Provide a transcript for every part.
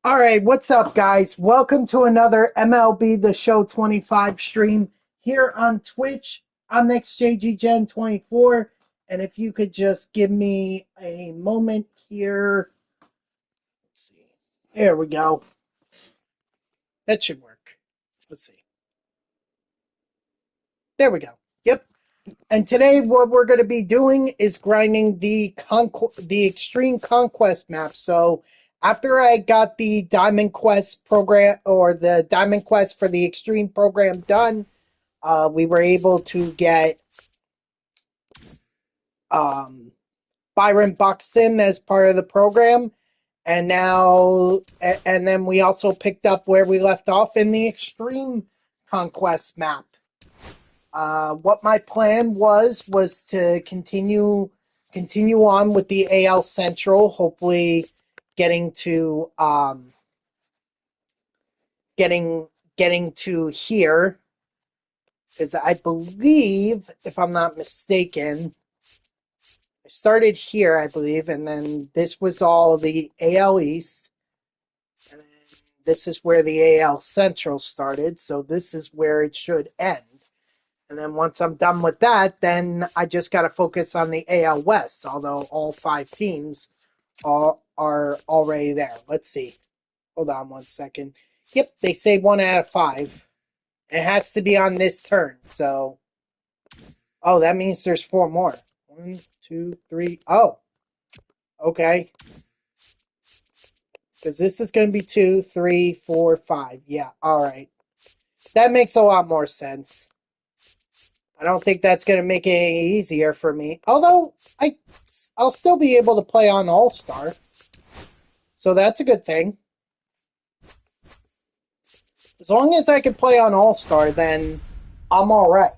All right, what's up, guys? Welcome to another MLB The Show 25 stream here on Twitch. I'm NextJGGen24, and if you could just give me a moment here. Let's see. There we go. That should work. Let's see. There we go. Yep. And today, what we're going to be doing is grinding the Extreme Conquest Map. So, after I got the Diamond Quest program, or the Diamond Quest for the Extreme program done, we were able to get Byron Buxton as part of the program. And now, and then we also picked up where we left off in the Extreme Conquest Map. What my plan was to continue on with the AL Central, hopefully getting to getting to here, because I believe, if I'm not mistaken, I started here, I believe, and then this was all the AL East, and then this is where the AL Central started, so this is where it should end. And then once I'm done with that, then I just got to focus on the AL West, although all 5 teams are already there. Let's see. Hold on one second. Yep, they say 1 out of 5. It has to be on this turn, so... Oh, that means there's 4 more. 1, 2, 3... Oh! Okay. Because this is going to be 2, 3, 4, 5. Yeah, alright. That makes a lot more sense. I don't think that's going to make it any easier for me. Although, I'll still be able to play on All-Star. So that's a good thing. As long as I can play on All-Star, then I'm alright.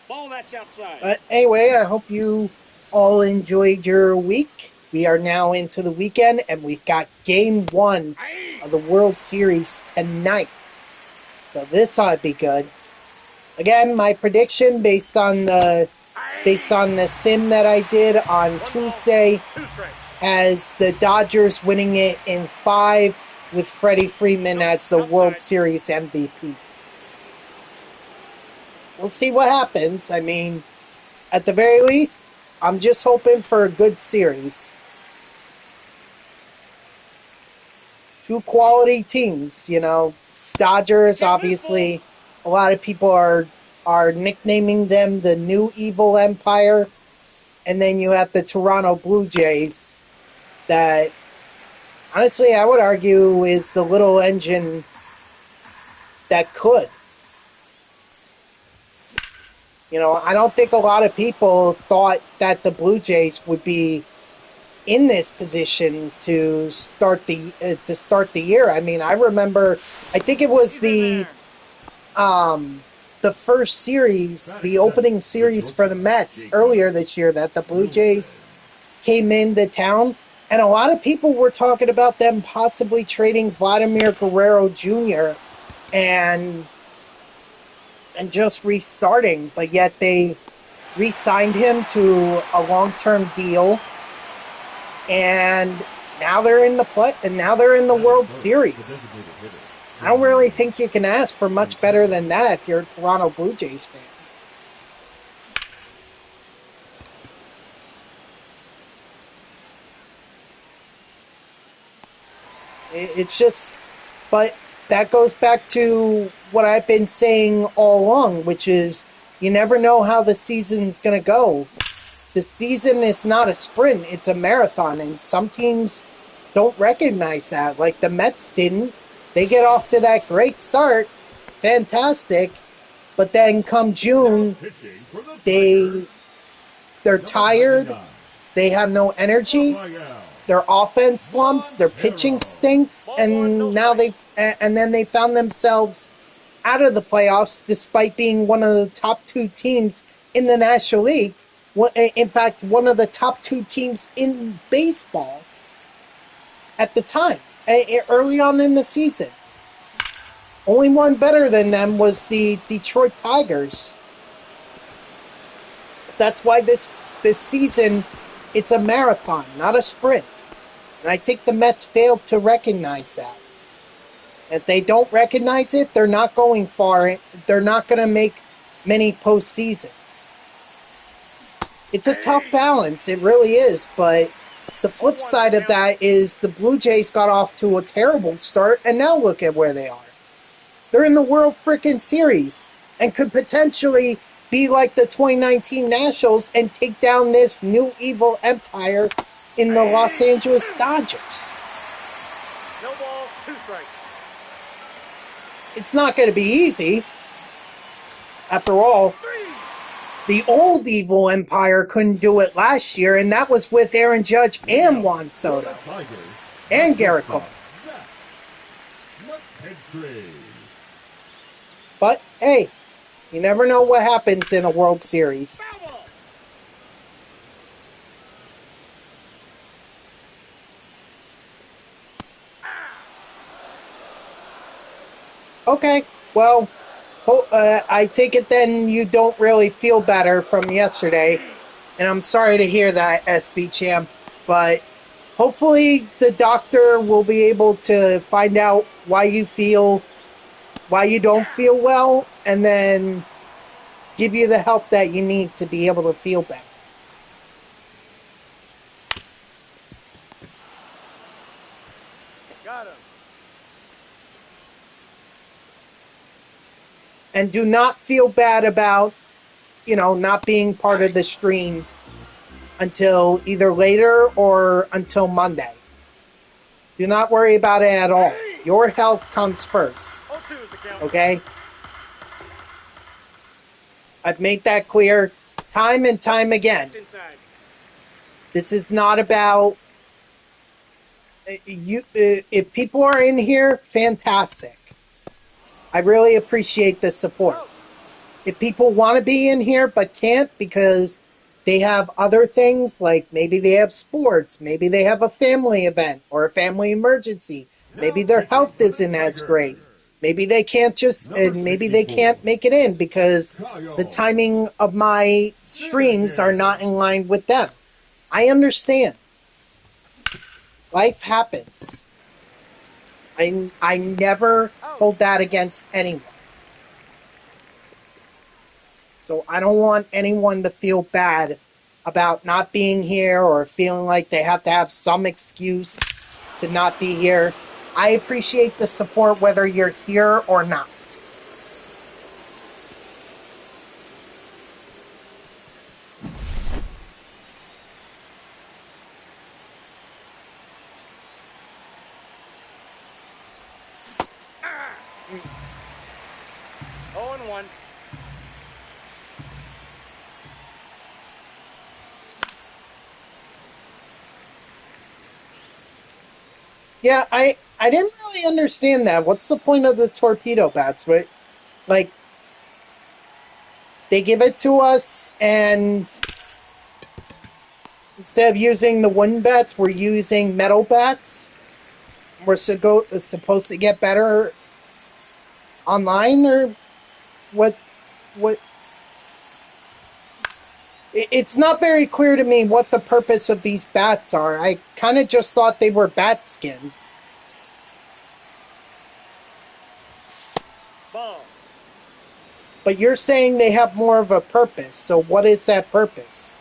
Ball that's outside. But anyway, I hope you all enjoyed your week. We are now into the weekend, and we've got Game 1 of the World Series tonight. So this ought to be good. Again, my prediction based on the sim that I did on Tuesday has the Dodgers winning it in 5 with Freddie Freeman as the World Series MVP. We'll see what happens. I mean, at the very least, I'm just hoping for a good series. 2 quality teams, you know. Dodgers, obviously, a lot of people are nicknaming them the new evil empire. And then you have the Toronto Blue Jays that, honestly, I would argue is the little engine that could. You know, I don't think a lot of people thought that the Blue Jays would be in this position to start the year. I mean, I remember, I think it was the first series, the opening series for the Mets earlier this year that the Blue Jays came into town, and a lot of people were talking about them possibly trading Vladimir Guerrero Jr. and just restarting, but yet they re-signed him to a long-term deal, and now they're in the World Series. I don't really think you can ask for much better than that if you're a Toronto Blue Jays fan. It's just, but that goes back to what I've been saying all along, which is you never know how the season's going to go. The season is not a sprint, it's a marathon, and some teams don't recognize that. Like the Mets didn't. They get off to that great start, fantastic, but then come June, they they're tired. They have no energy. Their offense slumps. Their pitching stinks, and now then they found themselves out of the playoffs despite being one of the top 2 teams in the National League. In fact, one of the top 2 teams in baseball at the time, early on in the season. Only one better than them was the Detroit Tigers. That's why this season, it's a marathon, not a sprint. And I think the Mets failed to recognize that. If they don't recognize it, they're not going far. They're not going to make many postseasons. It's a tough balance. It really is. But the flip side of that is the Blue Jays got off to a terrible start, and now look at where they are. They're in the World Frickin' Series and could potentially be like the 2019 Nationals and take down this new evil empire in the Los Angeles Dodgers. No ball, 2 strikes. It's not going to be easy. After all, the old evil empire couldn't do it last year, and that was with Aaron Judge and Juan Soto and Garrett Cole. But, hey, you never know what happens in a World Series. Okay, well, I take it then you don't really feel better from yesterday. And I'm sorry to hear that, SB Champ. But hopefully the doctor will be able to find out why you don't feel well, and then give you the help that you need to be able to feel better. Got him. And do not feel bad about, not being part of the stream until either later or until Monday. Do not worry about it at all. Your health comes first. Okay? I've made that clear time and time again. This is not about you. If people are in here, fantastic. I really appreciate the support. If people want to be in here but can't because they have other things, like maybe they have sports, maybe they have a family event or a family emergency, maybe their health isn't as great, maybe they can't make it in because the timing of my streams are not in line with them. I understand. Life happens. I never hold that against anyone. So I don't want anyone to feel bad about not being here or feeling like they have to have some excuse to not be here. I appreciate the support whether you're here or not. Yeah, I didn't really understand that. What's the point of the torpedo bats? Right? Like, they give it to us, and instead of using the wooden bats, we're using metal bats. We're supposed to get better online, or what? It's not very clear to me what the purpose of these bats are. I kind of just thought they were bat skins. Ball. But you're saying they have more of a purpose, so what is that purpose?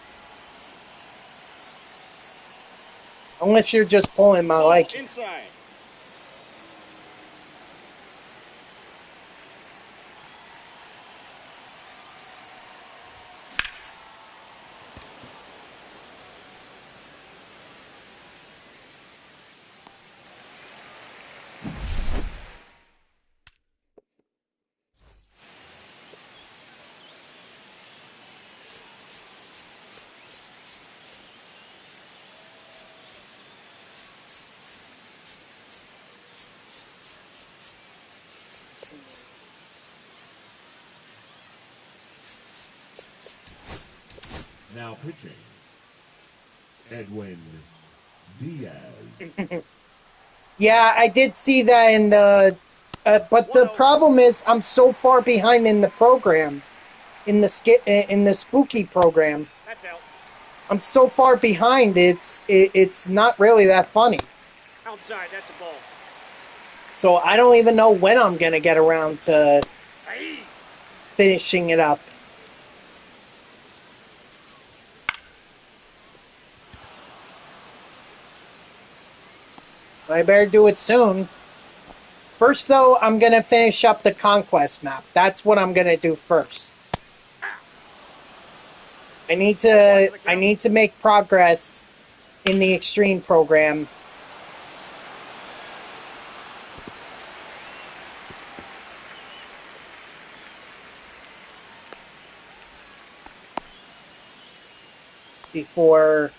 Unless you're just pulling my liking. Inside. Now pitching, Edwin Diaz. Yeah, I did see that in the... but the problem is I'm so far behind in the program. In the spooky program. That's out. I'm so far behind, it's not really that funny. Outside, that's a ball. So I don't even know when I'm going to get around to Aye. finishing it up. I better do it soon. First, though, I'm going to finish up the Conquest Map. That's what I'm going to do first. I need to make progress in the Extreme program. Before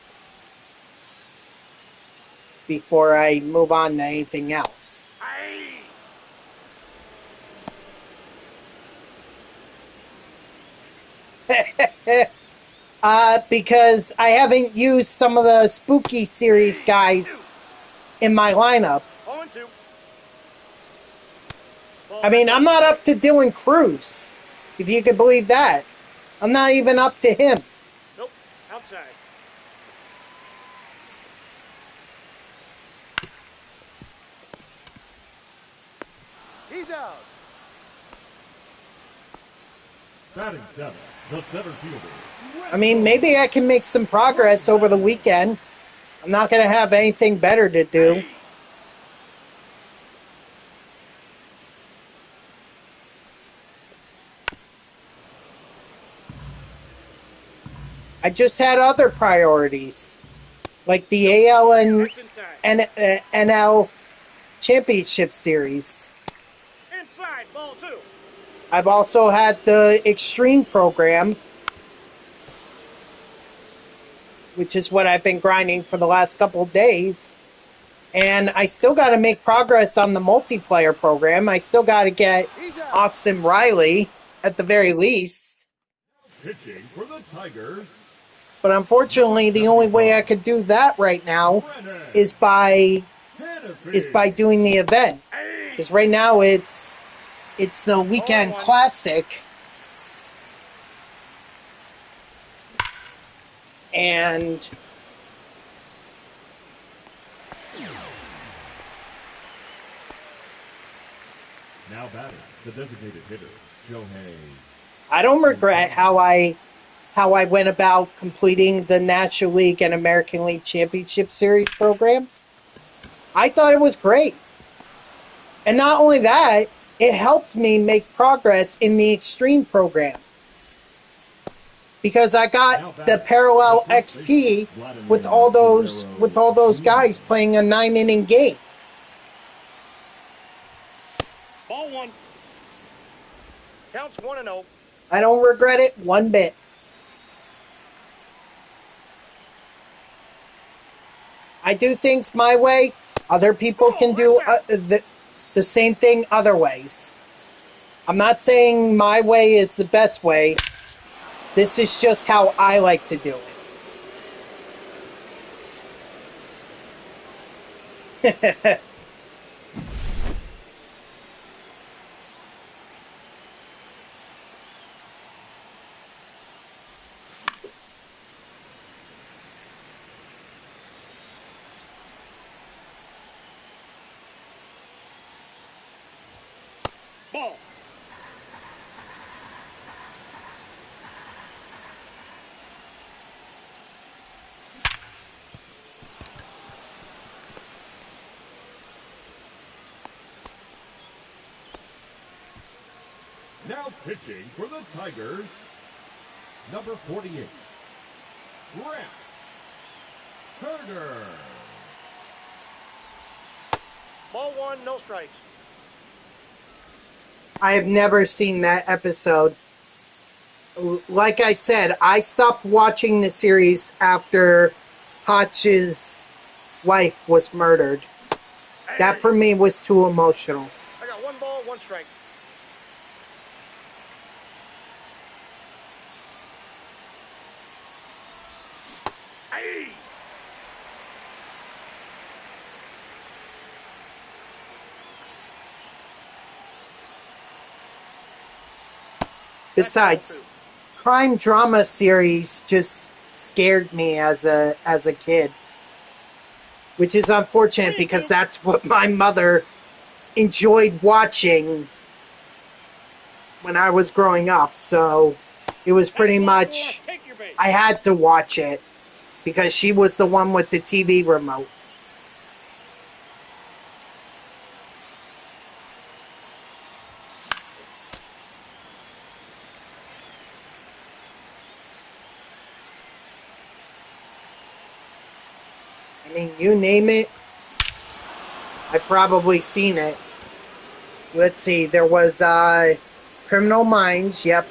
I move on to anything else. Aye. Because I haven't used some of the spooky series guys in my lineup. 0-2. I mean, I'm not up to Dylan Cruz, if you could believe that. I'm not even up to him. Nope. Outside. He's out. Batting seven, the center fielder. I mean, maybe I can make some progress over the weekend. I'm not going to have anything better to do. I just had other priorities, like the AL and NL Championship Series. Inside, ball 2. I've also had the Extreme program, which is what I've been grinding for the last couple of days. And I still got to make progress on the multiplayer program. I still got to get Austin Riley at the very least. Pitching for the Tigers. But unfortunately, the only way I could do that right now is by doing the event. Because right now it's the weekend classic. And now batting, the designated hitter, Shohei. I don't regret how I went about completing the National League and American League Championship Series programs. I thought it was great. And not only that, it helped me make progress in the Extreme program. Because I got the parallel XP with all those guys playing a 9-inning game. Ball 1. Counts 1-0. I don't regret it one bit. I do things my way. Other people can do the same thing other ways. I'm not saying my way is the best way. This is just how I like to do it. Ball. Now pitching for the Tigers, number 48, Grant Turner. Ball 1, no strikes. I have never seen that episode. Like I said, I stopped watching the series after Hotch's wife was murdered. That for me was too emotional. I got 1 ball, 1 strike. Besides, crime drama series just scared me as a kid, which is unfortunate because that's what my mother enjoyed watching when I was growing up. So it was pretty much I had to watch it because she was the one with the TV remote. I mean, you name it, I've probably seen it. Let's see, there was Criminal Minds, yep.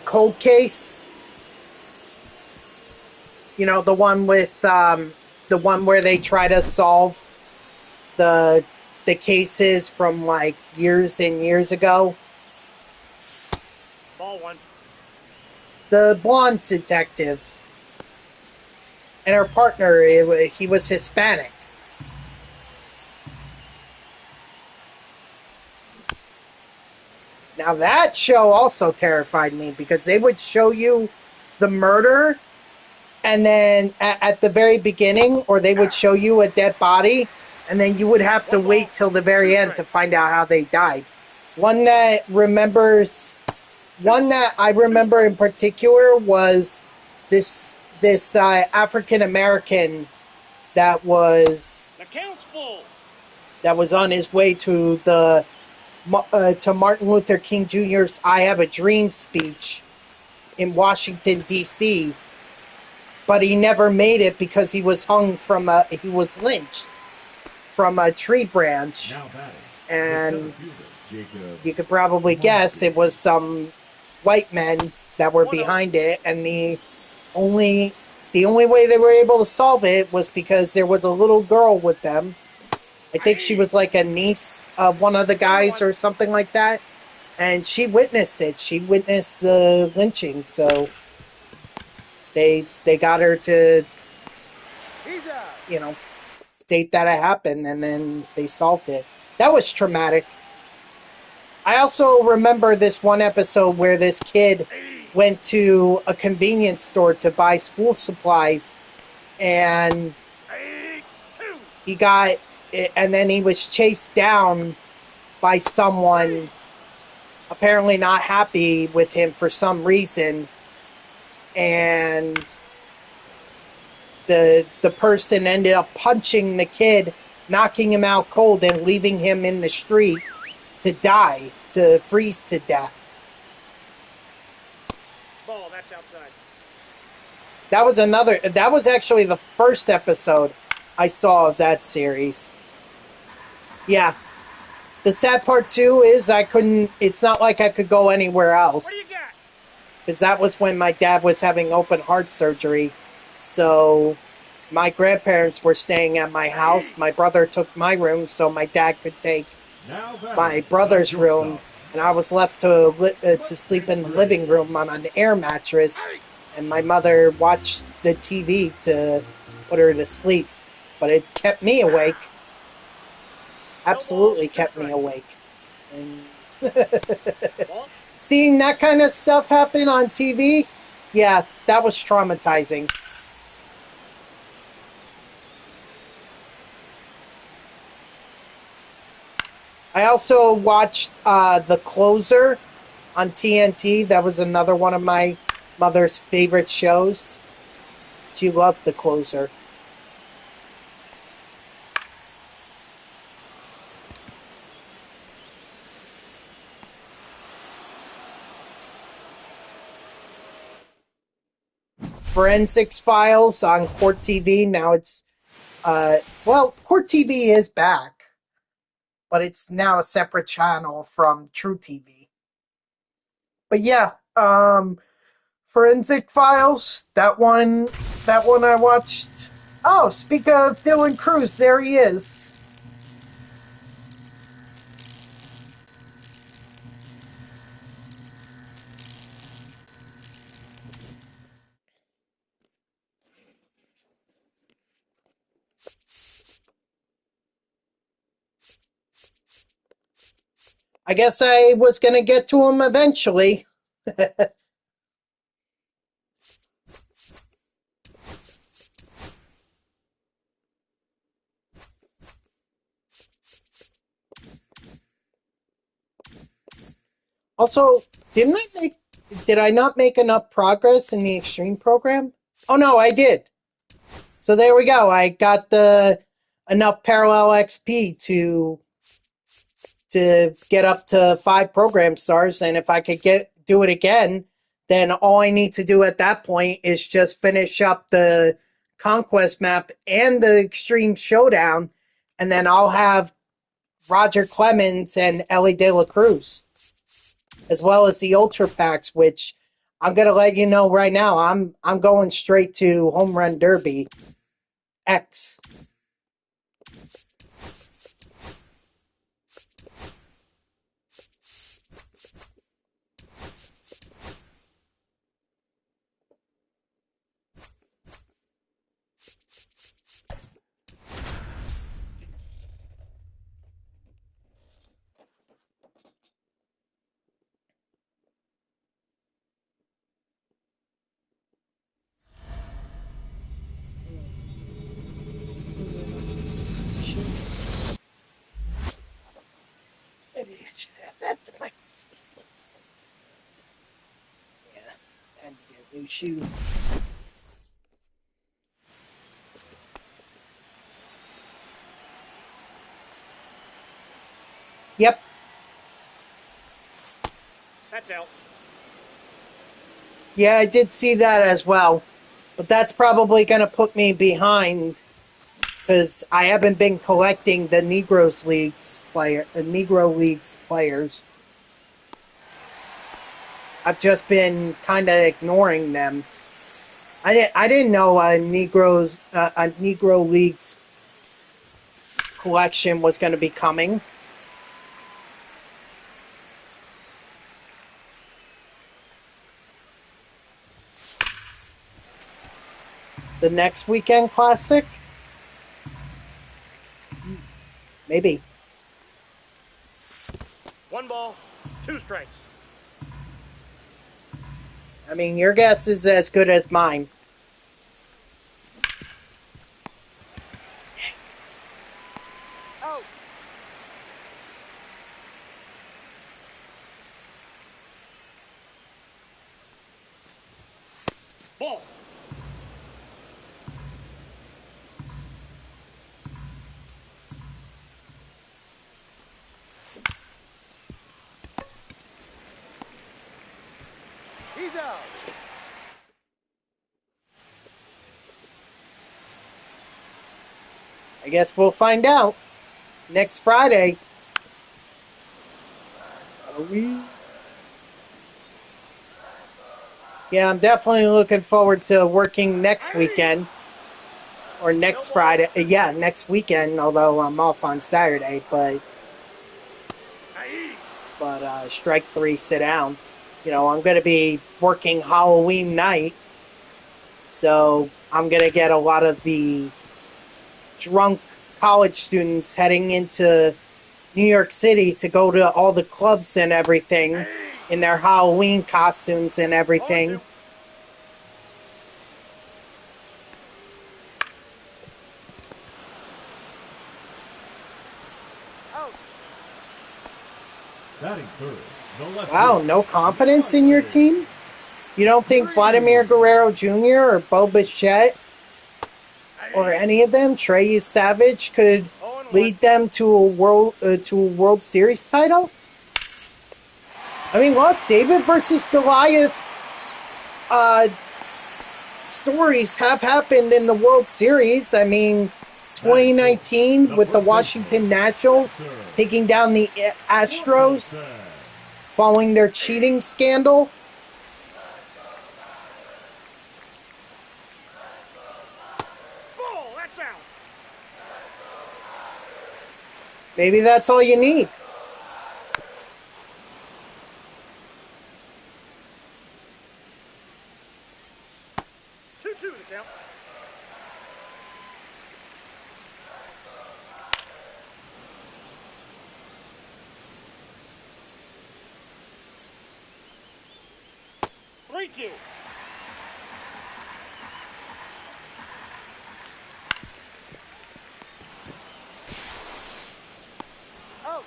Cold Case, you know, the one with the one where they try to solve the cases from like years and years ago. Ball one. The blonde detective and her partner, he was Hispanic. Now that show also terrified me because they would show you the murder and then at the very beginning, or they would show you a dead body and then you would have to wait till the very end to find out how they died. One that I remember in particular was this African American that was on his way to to Martin Luther King Jr.'s "I Have a Dream" speech in Washington D.C., but he never made it because he was he was lynched from a tree branch, and you could probably guess it was some white men that were behind it, and the only way they were able to solve it was because there was a little girl with them. I think she was like a niece of one of the guys or something like that, and she witnessed it. She witnessed the lynching, so they got her to, you know, state that it happened, and then they solved it. That was traumatic. I also remember this one episode where this kid went to a convenience store to buy school supplies, and then he was chased down by someone apparently not happy with him for some reason, and the person ended up punching the kid, knocking him out cold, and leaving him in the street to die, to freeze to death. Ball, that's outside. That was actually the first episode I saw of that series. Yeah. The sad part too is it's not like I could go anywhere else. What do you got? Because that was when my dad was having open heart surgery. So my grandparents were staying at my house. My brother took my room so my dad could take my brother's room, and I was left to sleep in the living room on an air mattress, and my mother watched the TV to put her to sleep. But it kept me awake. Absolutely kept me awake. And seeing that kind of stuff happen on TV, yeah, that was traumatizing. I also watched The Closer on TNT. That was another one of my mother's favorite shows. She loved The Closer. Forensics Files on Court TV. Now it's, Court TV is back, but it's now a separate channel from True TV. But yeah, Forensic Files, that one I watched. Oh, speak of Dylan Cruz, there he is. I guess I was going to get to him eventually. Also, did I not make enough progress in the Extreme program? Oh no, I did. So there we go. I got enough parallel XP to get up to 5 program stars, and if I could do it again, then all I need to do at that point is just finish up the Conquest Map and the Extreme Showdown, and then I'll have Roger Clemens and Ellie De La Cruz, as well as the Ultra Packs, which I'm gonna let you know right now. I'm going straight to Home Run Derby X. Maybe I should add that to my Christmas list. Yeah, and get new shoes. Yep. That's out. Yeah, I did see that as well. But that's probably going to put me behind because I haven't been collecting the Negro Leagues players. I've just been kind of ignoring them. I didn't know a Negro Leagues collection was going to be coming. The next weekend classic? Maybe. 1 ball, 2 strikes. I mean, your guess is as good as mine. Out. Ball. He's out. I guess we'll find out next Friday. Are we? Yeah, I'm definitely looking forward to working next weekend. Or next Friday. Yeah, next weekend, although I'm off on Saturday, but strike 3, sit down. I'm going to be working Halloween night, so I'm going to get a lot of the drunk college students heading into New York City to go to all the clubs and everything in their Halloween costumes and everything. Batting third, the left Wow, fielder, no confidence in your team? You don't think Vladimir Guerrero Jr. or Bo Bichette or any of them, Trey Savage, could lead them to a World Series title? I mean, look, David versus Goliath stories have happened in the World Series. I mean, 2019 with the Washington Nationals taking down the Astros following their cheating scandal. Ball. That's out. Maybe that's all you need. Two to count. beat you. Oh.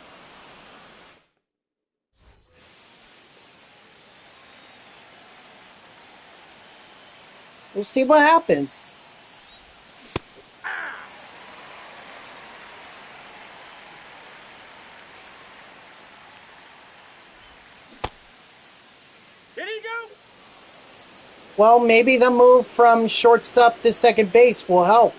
We'll see what happens. Did he go? Well, maybe the move from shortstop to second base will help.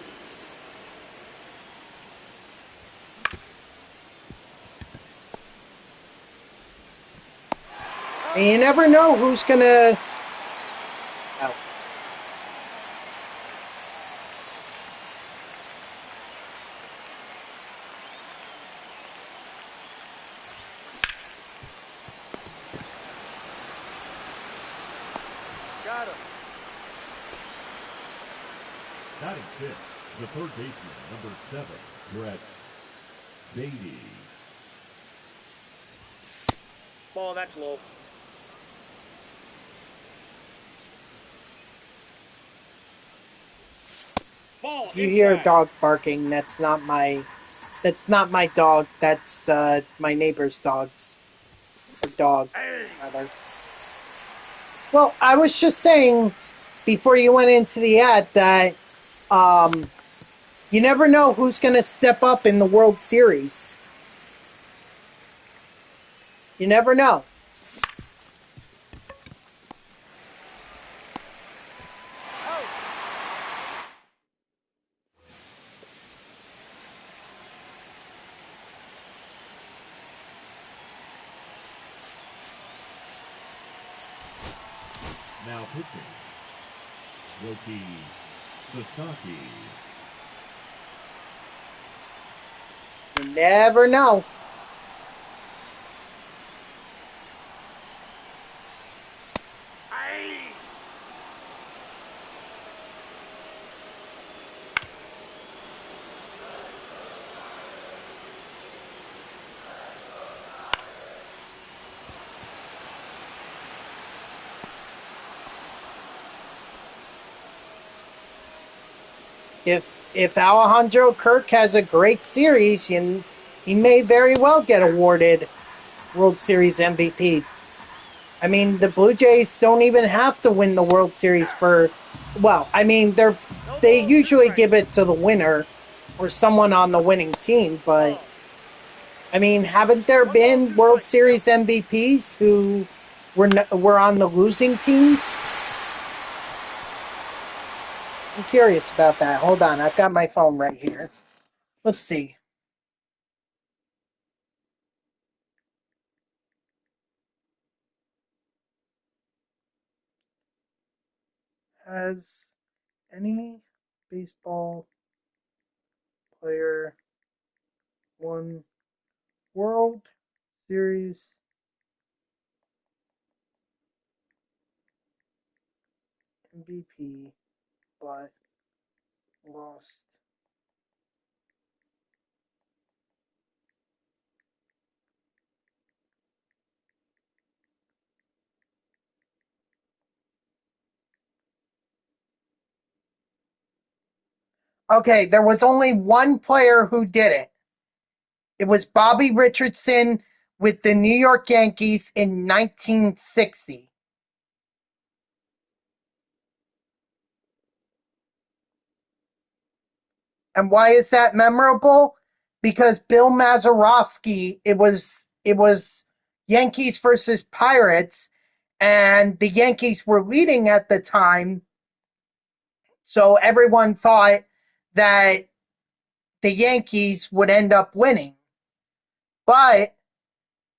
And you never know who's gonna. Oh. Got him. Batting sixth, the third baseman, number 7, Brett Beatty. Ball, that's low. Ball, If you hear a inside. dog barking, that's not my dog. That's my neighbor's dogs. Or dog, Hey. rather. Well, I was just saying before you went into the ad that you never know who's going to step up in the World Series. You never know. Now pitching, Roki Sasaki. You never know. Hey. If Alejandro Kirk has a great series, he may very well get awarded World Series MVP. I mean, the Blue Jays don't even have to win the World Series for. Well, I mean, they usually give it to the winner or someone on the winning team, but I mean, haven't there been World Series MVPs who were on the losing teams? I'm curious about that. Hold on, I've got my phone right here. Let's see. Has any baseball player won World Series MVP but lost? Okay, there was only one player who did it. It was Bobby Richardson with the New York Yankees in 1960. And why is that memorable? Because Bill Mazeroski, it was Yankees versus Pirates, and the Yankees were leading at the time, so everyone thought that the Yankees would end up winning. But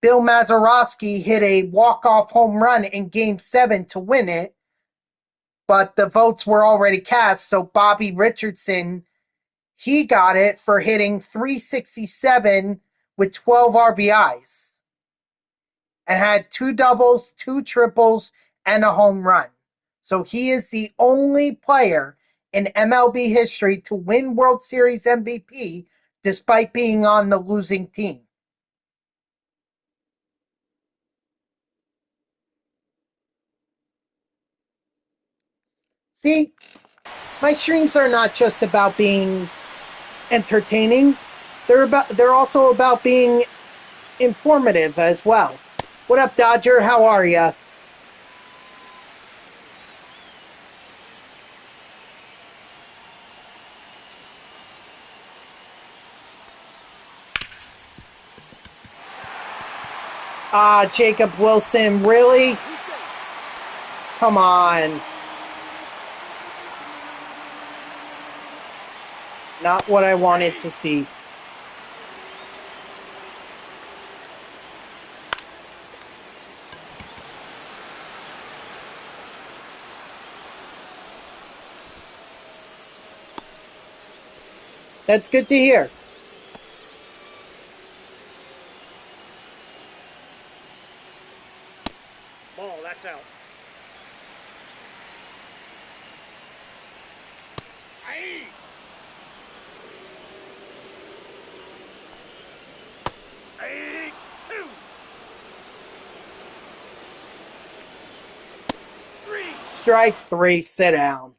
Bill Mazeroski hit a walk-off home run in Game 7 to win it, but the votes were already cast, so Bobby Richardson, he got it for hitting .367 with 12 RBIs and had 2 doubles, 2 triples, and a home run. So he is the only player in MLB history to win World Series MVP despite being on the losing team. See, my streams are not just about being entertaining. They're also about being informative as well. What up, Dodger? How are ya? Ah, Jacob Wilson, really? Come on. Not what I wanted to see. That's good to hear. Ball, that's out. Aye. Aye. 2. 3. Strike 3, sit down.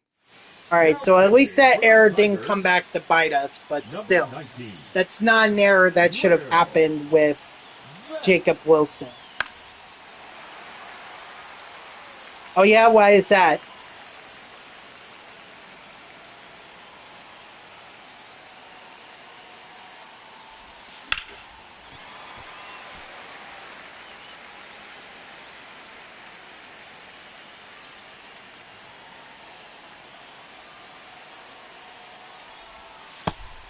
Alright, so at least that error didn't come back to bite us, but Number still. 19. That's not an error that should have happened with Jacob Wilson. Oh yeah, why is that?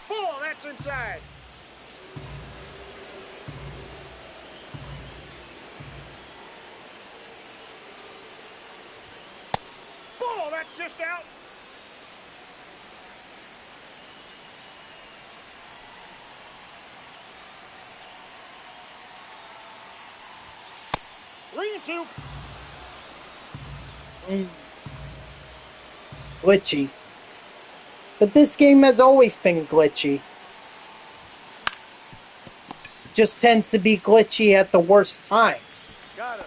Ball, that's inside. Ball, that's just out. Three and 2. Glitchy. But this game has always been glitchy. Just tends to be glitchy at the worst times. Got him.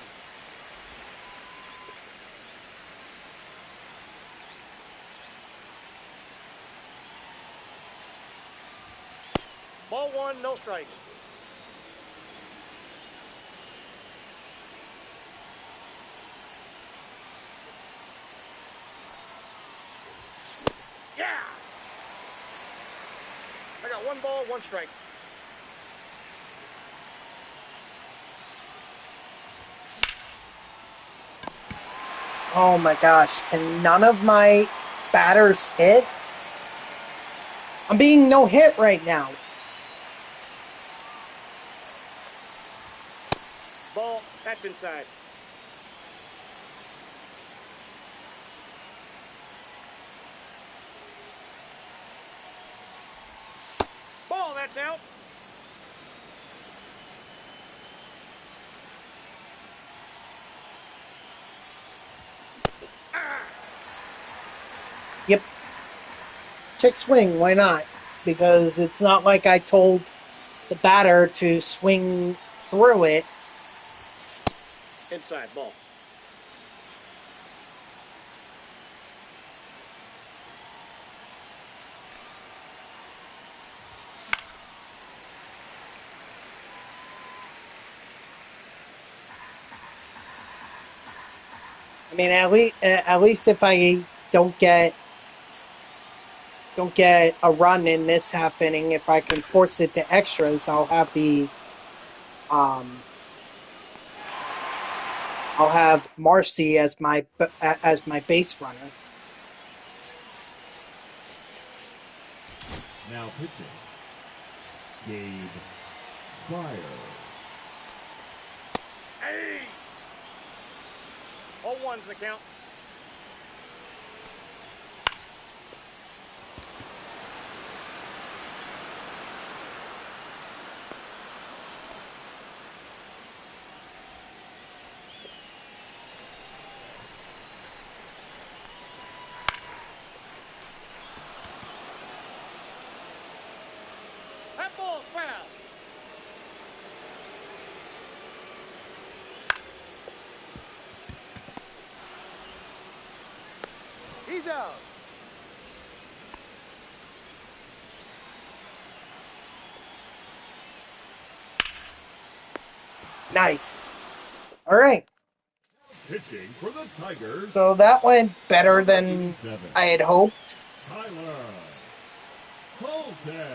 Ball 1, no strikes. Yeah. I got 1 ball, 1 strike. Oh my gosh, can none of my batters hit? I'm being no hit right now. Ball, that's inside. Ball, that's out. Yep. Check swing, why not? Because it's not like I told the batter to swing through it. Inside, ball. I mean, at least if I don't get a run in this half inning, if I can force it to extras, I'll have Marcy as my base runner. Now pitching. Gabe Spire. Hey! All 1's the count. That ball's foul. He's out. Nice. All right. Pitching for the Tigers, So that went better than I had hoped. Tyler Colton.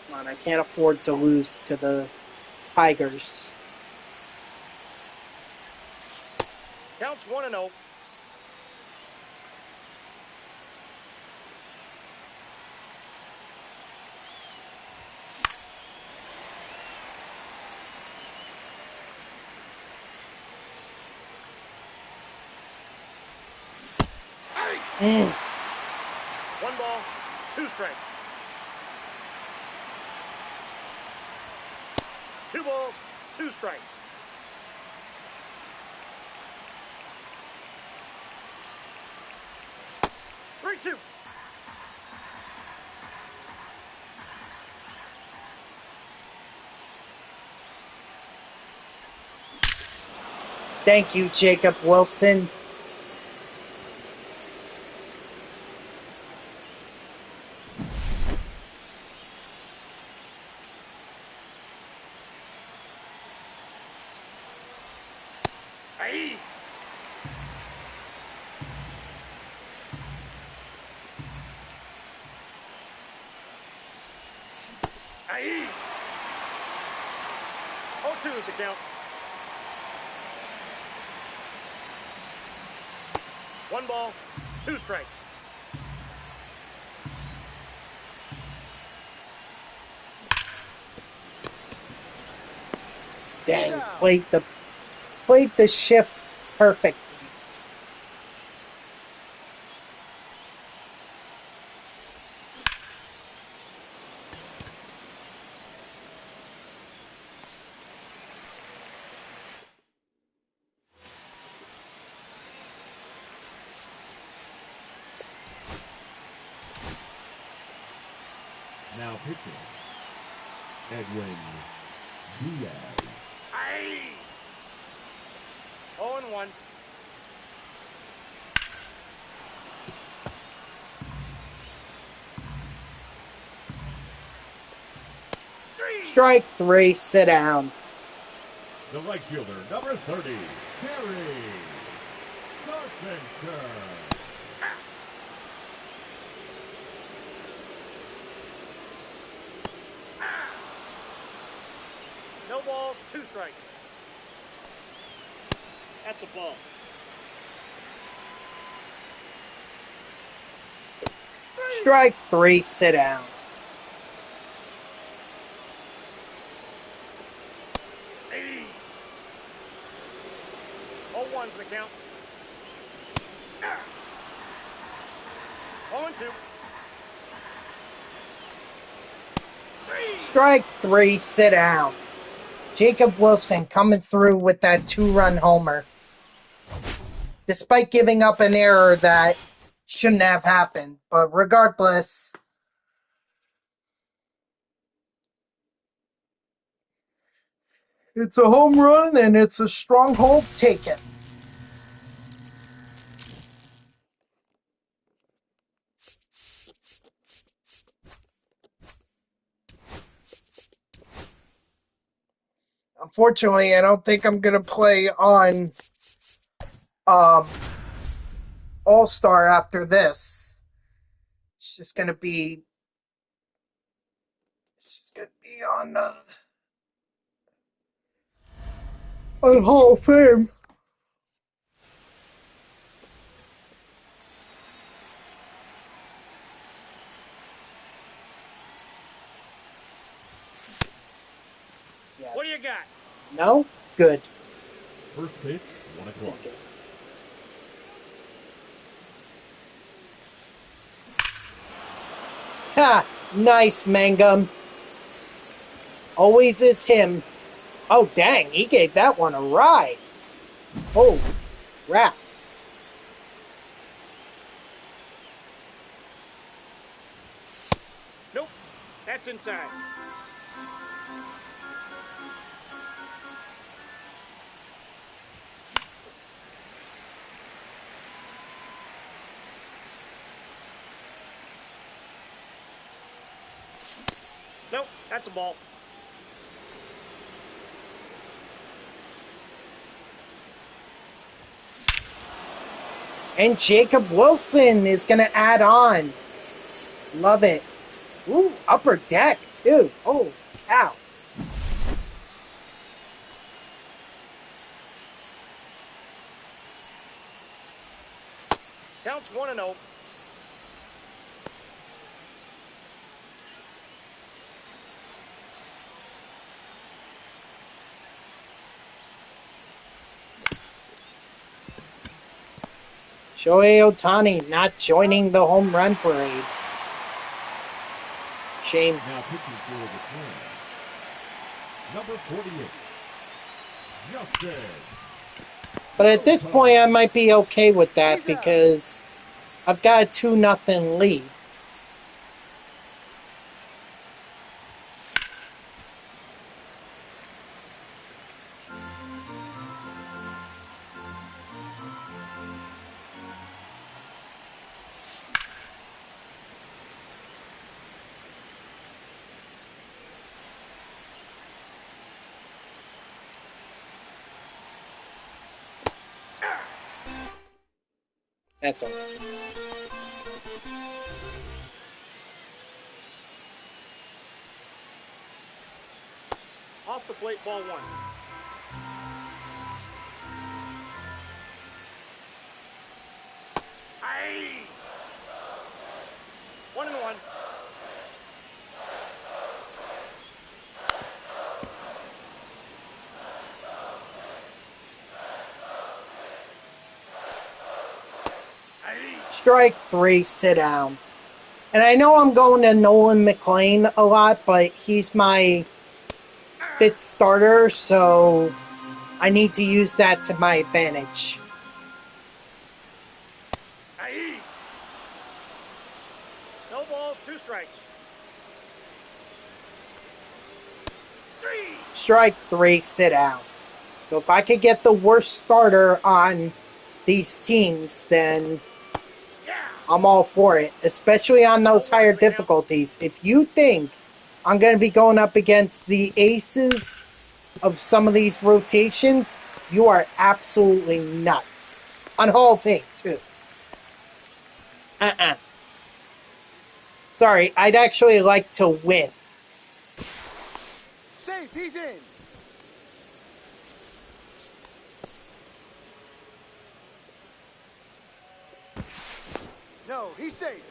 Come on, I can't afford to lose to the Tigers. Counts 1-0. Mm. 1 ball, 2 strikes. 2 balls, 2 strikes. Three, 2. Thank you, Jacob Wilson. Aye. Aye. 0-2 is the count. 1 ball, 2 strikes. Dang, played the shift perfectly. Now pitching, Edwin Diaz. Aye. 0-1. Strike 3, sit down. The right fielder, number 30, Terry Carpenter. No balls, 2 strikes. That's a ball. Strike 3, sit down. Aye. 0-1's the count. 0-2. Strike 3, sit down. Jacob Wilson coming through with that 2-run homer. Despite giving up an error that shouldn't have happened. But regardless, it's a home run and it's a stronghold taken. Unfortunately, I don't think I'm going to play on All-Star after this. It's just going to be on Hall of Fame. Yeah. What do you got? No? Good. First pitch, 1 o'clock. Take it. Ha! Nice, Mangum. Always is him. Oh, dang, he gave that one a ride. Oh, crap. That's inside. Nope, that's a ball. And Jacob Wilson is going to add on. Love it. Ooh, upper deck, too. Oh, cow. Counts 1-0. Shohei Ohtani not joining the home run parade. Shame. Now pitching for the Twins. Number 48, Justin. But at this point, I might be okay with that because I've got a 2-0 lead. That's all. Off the plate, ball 1. Aye! 1-1. Strike 3, sit down. And I know I'm going to Nolan McLean a lot, but he's my 5th starter, so I need to use that to my advantage. Aye! No balls, 2 strikes. 3! Strike 3, sit down. So if I could get the worst starter on these teams, then I'm all for it, especially on those higher difficulties. If you think I'm going to be going up against the aces of some of these rotations, you are absolutely nuts. On Hall of Fame, too. Sorry, I'd actually like to win. Safe, he's in. No, he's safe.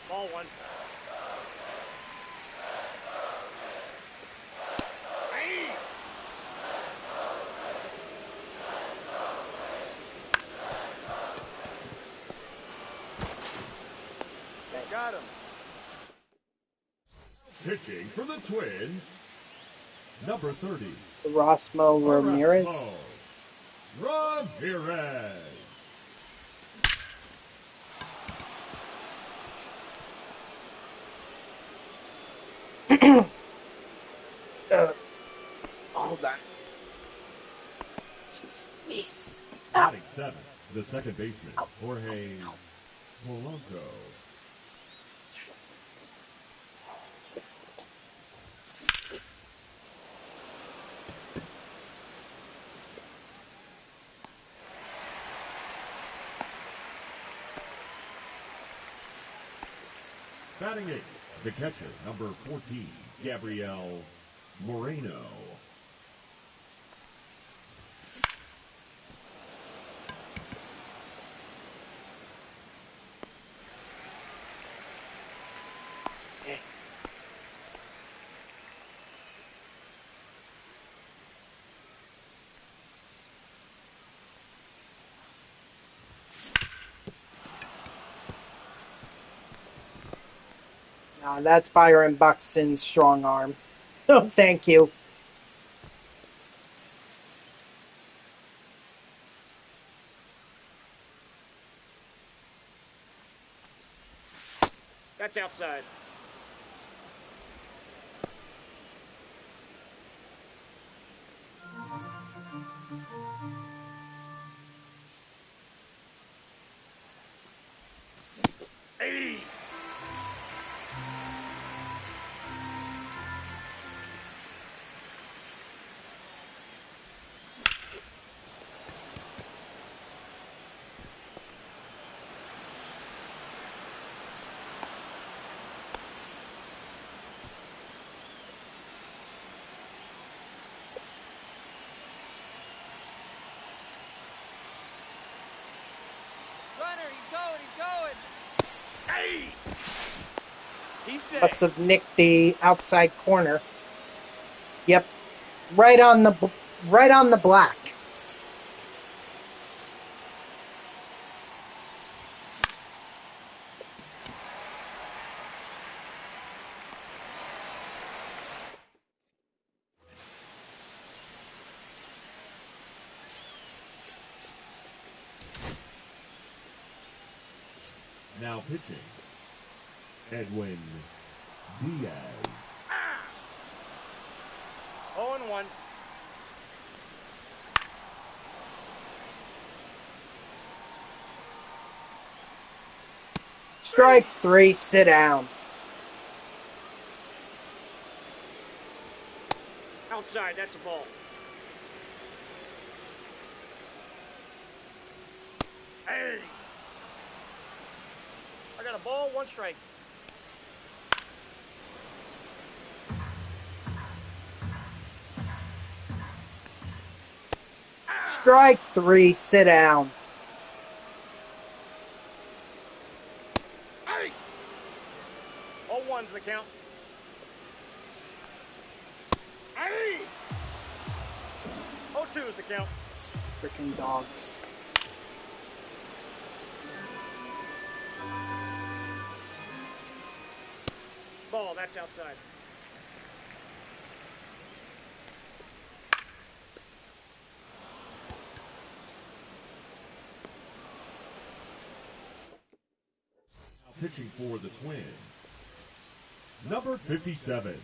Ball 1. Aye! Got him. Pitching for the Twins, number 30, Erasmo Ramirez. Erasmo Ramirez. Hold on. Jeez, please. Batting 7, the second baseman, Jorge Polanco. Batting 8, the catcher, number 14, Gabriel Moreno. That's Byron Buxton's strong arm. No, thank you. That's outside. Hey! Runner, he's going! Hey! He's set. Must have nicked the outside corner. Yep, right on the black. Now pitching, Edwin Diaz. 0-1. Strike 3, sit down. Outside, that's a ball. Hey! I got a ball, 1 strike. Strike 3, sit down. Hey! 0-1's the count. Hey! 0-2's the count. Freaking dogs. Ball, that's outside. Pitching for the Twins, number 57,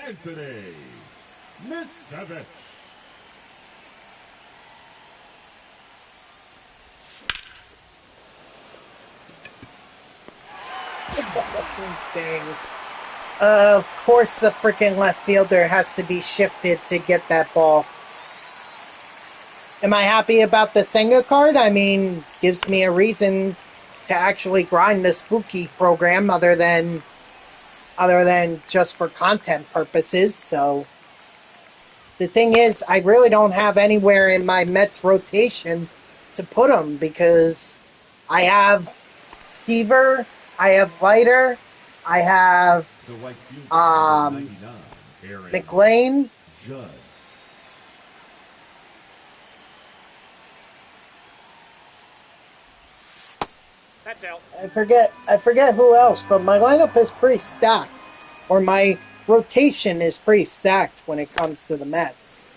Anthony Misevich. Thing. Of course, the freaking left fielder has to be shifted to get that ball. Am I happy about the Senga card? I mean, gives me a reason to actually grind the spooky program other than just for content purposes. So the thing is, I really don't have anywhere in my Mets rotation to put them because I have Seaver, I have Leiter, I have The right fielder, number 99, Aaron McLean. Judd. That's out. I forget who else, but my lineup is pretty stacked. Or my rotation is pretty stacked when it comes to the Mets.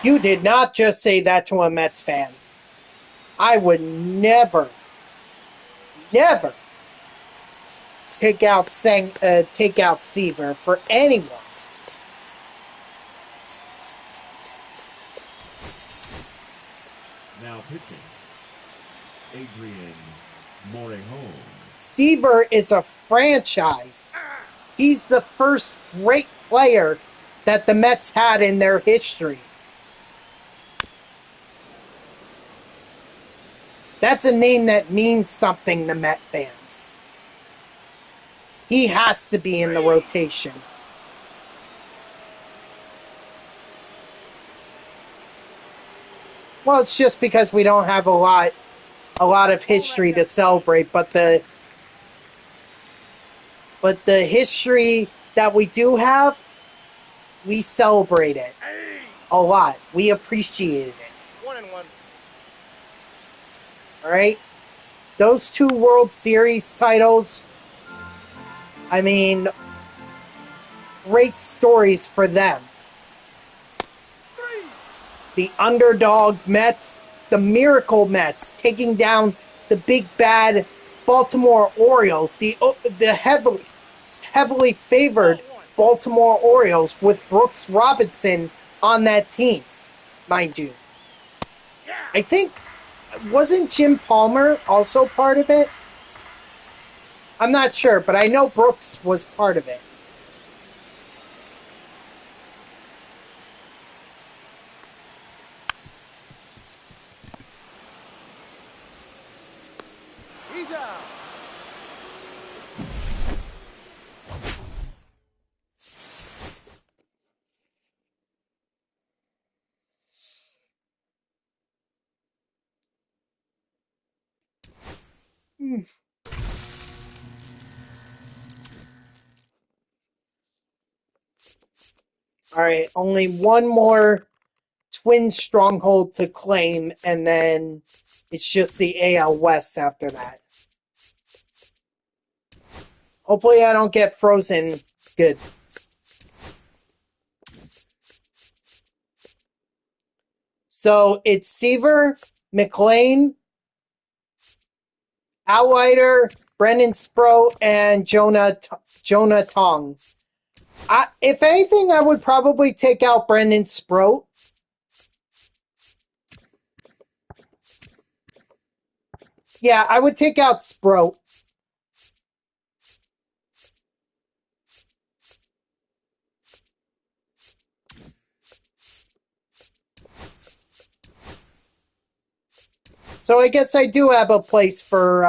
You did not just say that to a Mets fan. I would never take out Seaver for anyone. Now pitching, Adrian Morejon. Seaver is a franchise. He's the first great player that the Mets had in their history. That's a name that means something to Met fans. He has to be in the rotation. Well, it's just because we don't have a lot of history to celebrate, but the history that we do have, we celebrate it a lot. We appreciated it. 1-1. All right? Those 2 World Series titles, I mean, great stories for them. The underdog Mets, the miracle Mets, taking down the big bad Baltimore Orioles, the heavily favored Baltimore Orioles with Brooks Robinson on that team, mind you. I think, wasn't Jim Palmer also part of it? I'm not sure, but I know Brooks was part of it. He's out. All right, only one more Twin stronghold to claim, and then it's just the AL West after that. Hopefully I don't get frozen good. So it's Seaver, McLean, Outrider, Brendan Sproat, and Jonah Tong. If anything, I would probably take out Brendan Sproat. Yeah, I would take out Sproat. So I guess I do have a place for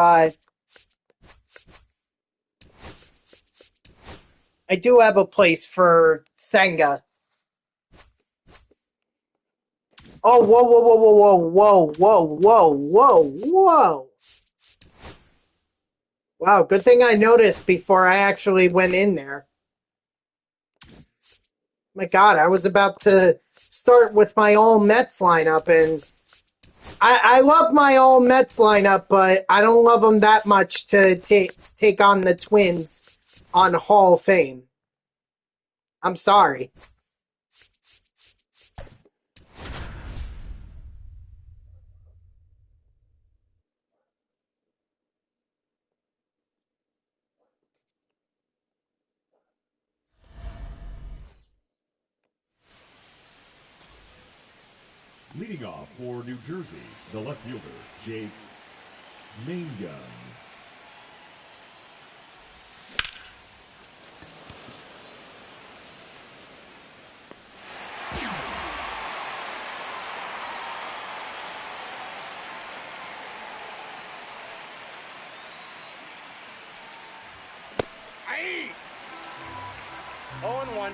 Senga. Oh, whoa, whoa, whoa, whoa, whoa, whoa, whoa, whoa, whoa. Wow, good thing I noticed before I actually went in there. My God, I was about to start with my all Mets lineup, and I love my all Mets lineup, but I don't love them that much to take on the Twins on Hall of Fame. I'm sorry. Leading off for New Jersey, the left fielder, Jake Manga. Aye. 0-1.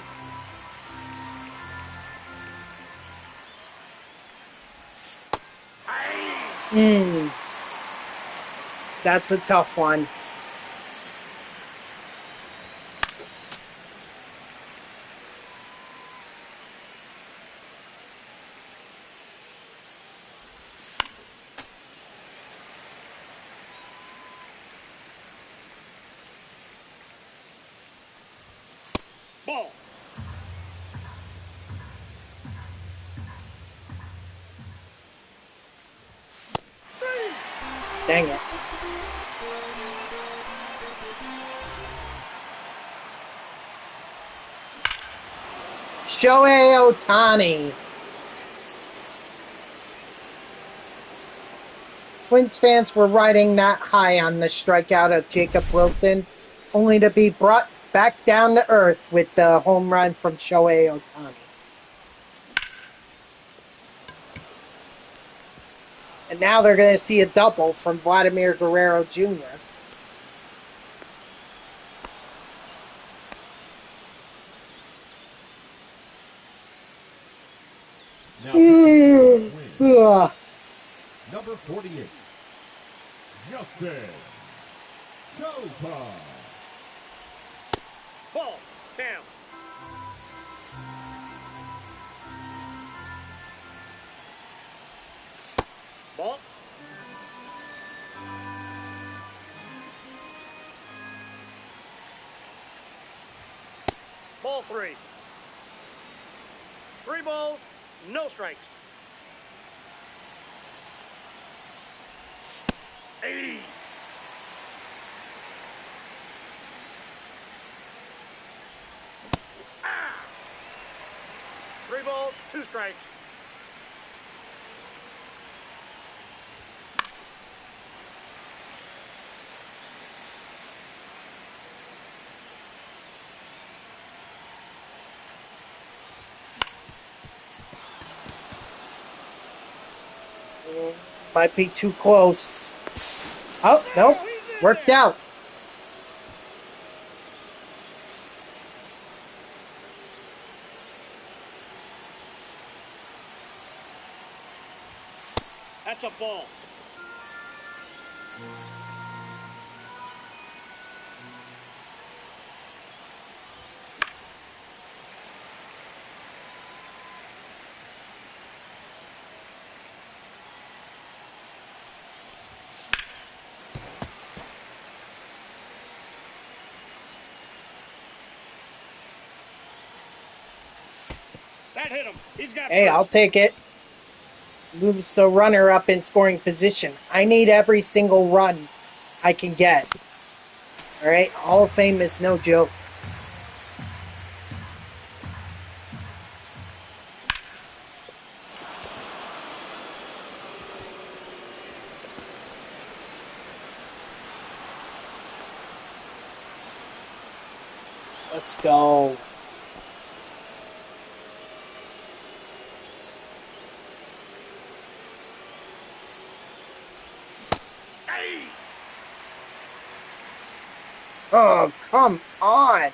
Aye. That's a tough one. Ball. Dang it. Shohei Ohtani. Twins fans were riding that high on the strikeout of Jacob Wilson, only to be brought back down to earth with the home run from Shohei Ohtani. And now they're going to see a double from Vladimir Guerrero Jr. Now, Twins, Ugh. number 48, Justin Topa. Ball. Down. Ball. Ball 3. 3 balls, no strikes. 80. Ah! 3 balls, 2 strikes. Might be too close. Oh, nope. He's in Worked there. out. That's a ball. That hit him. He's got Hey, first. I'll take it. Moves the runner up in scoring position. I need every single run I can get. All right, Hall of Fame is no joke. Let's go. Hey! Oh, come on.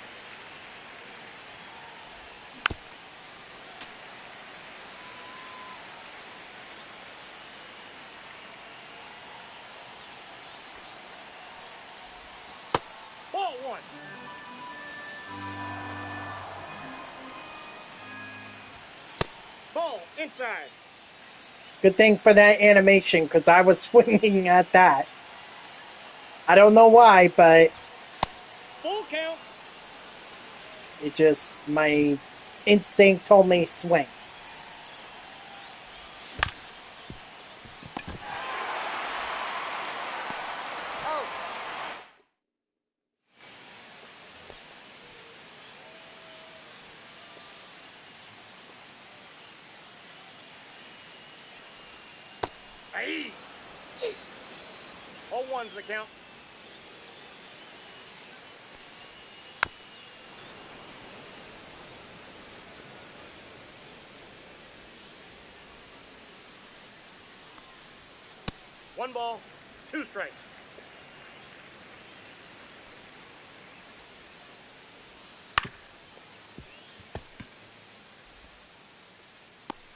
Ball 1. Ball inside. Good thing for that animation, because I was swinging at that. I don't know why, but Full count. it just, my instinct told me swing. Out. Hey! Ball 1's the count. One ball, 2 strikes.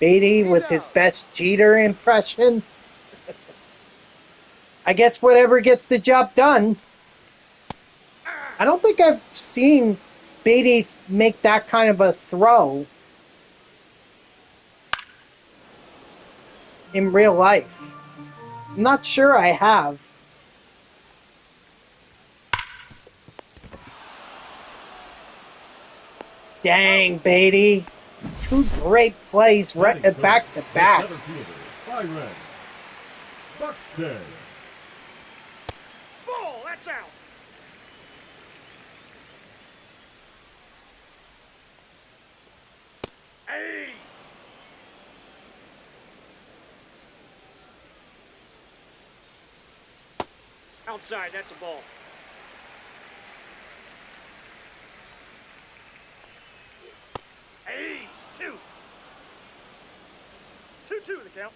Beatty He's with his out. best Jeter impression. I guess whatever gets the job done. I don't think I've seen Beatty make that kind of a throw in real life. I'm not sure I have. Dang, Beatty. 2 great plays Batting third, back to the back. center fielder, Byron Buxton. Ball, that's out. Hey! Outside, that's a ball. Hey! 2. 2-2 the count.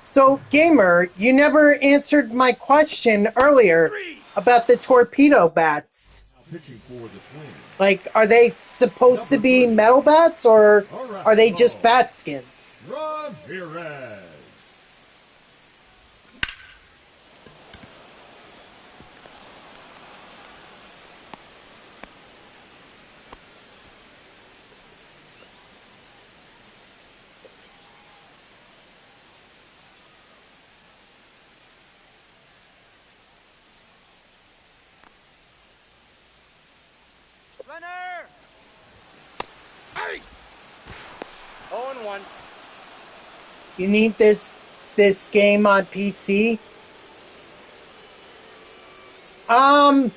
So, Gamer, you never answered my question earlier about the torpedo bats. Now pitching for the Twins. Like, are they supposed to be metal bats, or are they just bat skins? Ramirez. 1. You need this game on PC? Well,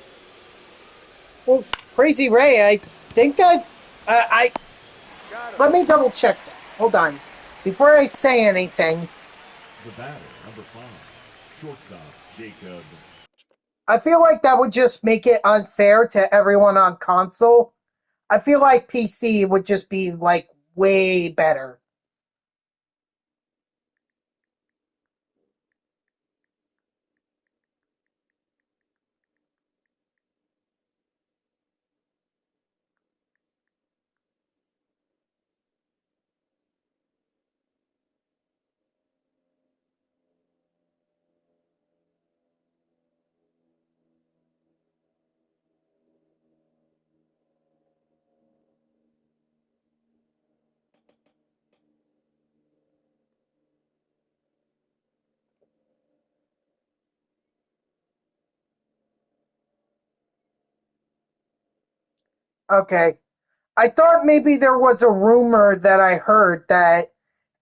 Crazy Ray, I think Got him. let me double check that. Hold on. Before I say anything, The batter, number 5, shortstop Jacob. I feel like that would just make it unfair to everyone on console. I feel like PC would just be like way better. Okay. I thought maybe there was a rumor that I heard that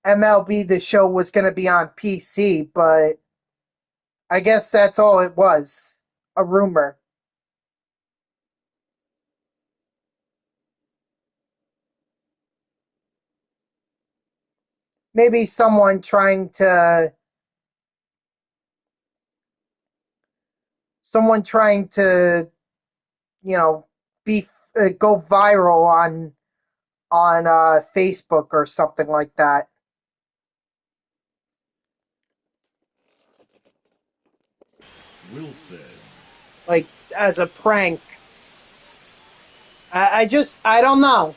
MLB The Show was going to be on PC, but I guess that's all it was. A rumor. Maybe someone trying to, you know, be go viral on Facebook or something like that. Wilson. Like as a prank. I don't know.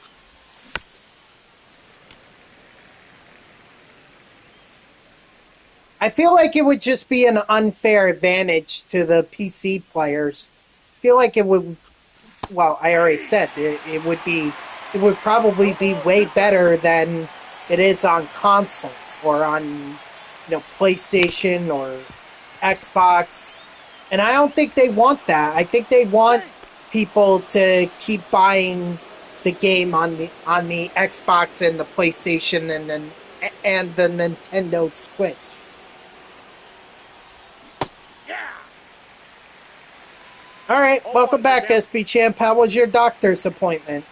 I feel like it would just be an unfair advantage to the PC players. I feel like it would, well, I already said it would probably be way better than it is on console or on, PlayStation or Xbox. And I don't think they want that. I think they want people to keep buying the game on the Xbox and the PlayStation and the Nintendo Switch. All right, welcome back, SB Champ. How was your doctor's appointment?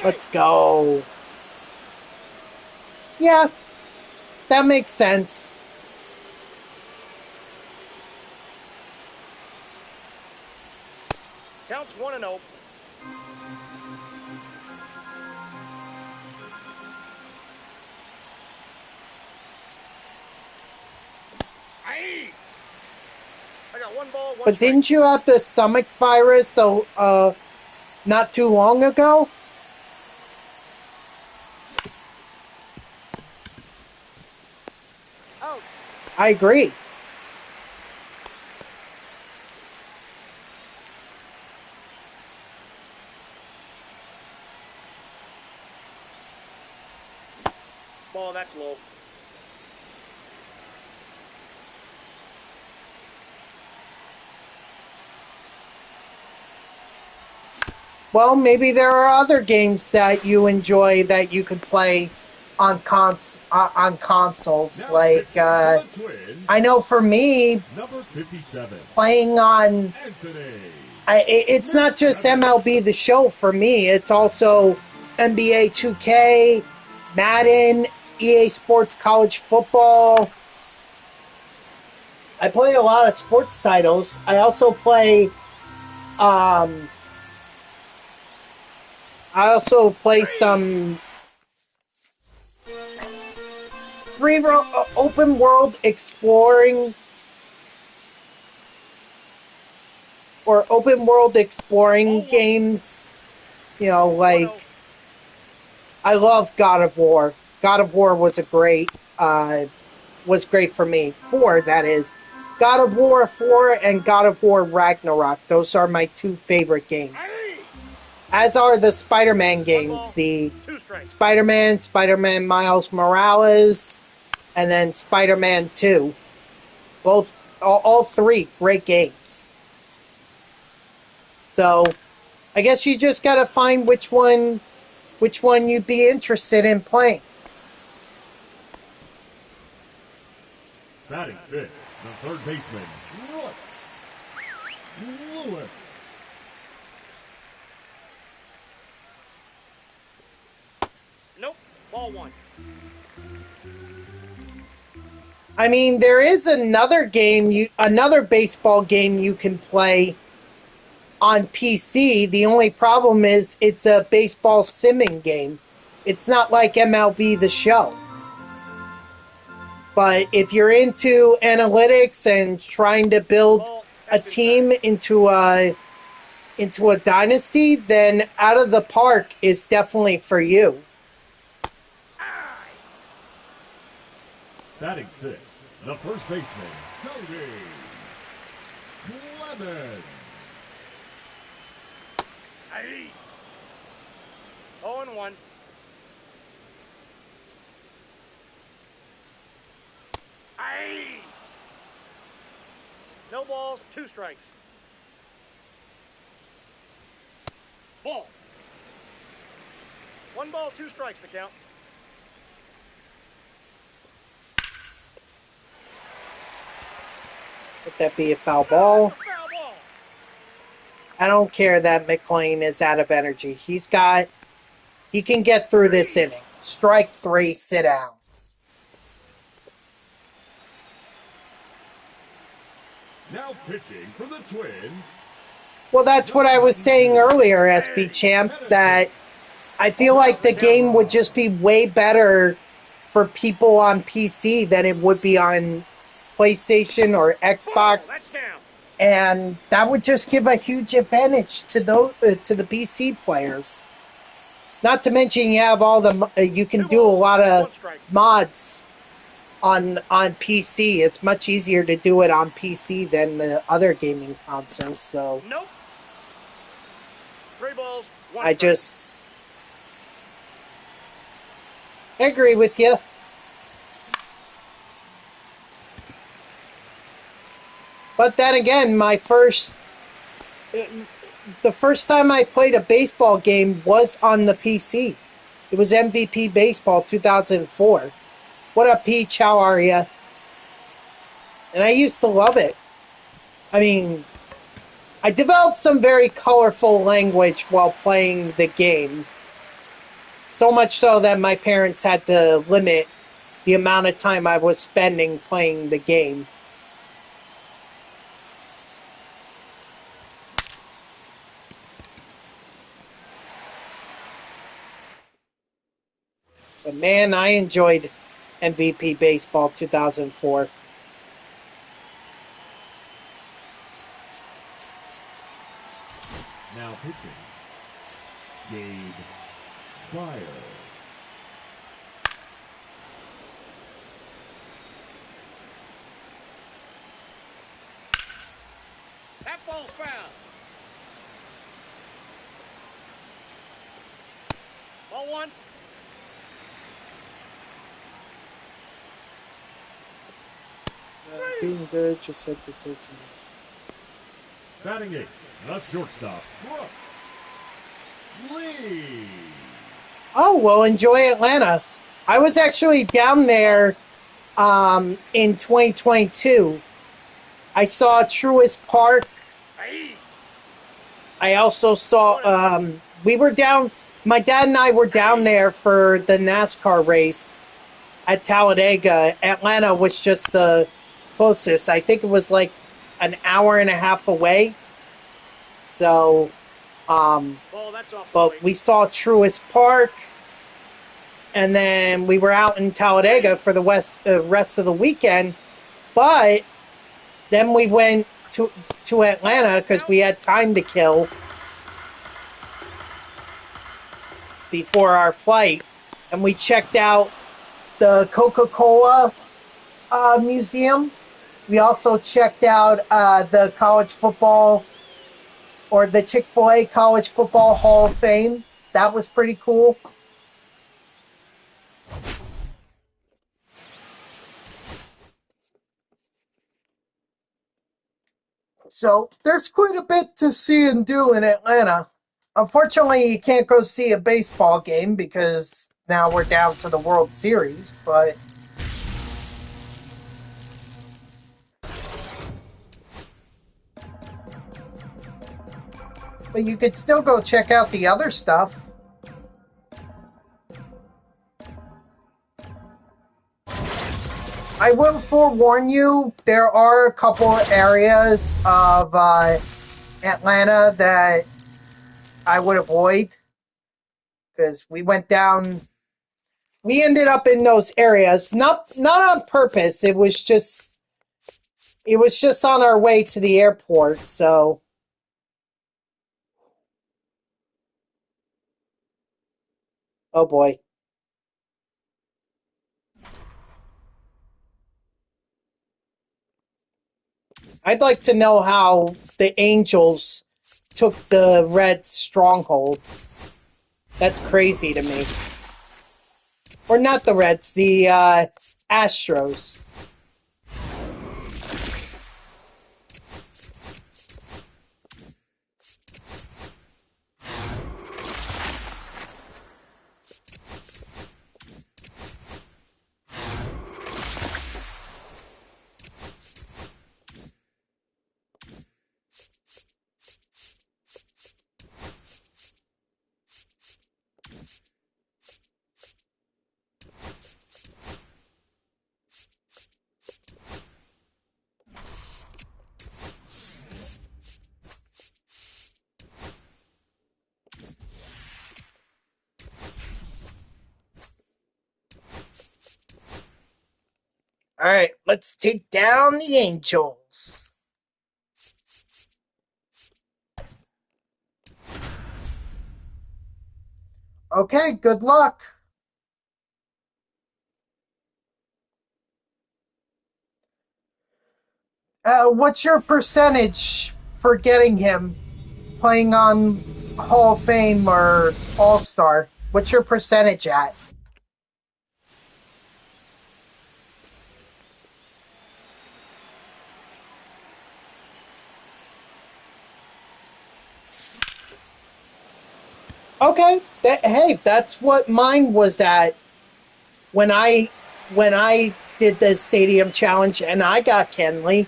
Let's go. Yeah, that makes sense. Counts 1-0. I got 1 ball, 1 But strike. didn't you have the stomach virus not too long ago? Out. I agree. Ball, that's low. Well, maybe there are other games that you enjoy that you could play on consoles. Now Like, pitching for the Twins, I know for me, number 57, playing on Anthony. it's not just MLB The Show for me. It's also NBA 2K, Madden, EA Sports College Football. I play a lot of sports titles. I also play some open world exploring games. Like I love God of War. God of War was was great for me. 4, that is. God of War 4 and God of War Ragnarok. Those are my two favorite games. As are the Spider-Man games. The Spider-Man Miles Morales, and then Spider-Man 2. Both, all three great games. So, I guess you just gotta find which one you'd be interested in playing. Batting fifth, the third baseman, Lewis. Nope. Ball one. I mean, there is another baseball game you can play on PC. The only problem is it's a baseball simming game. It's not like MLB The Show. But if you're into analytics and trying to build a team into a dynasty, then Out of the Park is definitely for you. Batting sixth, the first baseman, Cody Clemens. 0-1. No balls, 2 strikes. Ball. 1 ball, 2 strikes to count. Would that be a foul ball? Foul ball. I don't care that McLean is out of energy. He can get through this inning. Strike 3, sit down. Now pitching for the Twins. Well, that's what I was saying earlier, SB Champ, that I feel like the game would just be way better for people on PC than it would be on PlayStation or Xbox. And that would just give a huge advantage to the PC players. Not to mention you have all you can do a lot of mods on PC. It's much easier to do it on PC than the other gaming consoles. So Nope. 3 balls, 1 I agree with you. But then again, the first time I played a baseball game was on the PC. It was MVP Baseball 2004. What up, Peach? How are you? And I used to love it. I mean, I developed some very colorful language while playing the game. So much so that my parents had to limit the amount of time I was spending playing the game. But man, I enjoyed MVP Baseball 2004. Now pitching, Gabe Spire. That ball's foul. Ball 1. Being good, just had to take some. Batting eighth, the shortstop, Brooks Lee. Oh, well, enjoy Atlanta. I was actually down there in 2022. I saw Truist Park. I also saw, we were down, my dad and I were down there for the NASCAR race at Talladega. Atlanta was just the closest. I think it was like an hour and a half away. So, but we saw Truist Park, and then we were out in Talladega for the rest of the weekend. But then we went to Atlanta because we had time to kill before our flight, and we checked out the Coca-Cola museum. We also checked out the college football, or the Chick-fil-A College Football Hall of Fame. That was pretty cool. So there's quite a bit to see and do in Atlanta. Unfortunately, you can't go see a baseball game because now we're down to the World Series, but you could still go check out the other stuff. I will forewarn you, there are a couple of areas of Atlanta that I would avoid, because we ended up in those areas, not on purpose. It was just on our way to the airport, so. Oh boy. I'd like to know how the Angels took the Reds' stronghold. That's crazy to me. Or not the Reds, the Astros. All right, let's take down the Angels. Okay, good luck. What's your percentage for getting him playing on Hall of Fame or All-Star? What's your percentage at? Okay, hey, that's what mine was at when I did the stadium challenge, and I got Kenley.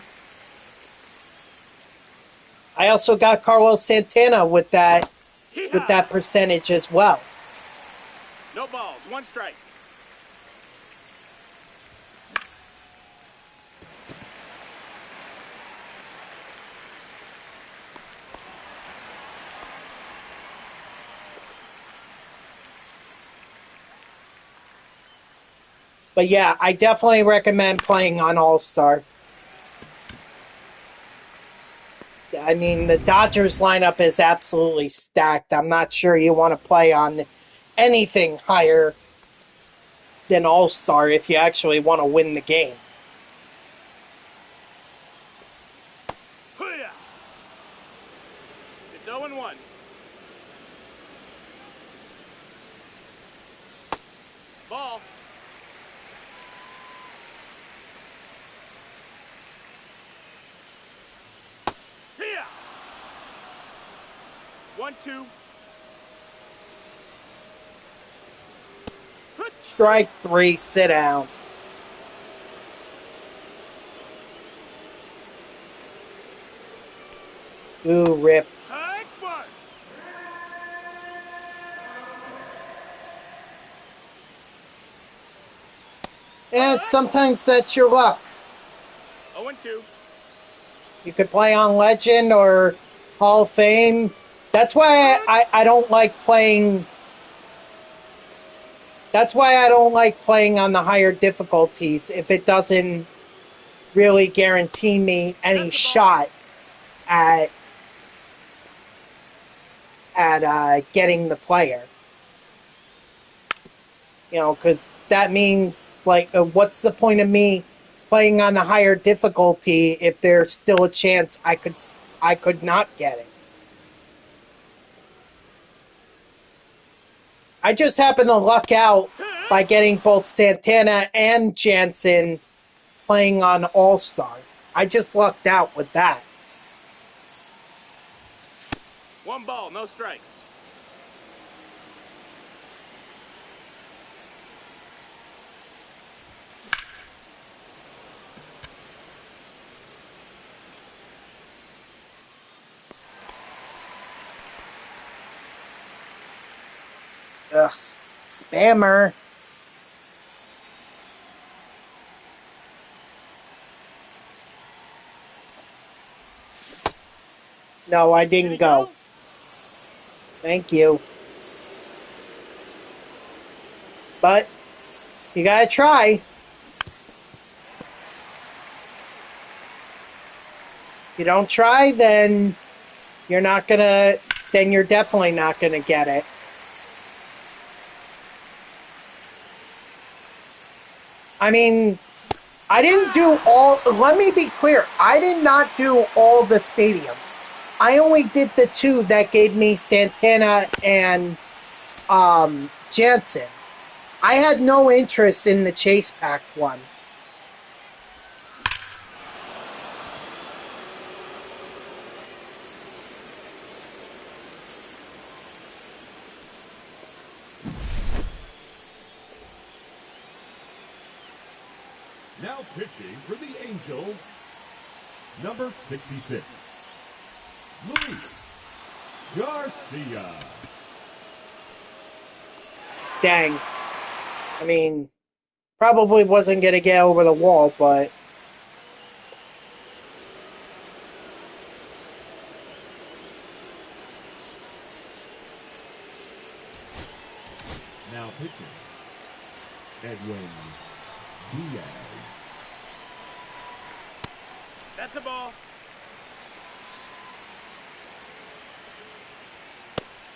I also got Carlos Santana with that percentage as well. No balls, one strike. But yeah, I definitely recommend playing on All-Star. I mean, the Dodgers lineup is absolutely stacked. I'm not sure you want to play on anything higher than All-Star if you actually want to win the game. It's 0-1. Ball. Here. 1-2. Strike 3, sit down. Ooh, rip. And sometimes that's your luck. 0-2. You could play on Legend or Hall of Fame. That's why I don't like playing. That's why I don't like playing on the higher difficulties if it doesn't really guarantee me any shot at getting the player. You know, because that means, like, what's the point of me playing on a higher difficulty if there's still a chance I could not get it. I just happened to luck out by getting both Santana and Jansen playing on All-Star. I just lucked out with that. 1 ball, no strikes. Ugh, spammer. No, I didn't go. Thank you. But you gotta try. If you don't try, then you're definitely not gonna get it. I mean, I didn't do let me be clear, I did not do all the stadiums. I only did the 2 that gave me Santana and Jansen. I had no interest in the Chase Pack one. Now pitching for the Angels, number 66, Luis Garcia. Dang. I mean, probably wasn't going to get over the wall, but... Now pitching, Edwin Diaz. That's a ball.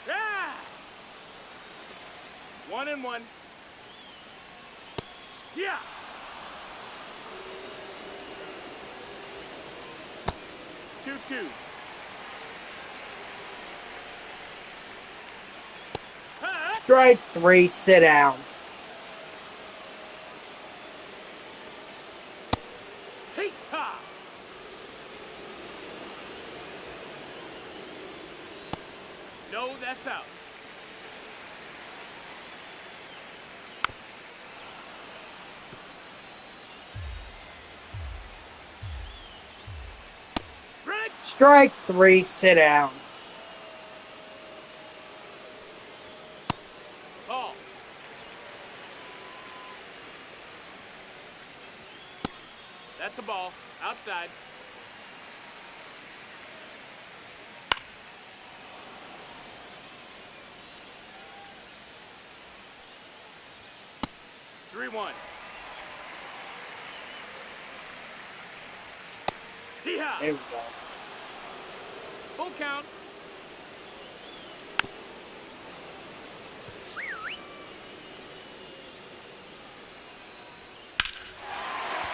Yeah! 1-1. Yeah! 2-2. Strike 3, sit down. Hey, ha! No, that's out. Break! Strike 3, sit down. Ball. That's a ball. Outside. Three, 1. Yeehaw! There we go. Full count.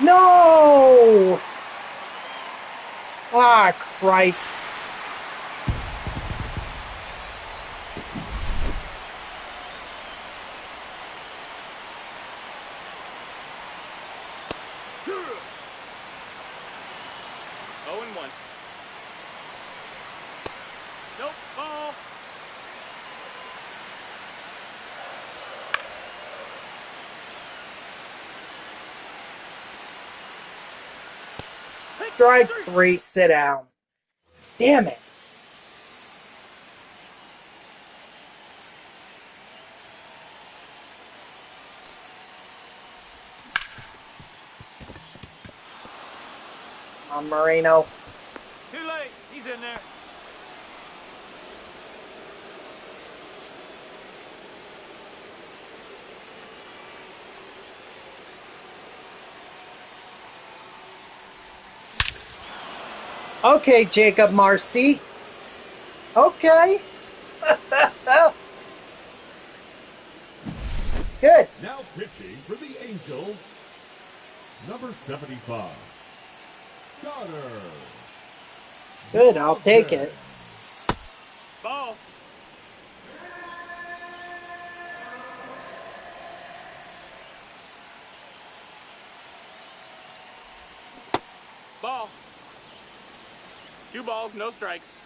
No! Ah, Christ. Oh, and 1. Nope, ball. Strike 3, sit down. Damn it. Moreno. Too late. He's in there. Okay, Jacob Marcy. Okay. Good. Now pitching for the Angels, Number 75, Connor. Good, I'll take it. Ball. Ball. 2 balls, no strikes.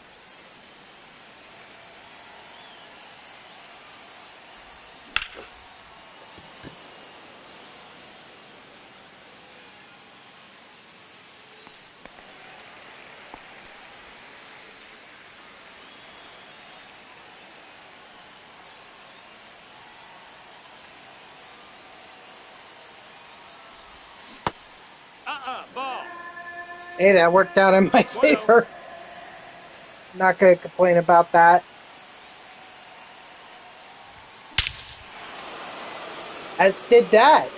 Ball. Hey, that worked out in my favor. Not going to complain about that. As did that.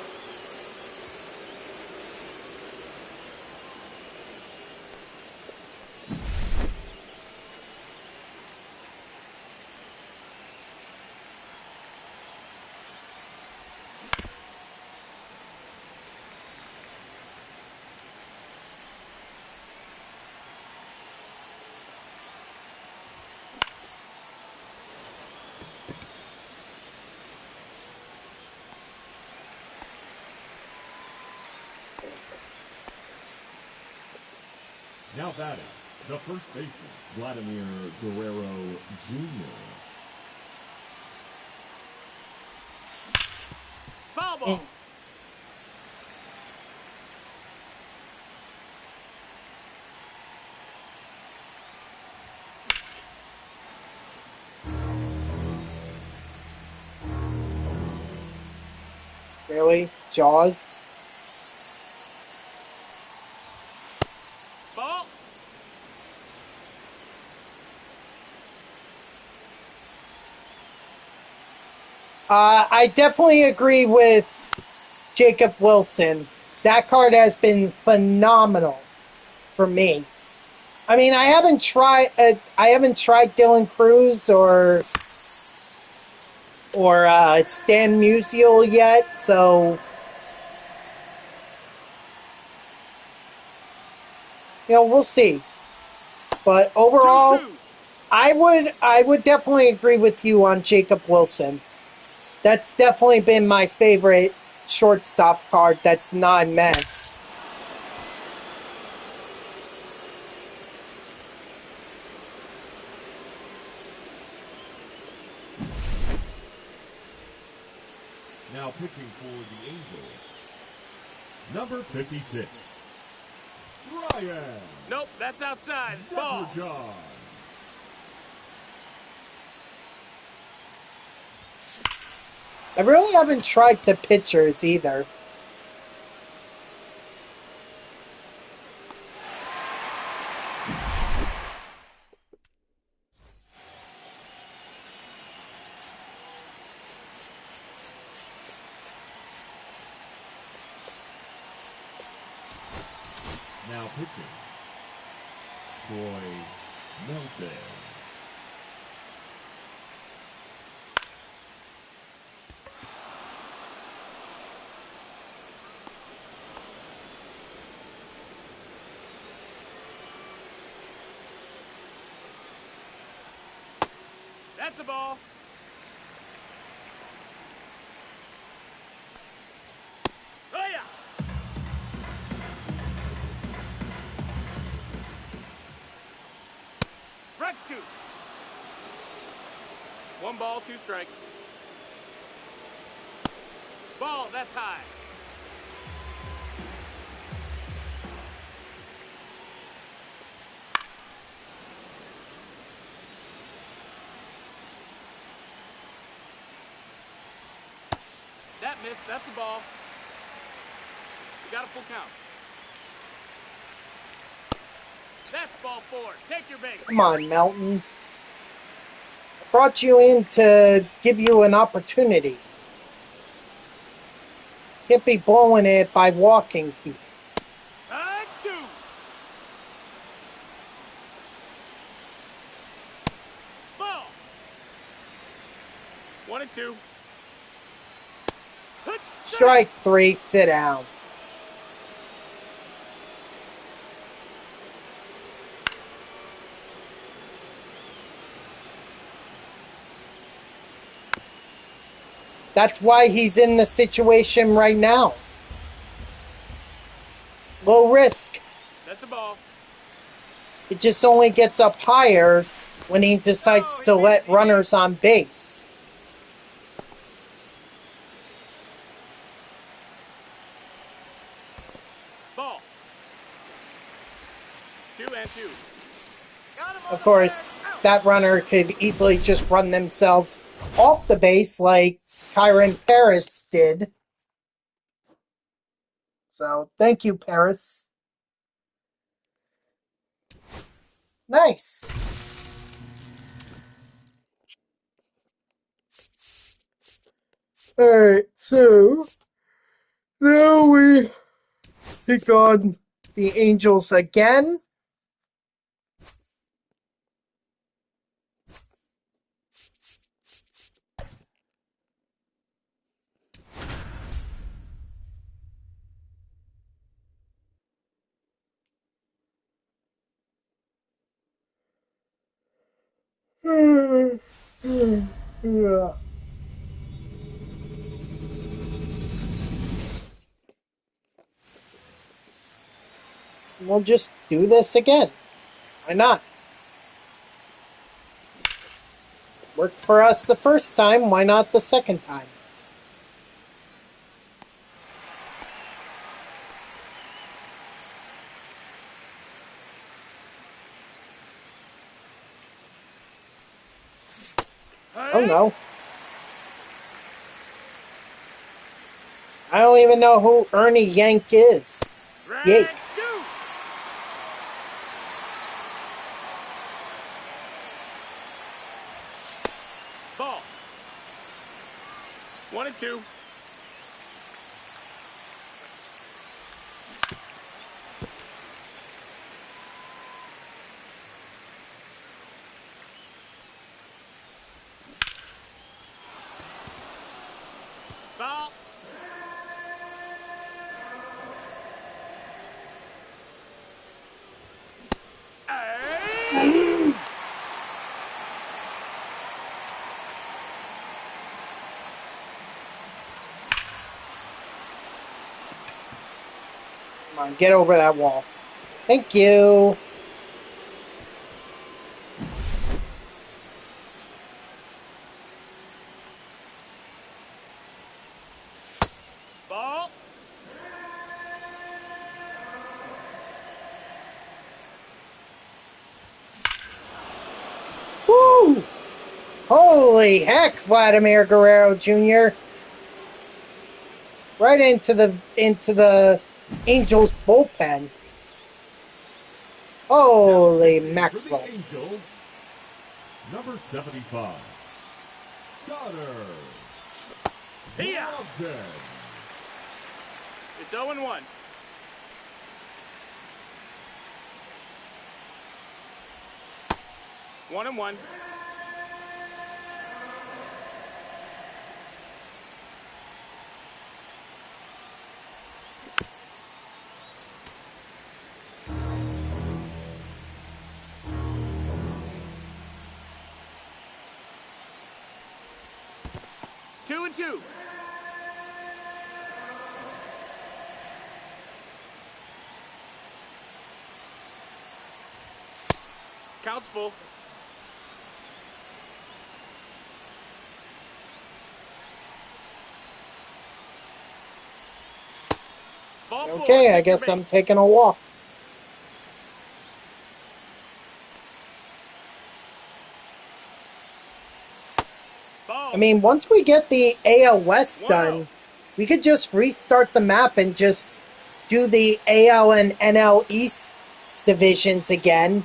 Now batting, the first baseman, Vladimir Guerrero Jr. Foul ball. Really? Jaws? Ball. I definitely agree with Jacob Wilson. That card has been phenomenal for me. I mean, I haven't tried Dylan Cruz or Stan Musial yet, so we'll see. But overall, 2-2. I would definitely agree with you on Jacob Wilson. That's definitely been my favorite shortstop card that's non-Mets. Now pitching for the Angels, number 56, Ryan. Nope, that's outside. Ball. Zephyr. I really haven't tried the pitchers either. Now pitching, Troy Melton. That's a ball. Oh, yeah. Strike 2. 1 ball, 2 strikes. Ball, that's high. That missed. That's the ball. We got a full count. That's ball 4. Take your base. Come on, Melton. I brought you in to give you an opportunity. Can't be blowing it by walking people. 2. Ball. 1 and 2. Strike 3, sit down. That's why he's in the situation right now. Low risk. That's a ball. It just only gets up higher when he decides to let runners on base. Ball. 2 and 2. Of course, that runner could easily just run themselves off the base like Kyron Paris did. So, thank you, Paris. Nice. Alright, so now we pick on the Angels again. Yeah. We'll just do this again. Why not? Worked for us the first time, why not the second time? Oh no. I don't even know who Ernie Yank is. Yake. Ball. 1 and 2. Ball. Come on, get over that wall. Thank you. Ball. Woo! Holy heck, Vladimir Guerrero Jr. Right into the Angels bullpen. Holy For the mackerel. Angels, number 75, Connor Yeah. Brogdon. It's 0 and 1. One and 1. Two and 2. Counts full. Ball 4. Okay, I Take your guess I'm base. taking a walk. Ball. I mean, once we get the AL West Wow. done, we could just restart the map and just do the AL and NL East divisions again.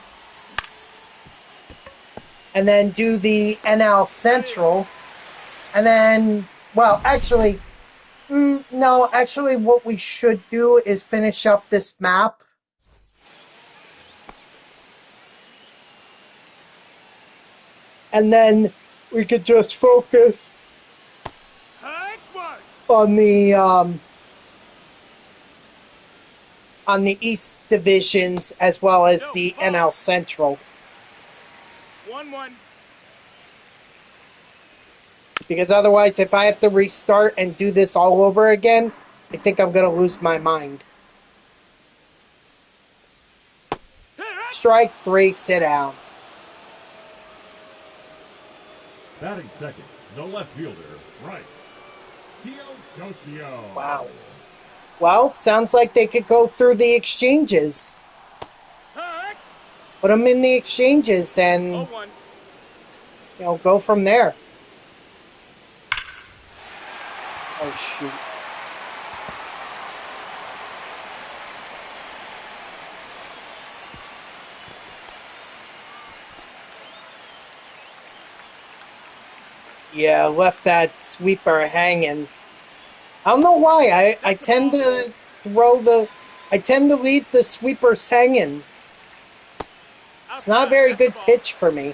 And then do the NL Central. And then, well, actually, no, actually what we should do is finish up this map. And then we could just focus on the East divisions as well as the NL Central. 1-1. Because otherwise, if I have to restart and do this all over again, I think I'm going to lose my mind. Strike 3, sit down. Batting second, the left fielder, Bryce Teodosio. Wow. Well, sounds like they could go through the exchanges. Put them in the exchanges and, go from there. Oh, shoot. Yeah, left that sweeper hanging. I don't know why. I tend to leave the sweepers hanging. It's not a very good pitch for me.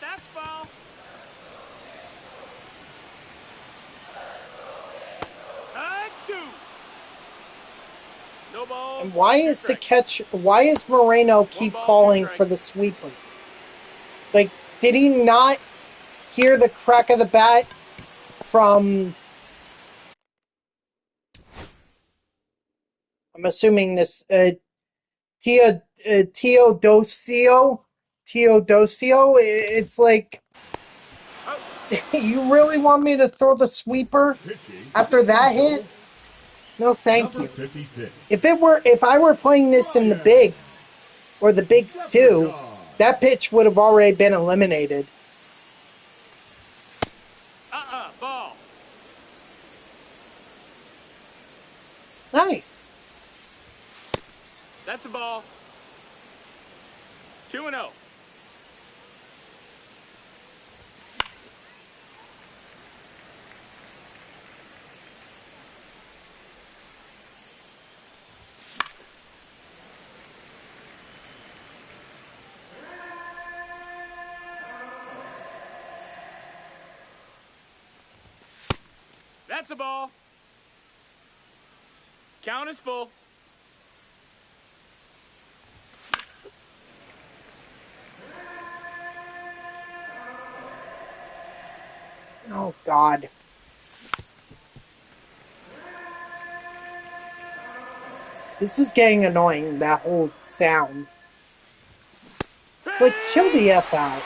That's foul. Two. No balls. And why is the catch? Why is Moreno keep calling for the sweeper? Like, did he not hear the crack of the bat from? I'm assuming this Teodosio. It's like, you really want me to throw the sweeper after that hit? No, thank you. If I were playing this in the bigs or the bigs too, that pitch would have already been eliminated. Ball. Nice. That's a ball. 2-0. That's a ball. Count is full. Oh, God. This is getting annoying, that whole sound. It's like, chill the F out.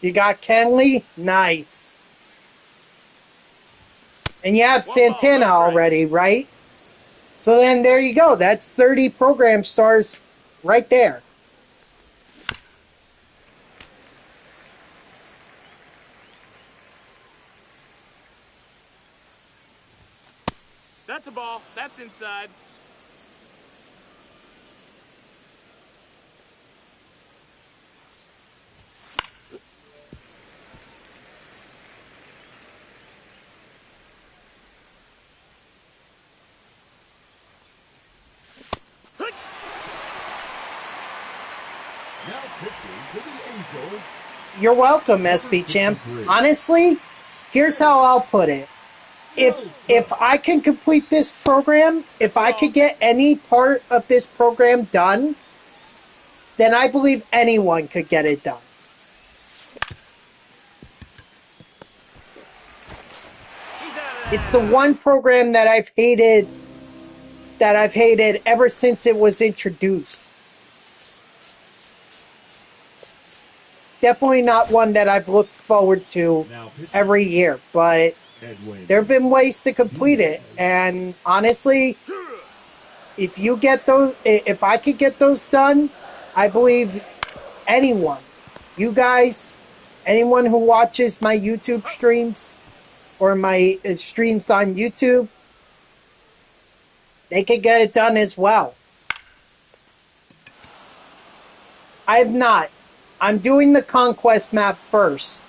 You got Kenley? Nice. And you have Santana already, right? So then there you go. That's 30 program stars right there. That's a ball. That's inside. Now pitching to the Angels. You're welcome, SB Champ. Honestly, here's how I'll put it. If I can complete this program, if I could get any part of this program done, then I believe anyone could get it done. It's the one program that I've hated ever since it was introduced. It's definitely not one that I've looked forward to every year, but there have been ways to complete it, and honestly, if I could get those done, I believe anyone, you guys, anyone who watches my YouTube streams or my streams on YouTube, they could get it done as well. I have not. I'm doing the conquest map first.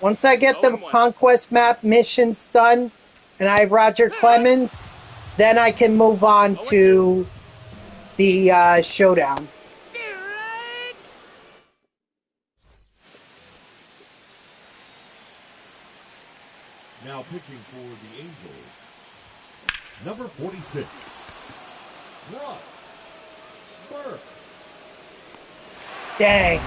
Once I get the 0-1. conquest map missions done and I have Roger Clemens, then I can move on 0-2. to the showdown. Now pitching for the Angels, number 46, Russ Burke. Dang.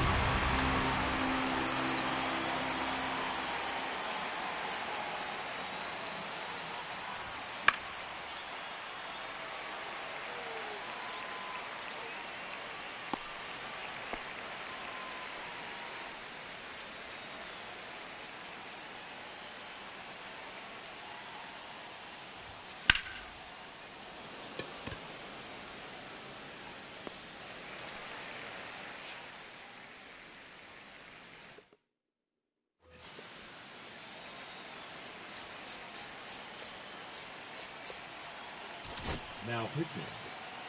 Now pitching.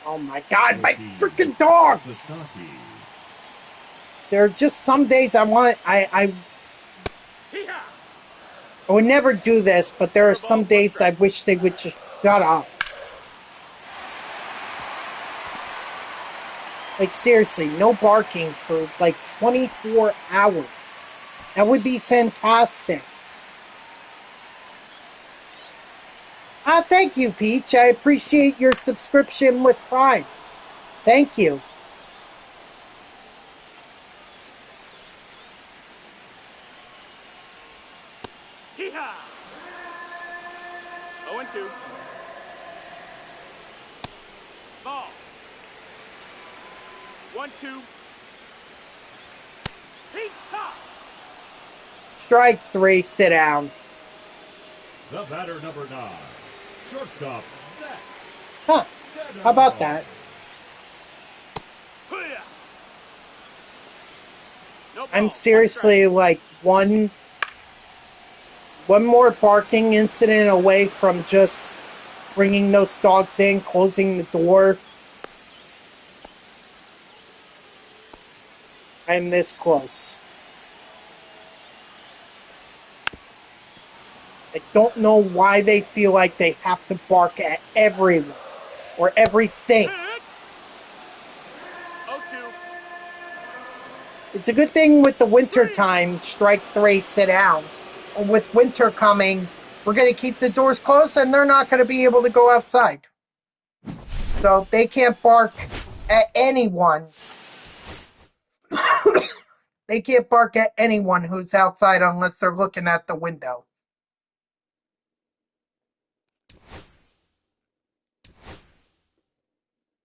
Oh my god, my Rookie freaking dogs! Sasaki. There are just some days I would never do this, but there are some days I wish they would just shut up. Like, seriously, no barking for like 24 hours. That would be fantastic. Thank you, Peach. I appreciate your subscription with Prime. Thank you. Hee-haw! 0-2. Ball. 1-2. Hee-haw! Strike 3, sit down. The batter, number 9, shortstop, Zach. Huh. How about that? Hoo-yah! No ball. I'm seriously like one more barking incident away from just bringing those dogs in, closing the door. I'm this close. I don't know why they feel like they have to bark at everyone or everything. Hit. 0-2. It's a good thing with the winter time, strike 3, sit down. And with winter coming, we're going to keep the doors closed and they're not going to be able to go outside. So they can't bark at anyone. They can't bark at anyone who's outside unless they're looking at the window.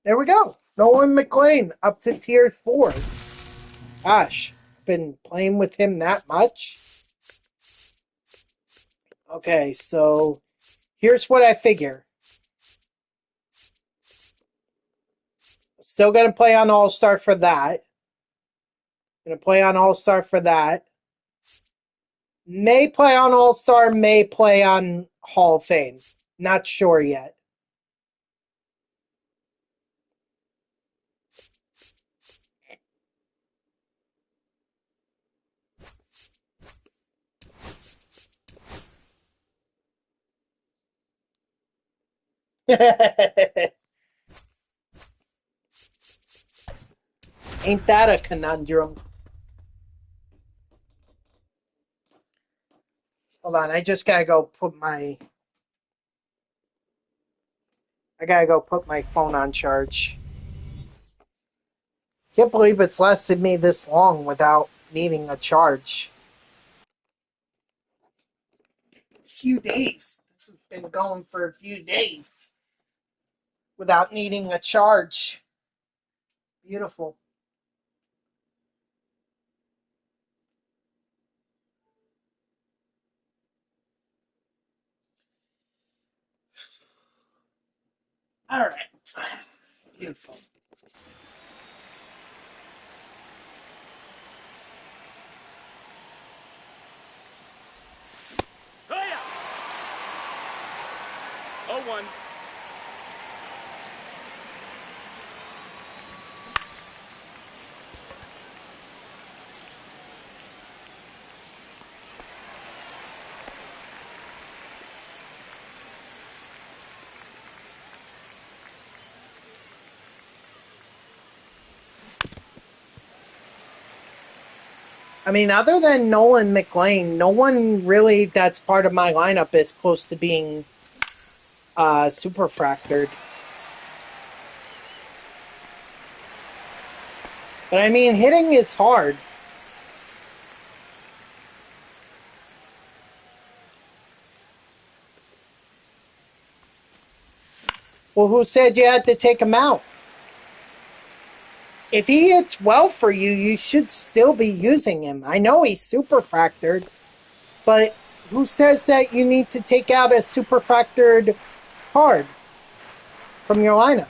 There we go. Nolan McLean up to tier 4. Gosh, been playing with him that much? Okay, so here's what I figure. Still going to play on All-Star for that. Going to play on All-Star for that. May play on All-Star, may play on Hall of Fame. Not sure yet. Ain't that a conundrum? Hold on, I just gotta go put my... I gotta go put my phone on charge. Can't believe it's lasted me this long without needing a charge. A few days. This has been going for a few days without needing a charge. Beautiful. All right. Beautiful. 0-1. I mean, other than Nolan McLean, no one really that's part of my lineup is close to being super fractured. But I mean, hitting is hard. Well, who said you had to take him out? If he hits well for you, you should still be using him. I know he's super fractured, but who says that you need to take out a super fractured card from your lineup?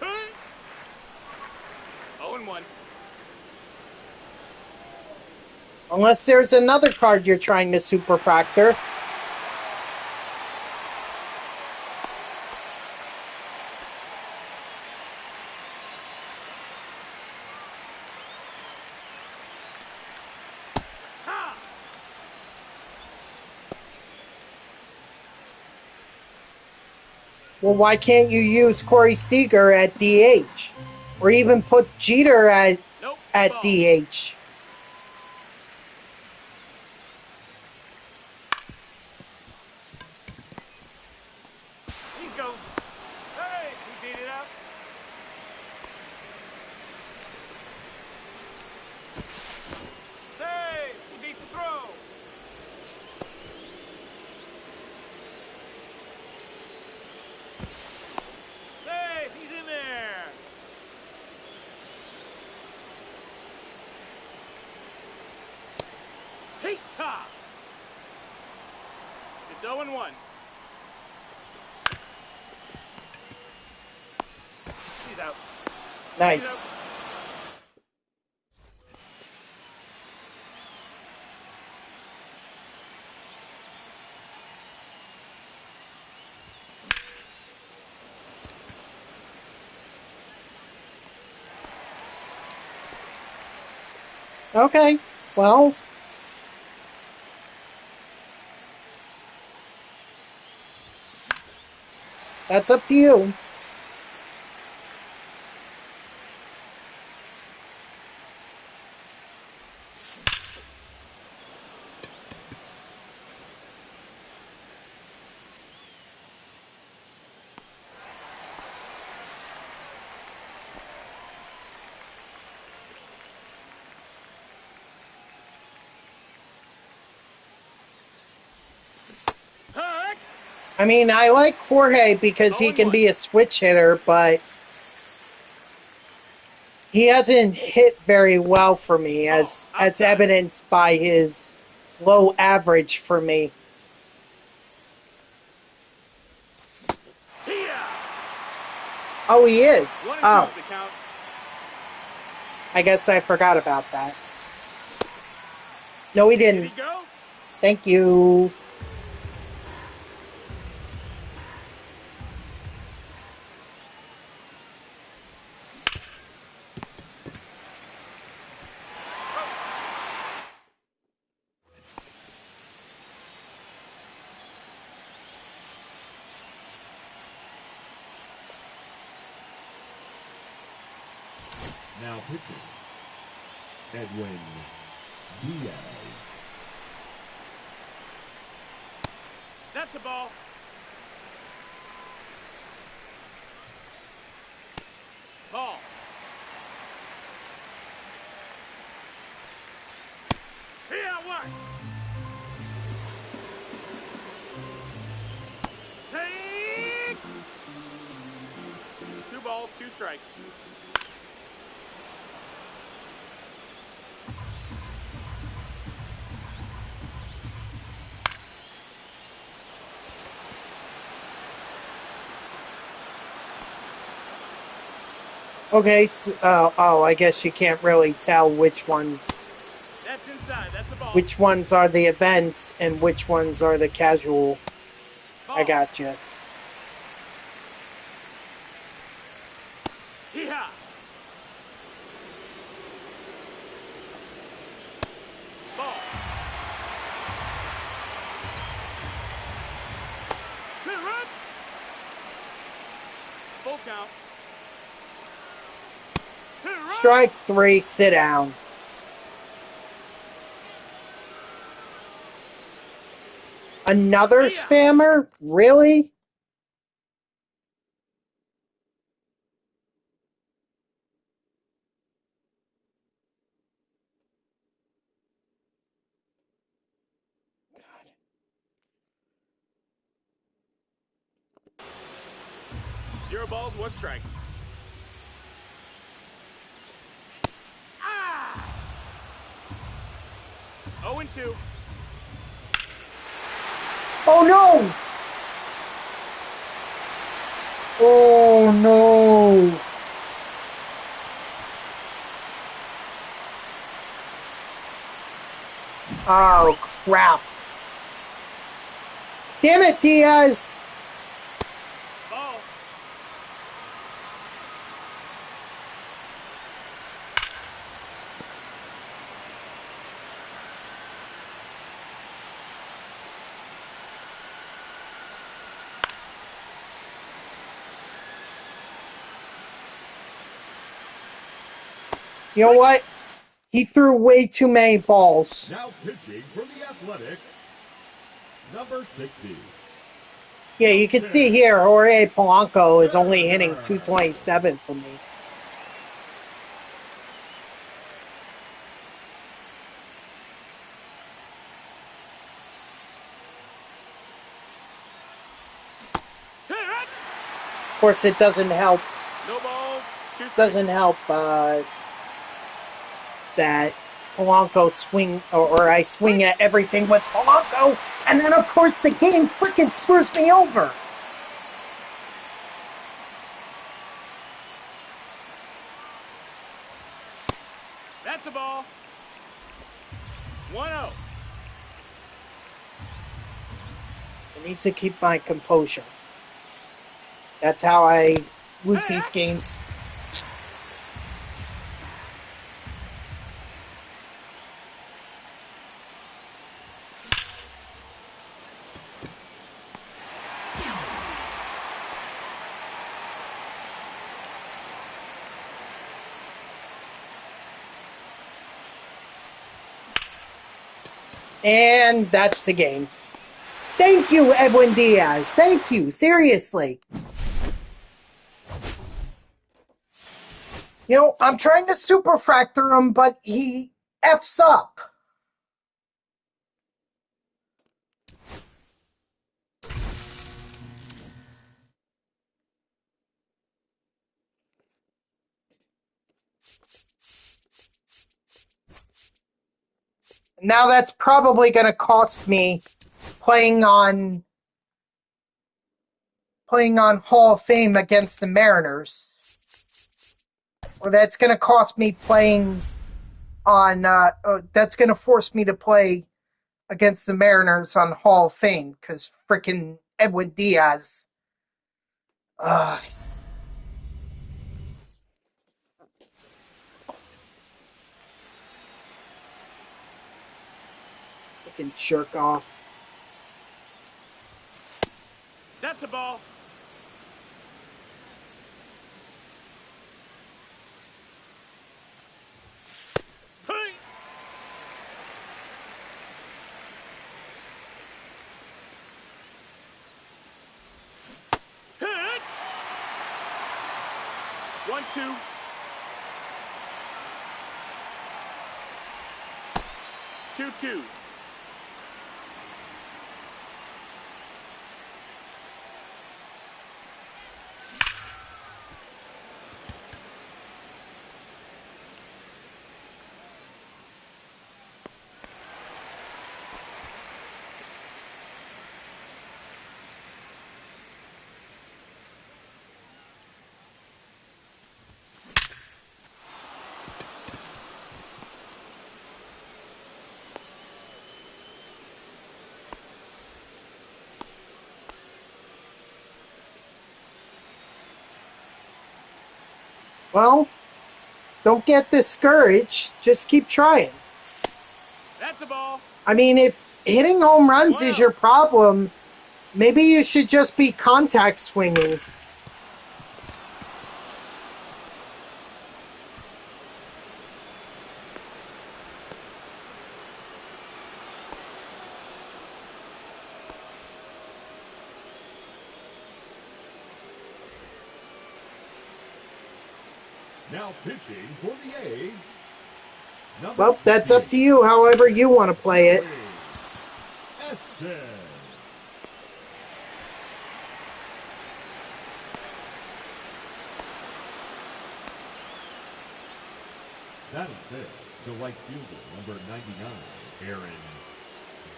0-1. Unless there's another card you're trying to super fracture. Well, why can't you use Corey Seager at DH? Or even put Jeter at Ball. DH? He goes. Hey, he beat it up. Save. He beat the throw. Save. He's in there. Hey, ha. It's 0-1. He's out. Nice. Okay, well. That's up to you. I mean, I like Jorge because he can be a switch hitter, but he hasn't hit very well for me, as evidenced by his low average for me. Oh, he is? Oh. I guess I forgot about that. No, he didn't. Thank you. Now pitching, Edwin Diaz. That's a ball. Ball. Here, what? Take. 2 balls, 2 strikes. Okay, so, I guess you can't really tell which ones. That's inside. That's a ball. Which ones are the events and which ones are the casual. Ball. I gotcha. count. Strike 3, sit down. Another spammer? Really? Zero balls, one strike. Ah! 0-2. Oh no! Oh no! Oh crap. Damn it, Diaz! Ball. You know what? He threw way too many balls. Now pitching for the Athletics, number 60. Yeah, you can see here, Jorge Polanco is only hitting 227 for me. Of course, it doesn't help. No balls, 2 strikes. Doesn't help that Polanco swing, or I swing at everything with Polanco, and then of course the game freaking screws me over. That's a ball. 1-0. I need to keep my composure. That's how I lose these games. And that's the game. Thank you, Edwin Diaz. Thank you. Seriously. You know, I'm trying to superfractor him, but he F's up. Now that's probably going to cost me playing on Hall of Fame against the Mariners. Or that's going to cost me playing on that's going to force me to play against the Mariners on Hall of Fame because freaking Edwin Diaz. Freaking jerk off. That's a ball. Hey! Hit! 1-2. 2-2. Well, don't get discouraged. Just keep trying. That's a ball. I mean, if hitting home runs is your problem, maybe you should just be contact swinging. Now pitching for the A's. Number Well, that's up 68, to you, however you want to play it. Estes. That is it. The right fielder, number 99, Aaron.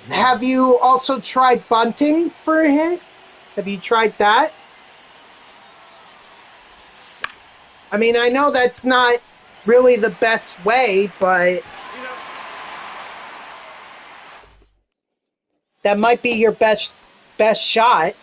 Have you also tried bunting for a hit? Have you tried that? I mean, I know that's not really the best way, but You know, that might be your best shot.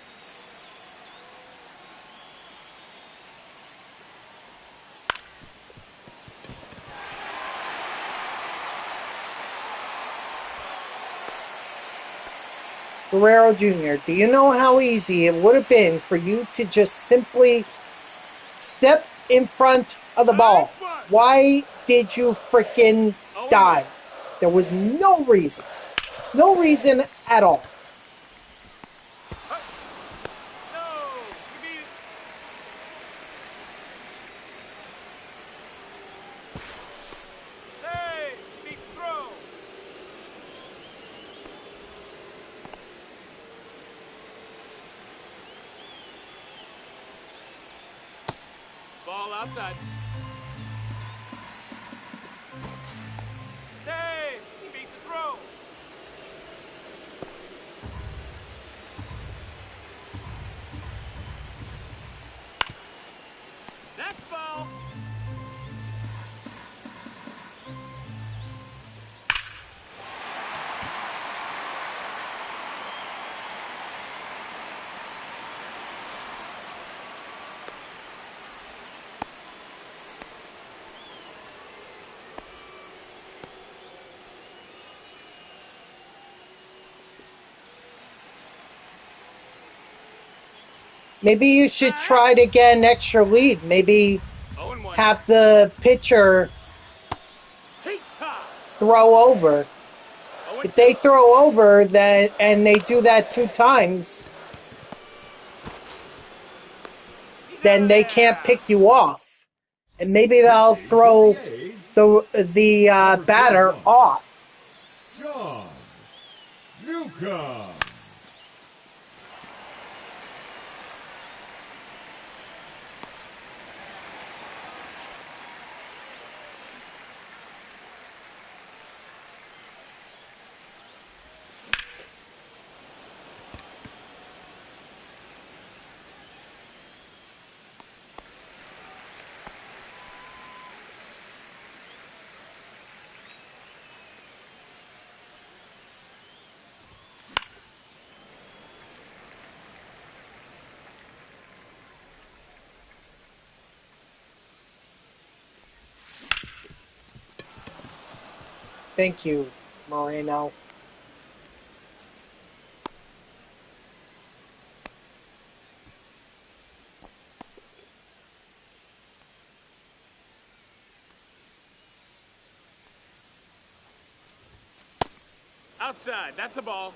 Guerrero Jr., do you know how easy it would have been for you to just simply step in front of the ball? Why did you freaking dive? There was no reason. No reason at all. no, you beat it. Hey, big throw. Ball outside. Hey, he beat the throw. That's ball. Maybe you should try it again, extra lead. Maybe 0-1. have the pitcher Heat top. throw over. 0-2. If they throw over that and they do that 2 times, He's out then of they there. can't pick you off. And maybe they'll Pitching throw for the A's, the batter 41. off. John Newcomb. Thank you, Moreno. Outside. That's a ball.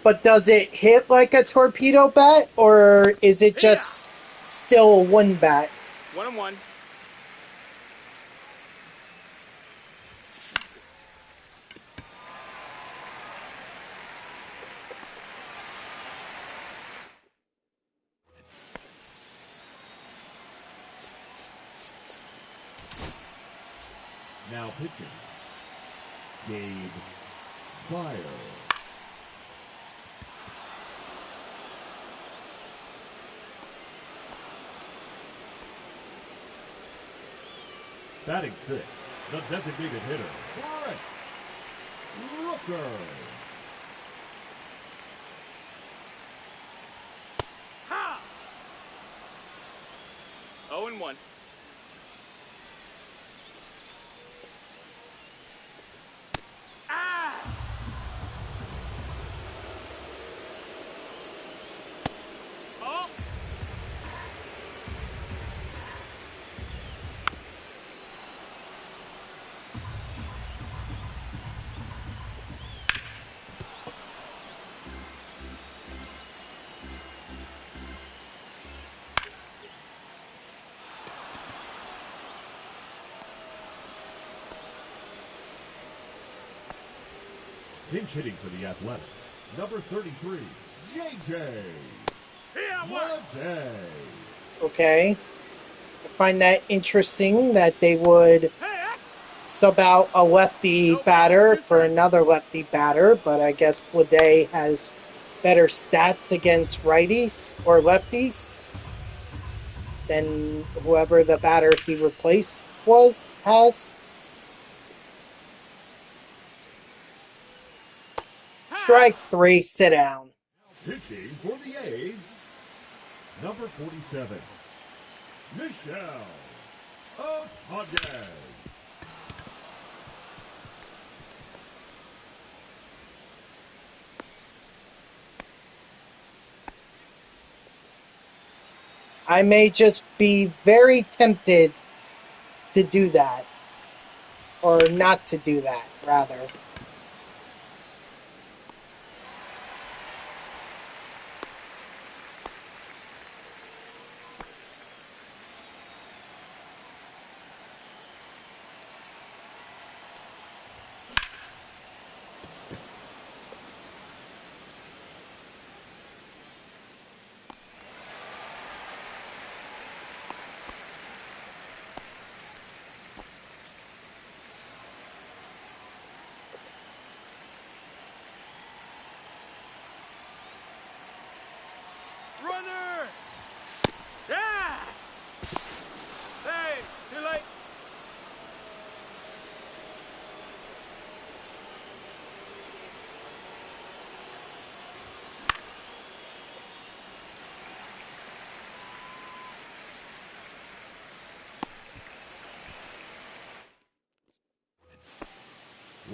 But does it hit like a torpedo bat, or is it just still a one bat? 1-1. Now pitching, Gabe Spire. Batting sixth, the designated hitter, Brett Rooker. Ha! 0-1. Ah! Ball. Pinch hitting for the Athletics, number 33, JJ. Yeah, what? Okay. I find that interesting that they would sub out a lefty batter for another lefty batter, but I guess Blade has better stats against righties or lefties than whoever the batter he replaced has. Strike 3, sit down. Pitching for the A's, number 47, Michelle Hernandez. I may just be very tempted to do that. Or not to do that, rather. Runner! Yeah! Hey, too late.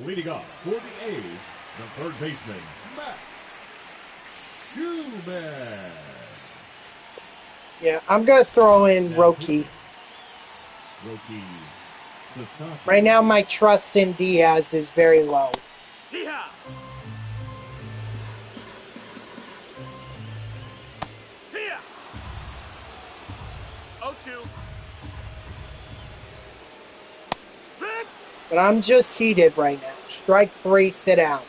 Leading off for the A's, the third baseman, Matt Schumann. Yeah, I'm going to throw in Roki. Roki Sasaki. Right now, my trust in Diaz is very low. Yeehaw! Here! 0-2. Big! But I'm just heated right now. Strike 3, sit down.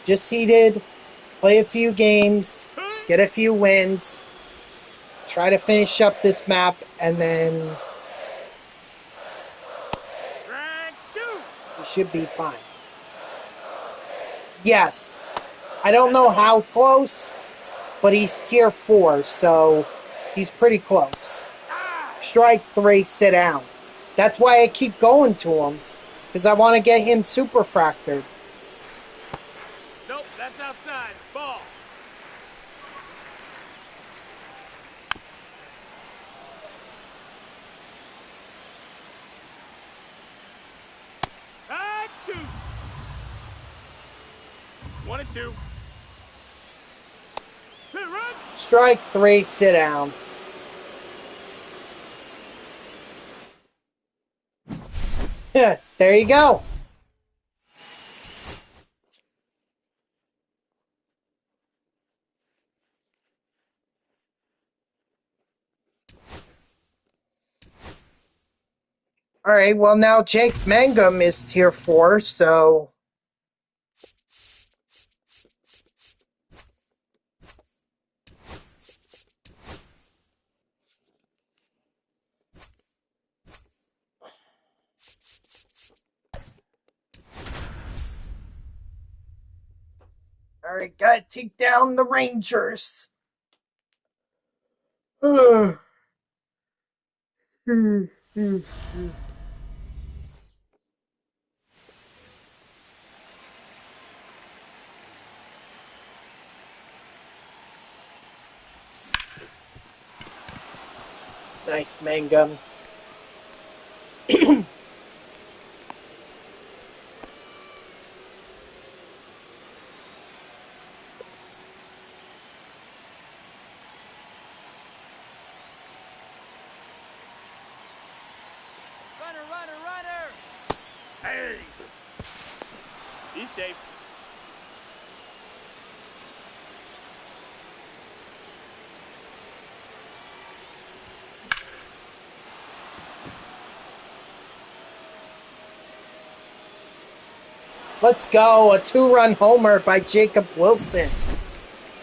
Just heated. Play a few games. Get a few wins. Try to finish up this map. And then Drag 2! we should be fine. Yes. I don't know how close. But he's tier 4. So he's pretty close. Strike 3, sit down. That's why I keep going to him. Because I want to get him super fractured. Nope, that's outside. Ball. Drag 2. 1-2. Hit run. Strike 3, sit down. There you go. All right, well, now Jake Mangum is tier 4, so... All right, gotta take down the Rangers. Nice, Mangum. Runner, runner, runner! Hey! He's safe. Let's go. A 2-run homer by Jacob Wilson.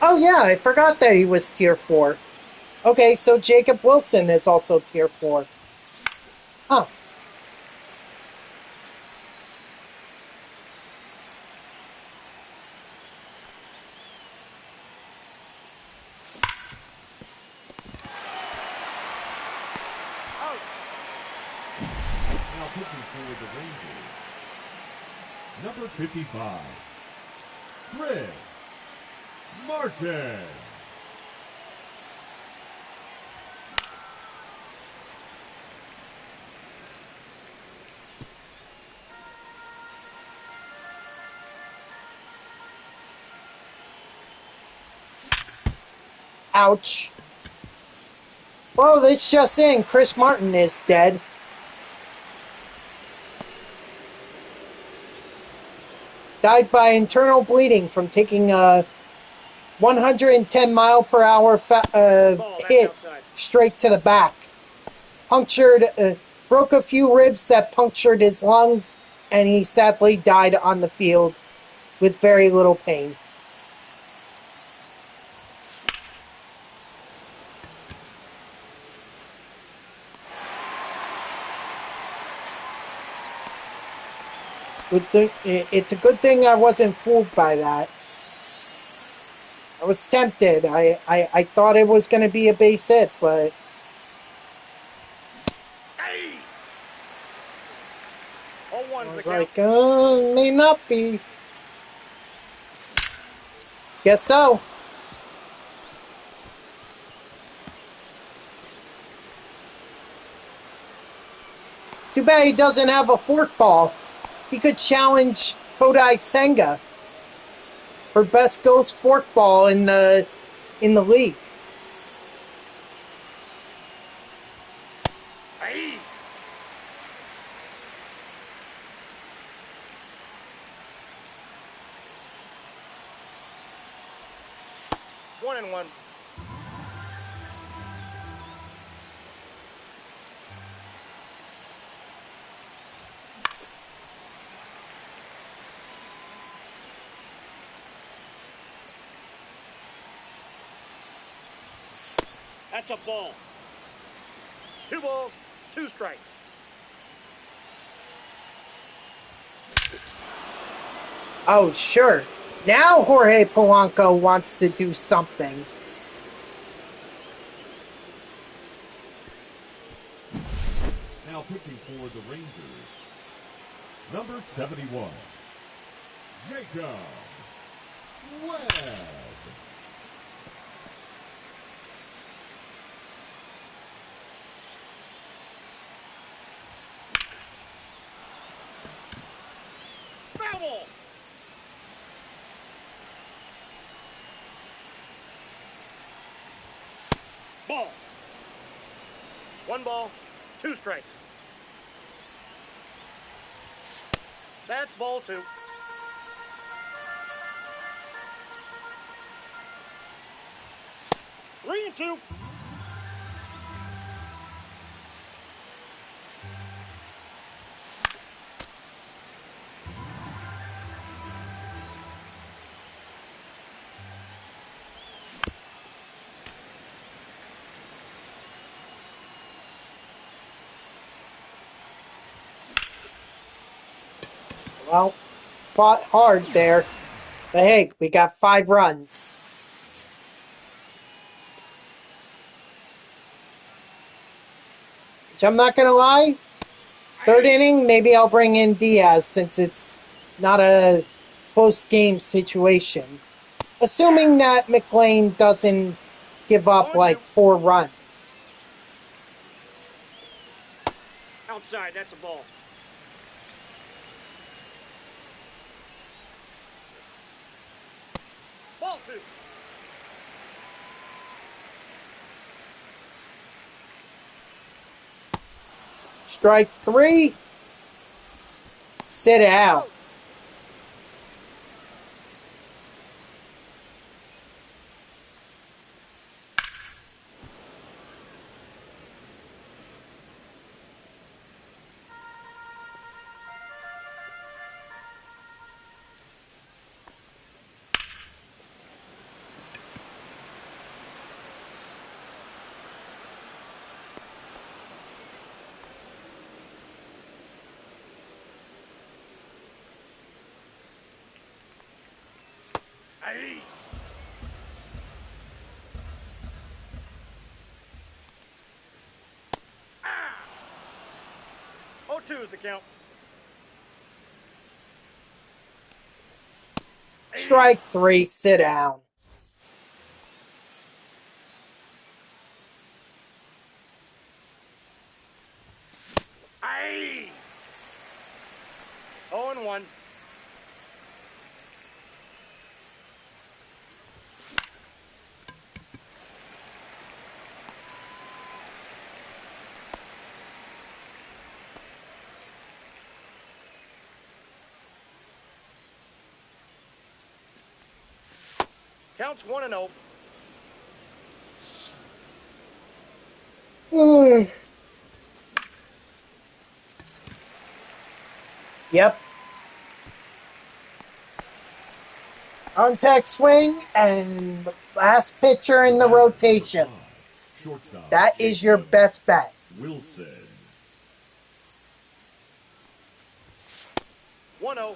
Oh, yeah, I forgot that he was tier 4. Okay, so Jacob Wilson is also tier 4. Huh. Now pitching for the Rangers, number 55, Chris Martin. Ouch. Well, this just in. Chris Martin is dead. Died by internal bleeding from taking a 110 mile per hour hit straight to the back. Broke a few ribs that punctured his lungs, and he sadly died on the field with very little pain. It's a good thing I wasn't fooled by that. I was tempted. I thought it was going to be a base hit, but... Hey! I was like, may not be. Guess so. Too bad he doesn't have a fork ball. He could challenge Kodai Senga for best ghost fork ball in the league. Hey! 1-1. That's a ball. 2 balls, 2 strikes. Oh, sure. Now Jorge Polanco wants to do something. Now pitching for the Rangers, number 71, Jacob Webb. Foul ball. Ball. 1 ball, 2 strikes. That's ball 2. Three and 2. Well, fought hard there. But hey, we got 5 runs. Which I'm not going to lie, 3rd inning, maybe I'll bring in Diaz since it's not a close game situation. Assuming that McLean doesn't give up like 4 runs. Outside, that's a ball. Ball 2. Strike 3. Sit out. Aye. 0-2 is the count. Strike 3, sit down. Aye. 0-1. Counts 1-0. Yep. Contact swing and last pitcher in the rotation. Shortstop, That is your Jacob best bet. Wilson. 1-0.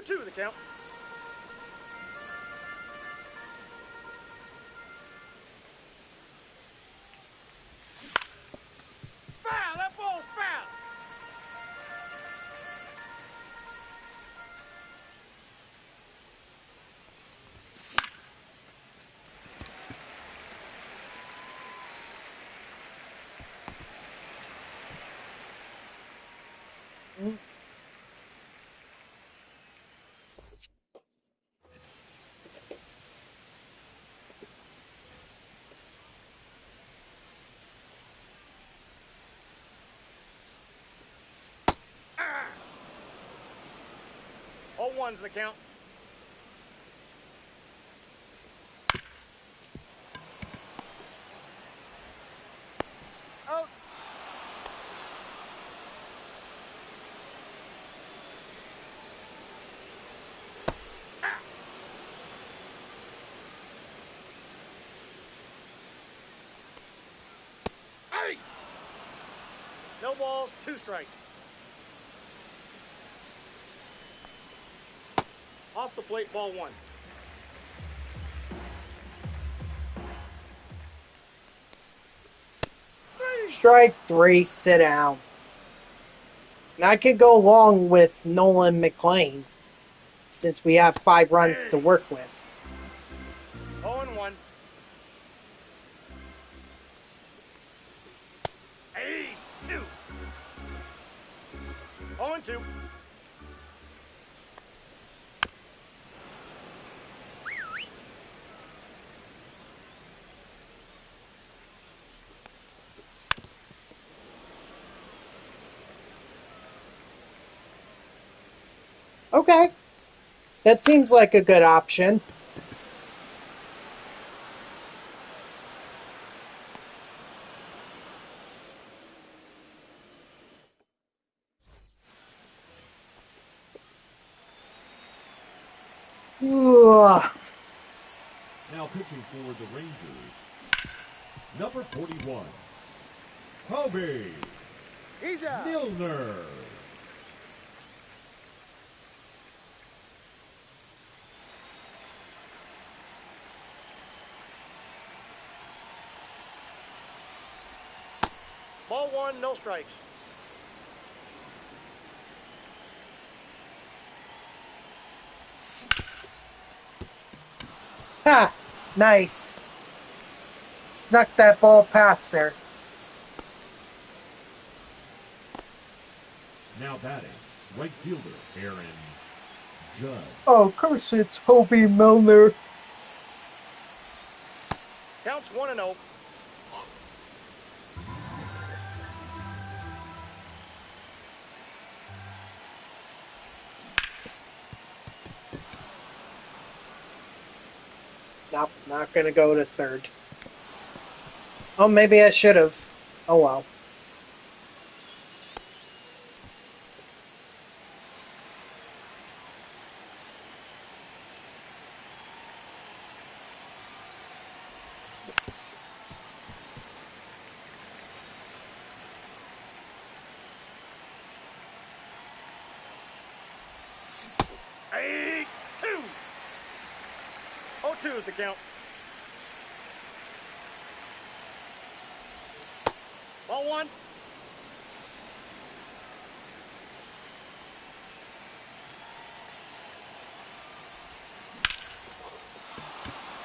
Two the count. Foul! That ball's foul! All one's the count. Out. Hey! No balls, 2 strikes. Off the plate, ball 1. Strike 3, sit down. And I could go along with Nolan McLean since we have 5 runs to work with. 0-1. Hey, 2. 0-2. Okay. That seems like a good option. Ugh. Now pitching for the Rangers, number 41, Kobe He's out. Milner. Ball 1, no strikes. Ha! Nice. Snuck that ball past there. Now batting, right fielder Aaron Judge. Oh, of course it's Hobie Milner. Counts 1-0. Nope, not gonna go to third. Oh, maybe I should have. Oh, well. Hey, 2. 0-2 is the count. Ball 1.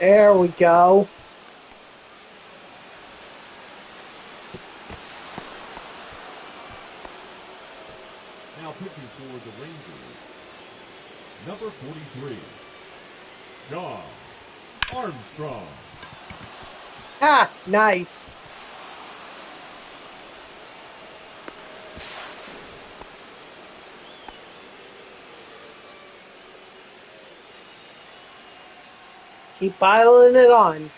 There we go. Now pitching for the Rangers, number 43, Shaw Armstrong. Ah, nice. Keep piling it on.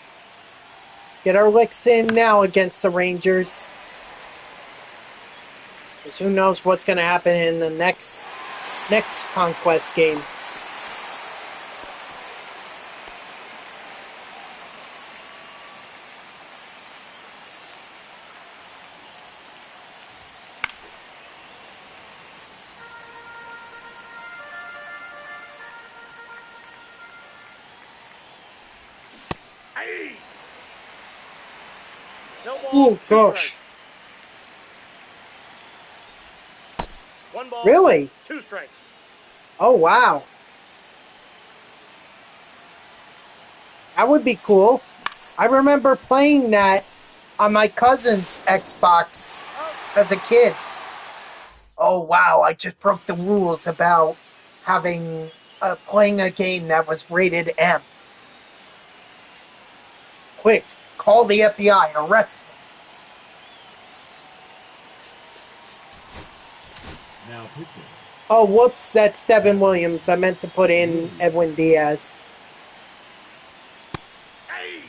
Get our licks in now against the Rangers. Because who knows what's going to happen in the next Conquest game. Hey. No ball, Oh, 2 gosh. strikes. 1 ball, Really? 2 strikes. Oh, wow. That would be cool. I remember playing that on my cousin's Xbox as a kid. Oh, wow. I just broke the rules about having playing a game that was rated M. Quick, call the FBI. Arrest them. Now pitching, Oh, whoops. That's Devin Williams. I meant to put in Edwin Diaz. Hey.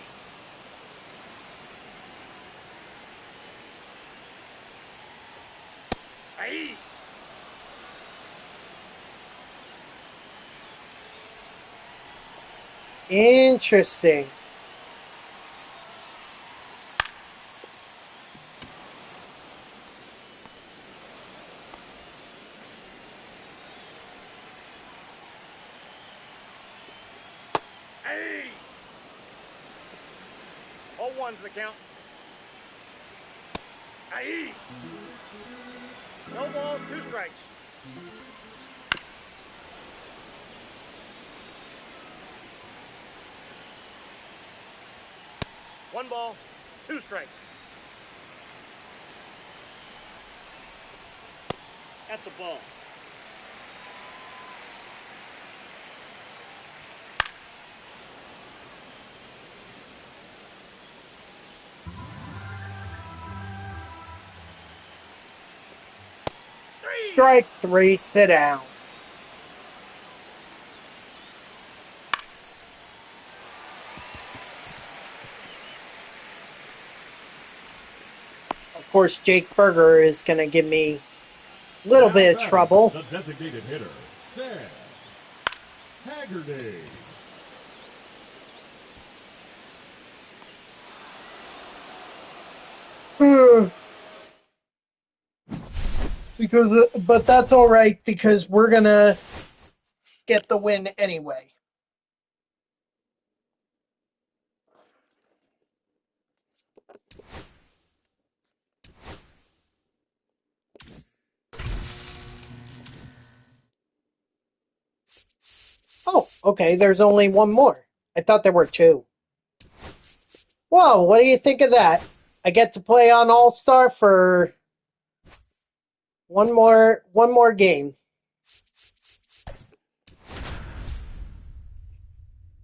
Hey. Interesting. Hey. 0-1's the count. Hey. No balls, 2 strikes. One ball, 2 strikes. That's a ball. Strike 3. Sit down. Of course, Jake Berger is going to give me a little now bit of batting, trouble. the designated hitter, Sam Haggerty. But that's all right because we're going to get the win anyway. Oh, okay. There's only one more. I thought there were 2. Whoa, what do you think of that? I get to play on All-Star for one more game.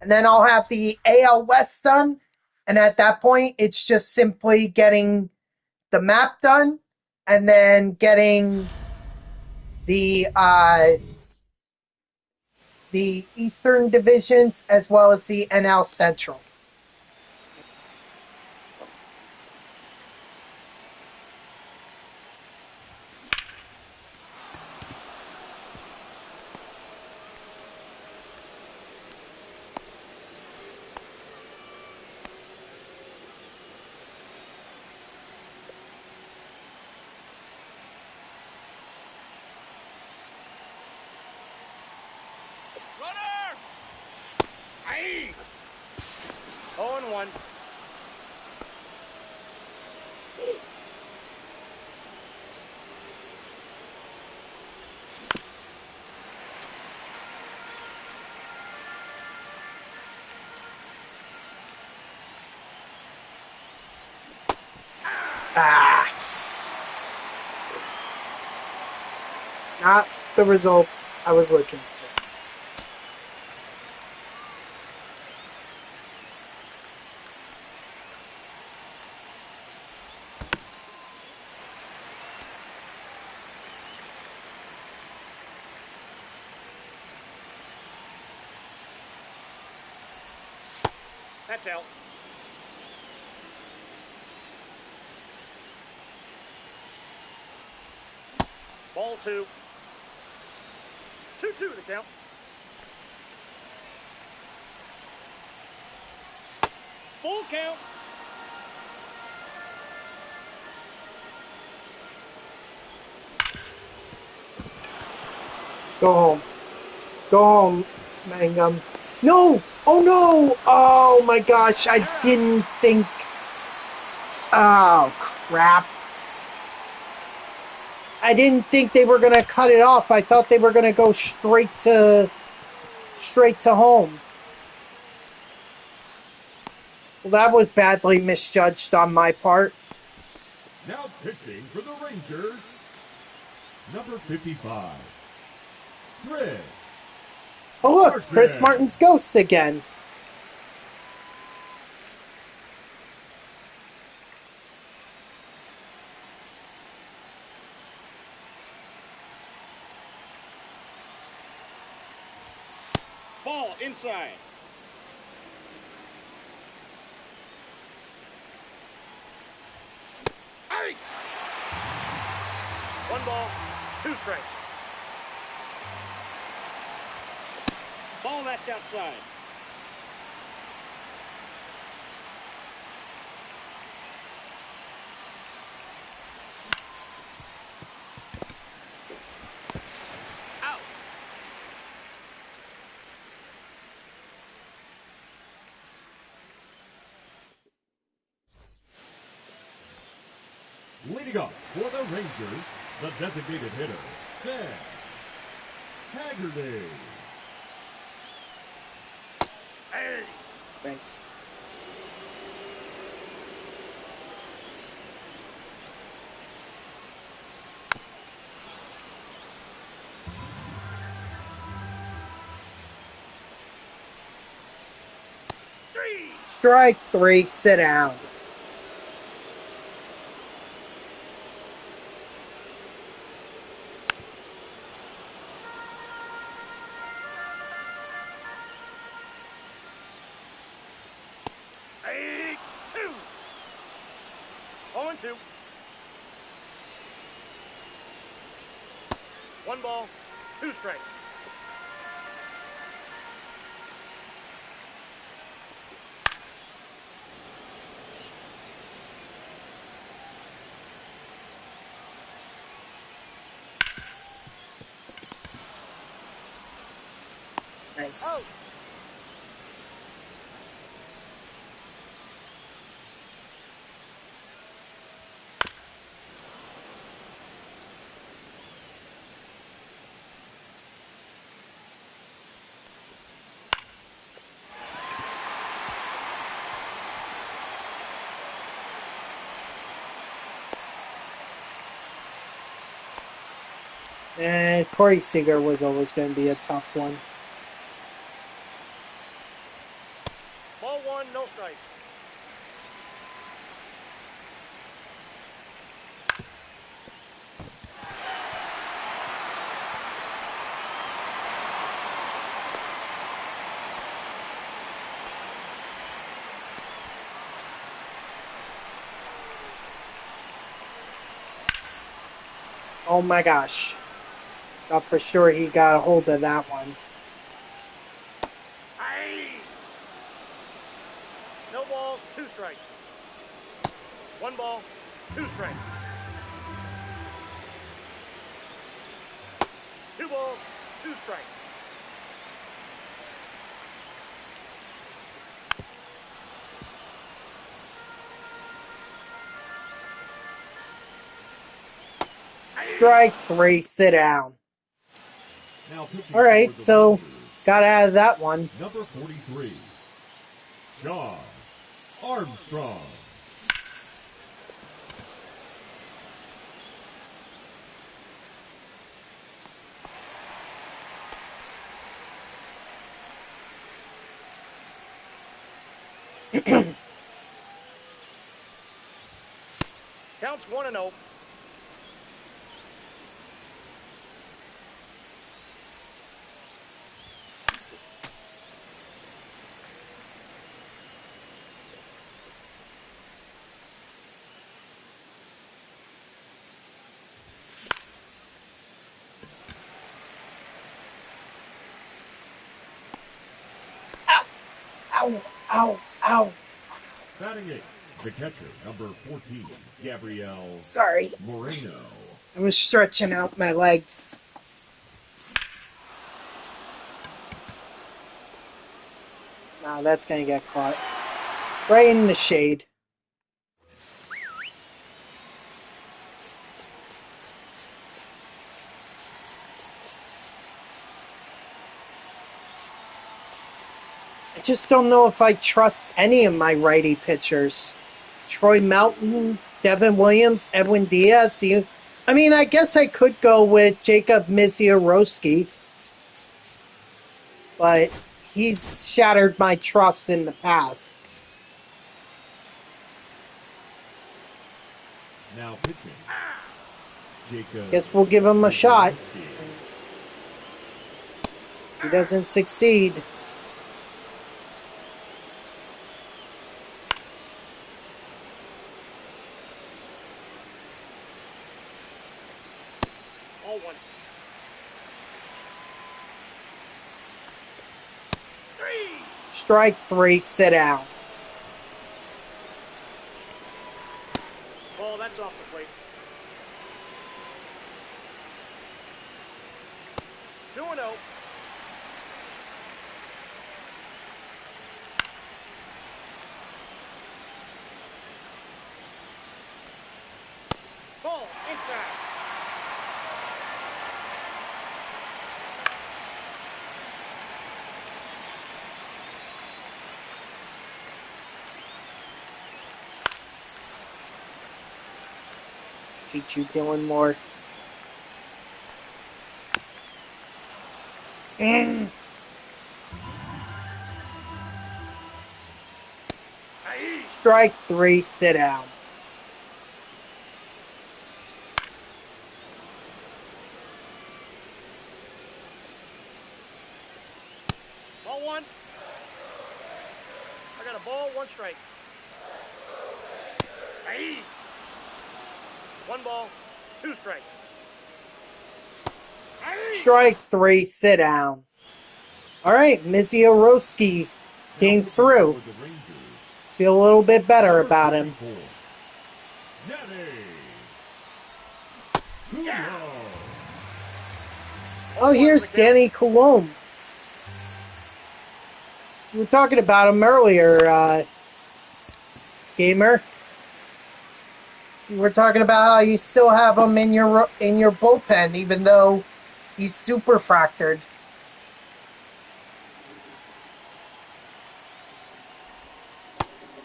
And then I'll have the AL West done. And at that point, it's just simply getting the map done and then getting the Eastern divisions as well as the NL Central. Hey! 0-1. Ah. Not the result I was looking for. That's out. Ball 2. 2-2 the count. Full count. Go home. Go home, Mangum. No! Oh no! Oh my gosh, I didn't think. Oh crap. I didn't think they were gonna cut it off. I thought they were gonna go straight to home. Well, that was badly misjudged on my part. Now pitching for the Rangers, number 55, Chris. Oh look, Chris Martin. Martin's ghost again. Ball inside. Hey! 1 ball, 2 strikes. Ball that's outside. Out. Leading off for the Rangers, the designated hitter, Sam Haggerty. Hey! Thanks. Strike 3, sit down. Hey! 2. 0-2. 1 ball, 2 strikes. Nice. And Corey Seager was always going to be a tough one. Ball 1, no strike. Oh my gosh. Thought for sure he got a hold of that one. Hey! No balls, 2 strikes. 1 ball, 2 strikes. 2 balls, 2 strikes. Strike 3, sit down. Now pitching All right, for the so Rangers, got out of that one. number 43, John Armstrong. Counts 1-0. Ow, ow, ow. Batting eighth, the catcher, number 14, Gabriel Sorry. Moreno. I was stretching out my legs. Nah, that's going to get caught. Right in the shade. I just don't know if I trust any of my righty pitchers. Troy Melton, Devin Williams, Edwin Diaz. I mean, I guess I could go with Jacob Misiorowski, but he's shattered my trust in the past. Now pitching, Jacob. Guess we'll give him a shot. He doesn't succeed. All one. 3. Strike 3, sit down. Ball, that's off the plate. 2-0. Ball, inside. Hate you, Dylan Moore. Strike 3, sit down. Ball 1. I got a ball, 1 strike. Aye. 1 ball, 2 strikes. Aye. Strike 3, sit down. All right, Misiorowski came through. For the Rangers, Feel a little bit better number about him. 54, Danny Coulomb. Oh, here's Danny Coulomb. We were talking about him earlier, gamer. We were talking about how you still have him in your bullpen, even though he's super fractured.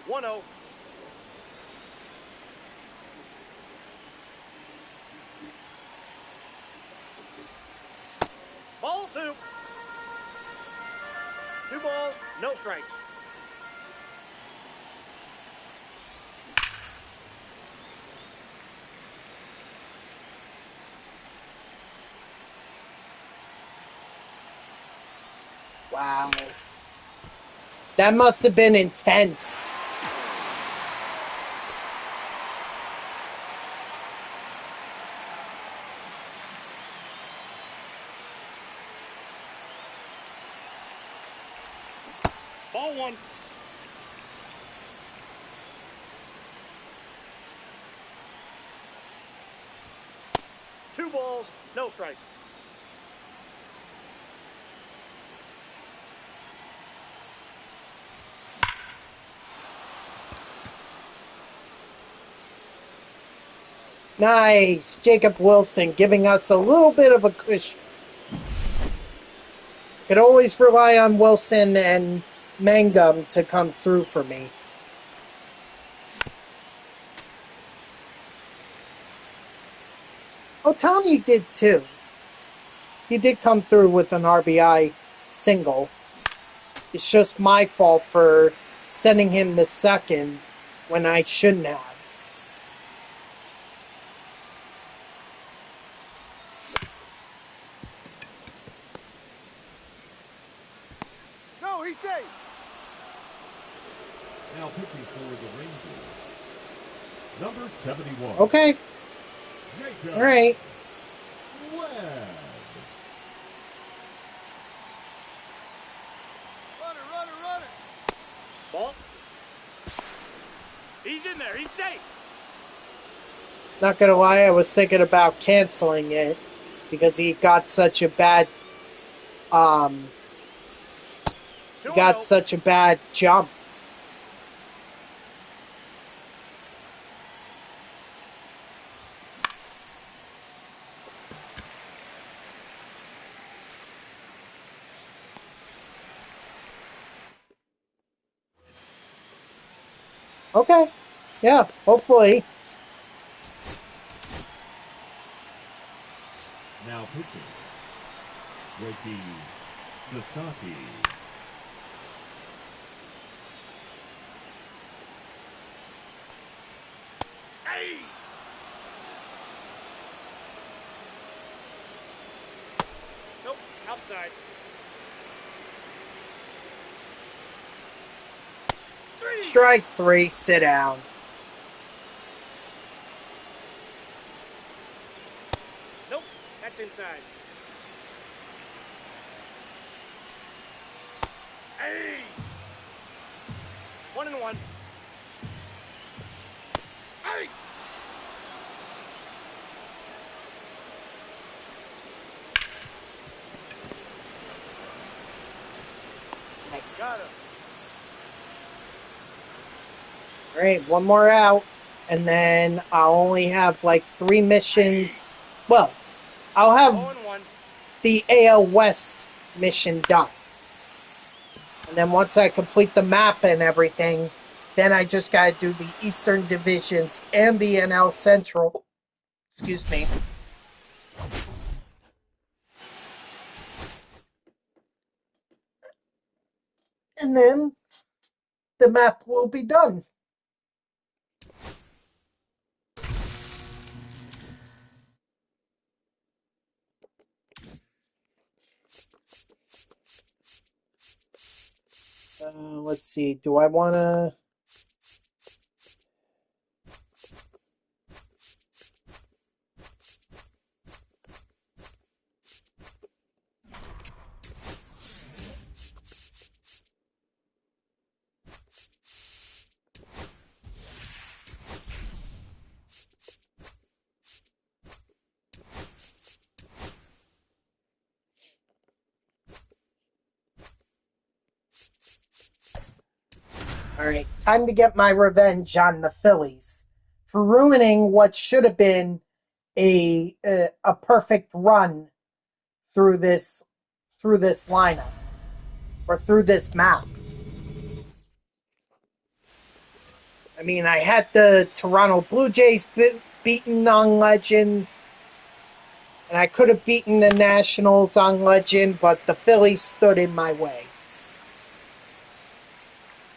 One 0. Ball 2. 2 balls, no strikes. Wow. That must have been intense. Ball 1. Two balls, no strikes. Nice. Jacob Wilson giving us a little bit of a cushion. Could always rely on Wilson and Mangum to come through for me. Otani did too. He did come through with an RBI single. It's just my fault for sending him the second when I shouldn't have. No, he's safe. Now pitching for the Rangers, number 71. Okay. Jacob All right. Webb. Runner. Ball. He's in there. He's safe. Not gonna lie, I was thinking about canceling it because he got such a bad jump. Okay. Yeah, hopefully. Now pitching, Ricky Sasaki. Hey! Nope, outside. 3. Strike 3, sit down. Nope, that's inside. Hey! 1-1. Hey! Nice. Got him. All right, one more out, and then I'll only have like 3 missions. Well, I'll have 0-1. the AL West mission done. And then once I complete the map and everything, then I just gotta do the Eastern Divisions and the NL Central. Excuse me. And then the map will be done. Let's see. Do I want to... All right, time to get my revenge on the Phillies for ruining what should have been a perfect run through this lineup or through this map. I mean, I had the Toronto Blue Jays beaten on Legend, and I could have beaten the Nationals on Legend, but the Phillies stood in my way.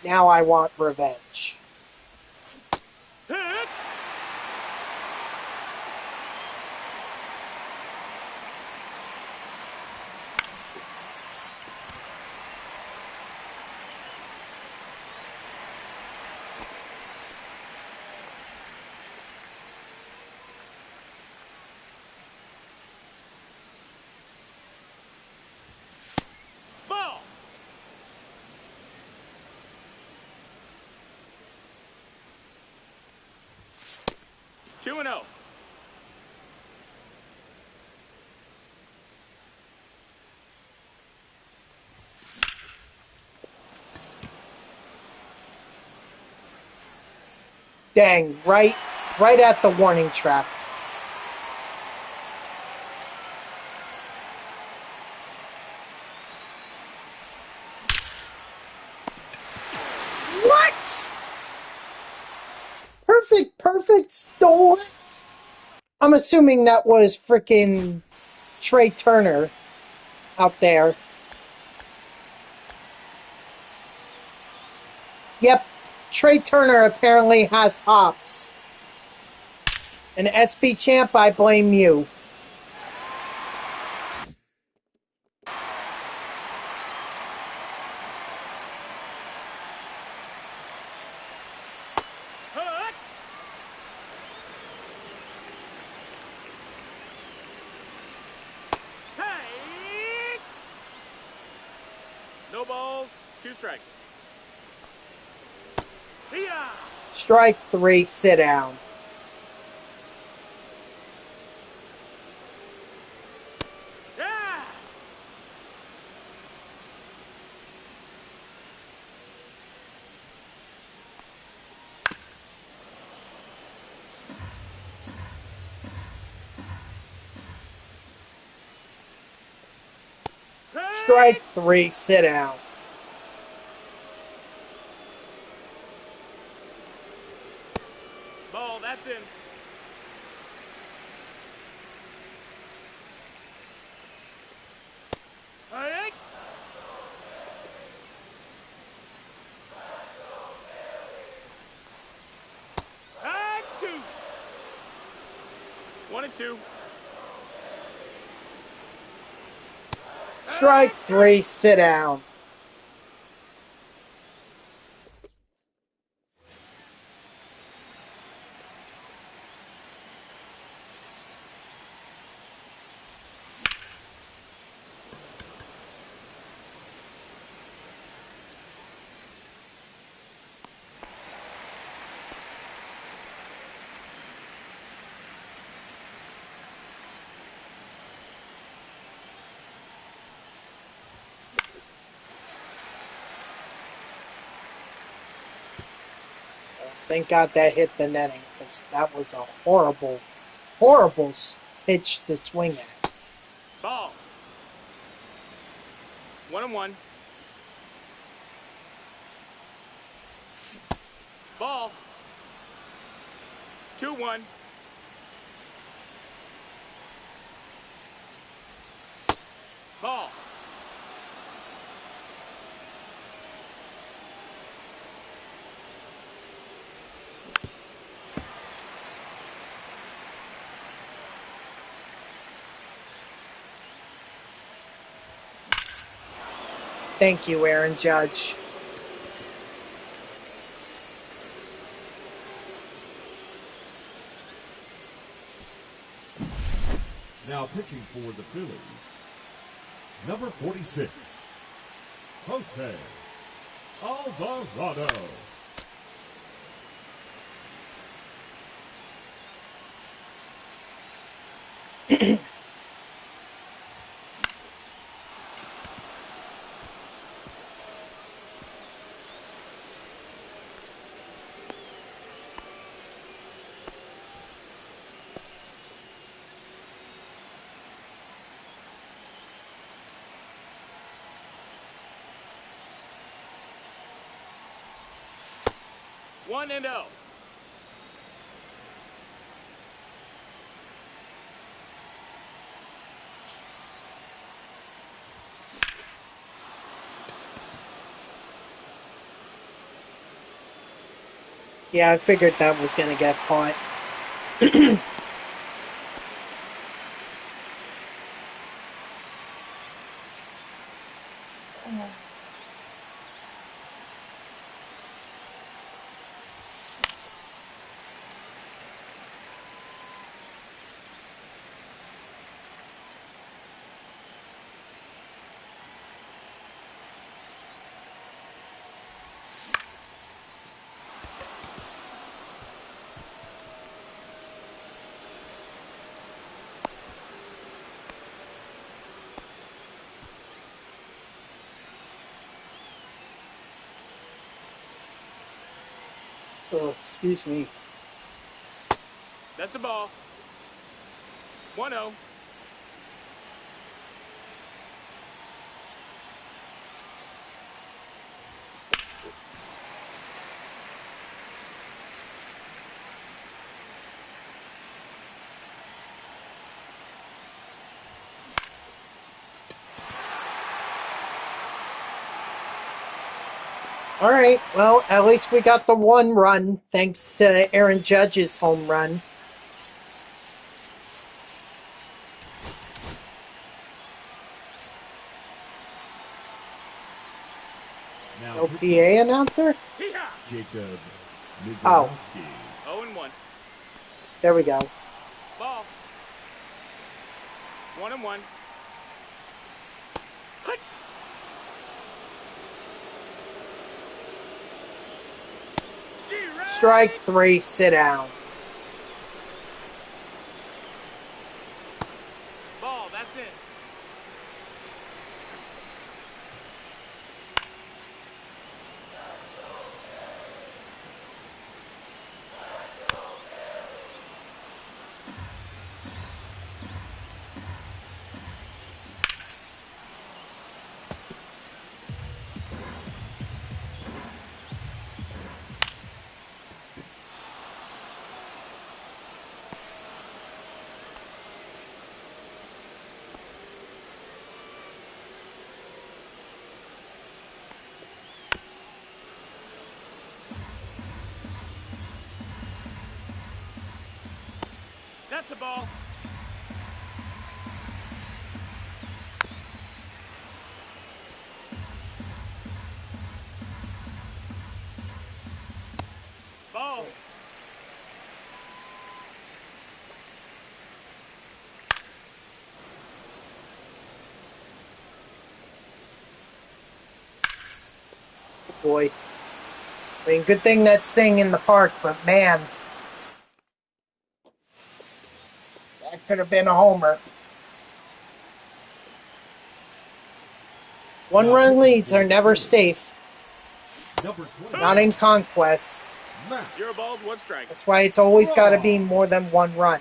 Now I want revenge. Hit! Ball! 2-0. Dang, right at the warning track. stole it. I'm assuming that was freaking Trey Turner out there. Yep, Trey Turner apparently has hops. And SB Champ, I blame you. Hut! Hey! No balls, 2 strikes. Yeah! Strike 3, sit down. Yeah! Strike 3, sit down. Ball, that's in. Hey! And 2. 1 and 2. Strike 3, sit down. Thank God that hit the netting, because that was a horrible, horrible pitch to swing at. Ball. 1 and 1. Ball. 2-1. Ball. Thank you, Aaron Judge. Now pitching for the Phillies, number 46, Jose Alvarado. One and 0. Yeah, I figured that was going to get caught. Oh, excuse me. That's a ball. 1-0. All right. Well, at least we got the one run thanks to Aaron Judge's home run. Now No pitching, PA announcer? Hee-haw! Jacob Oh. Mizanowski. 0-1. There we go. Ball. 1-1. Hut! G-right! Strike 3, sit down. Ball, that's it. That's a ball. Ball. Oh boy. I mean, good thing that's staying in the park, but man, that could have been a homer. One-run leads are never safe. Number 20. Not in Conquest. Matt. 0 balls, 1 strike. That's why it's always got to be more than one run.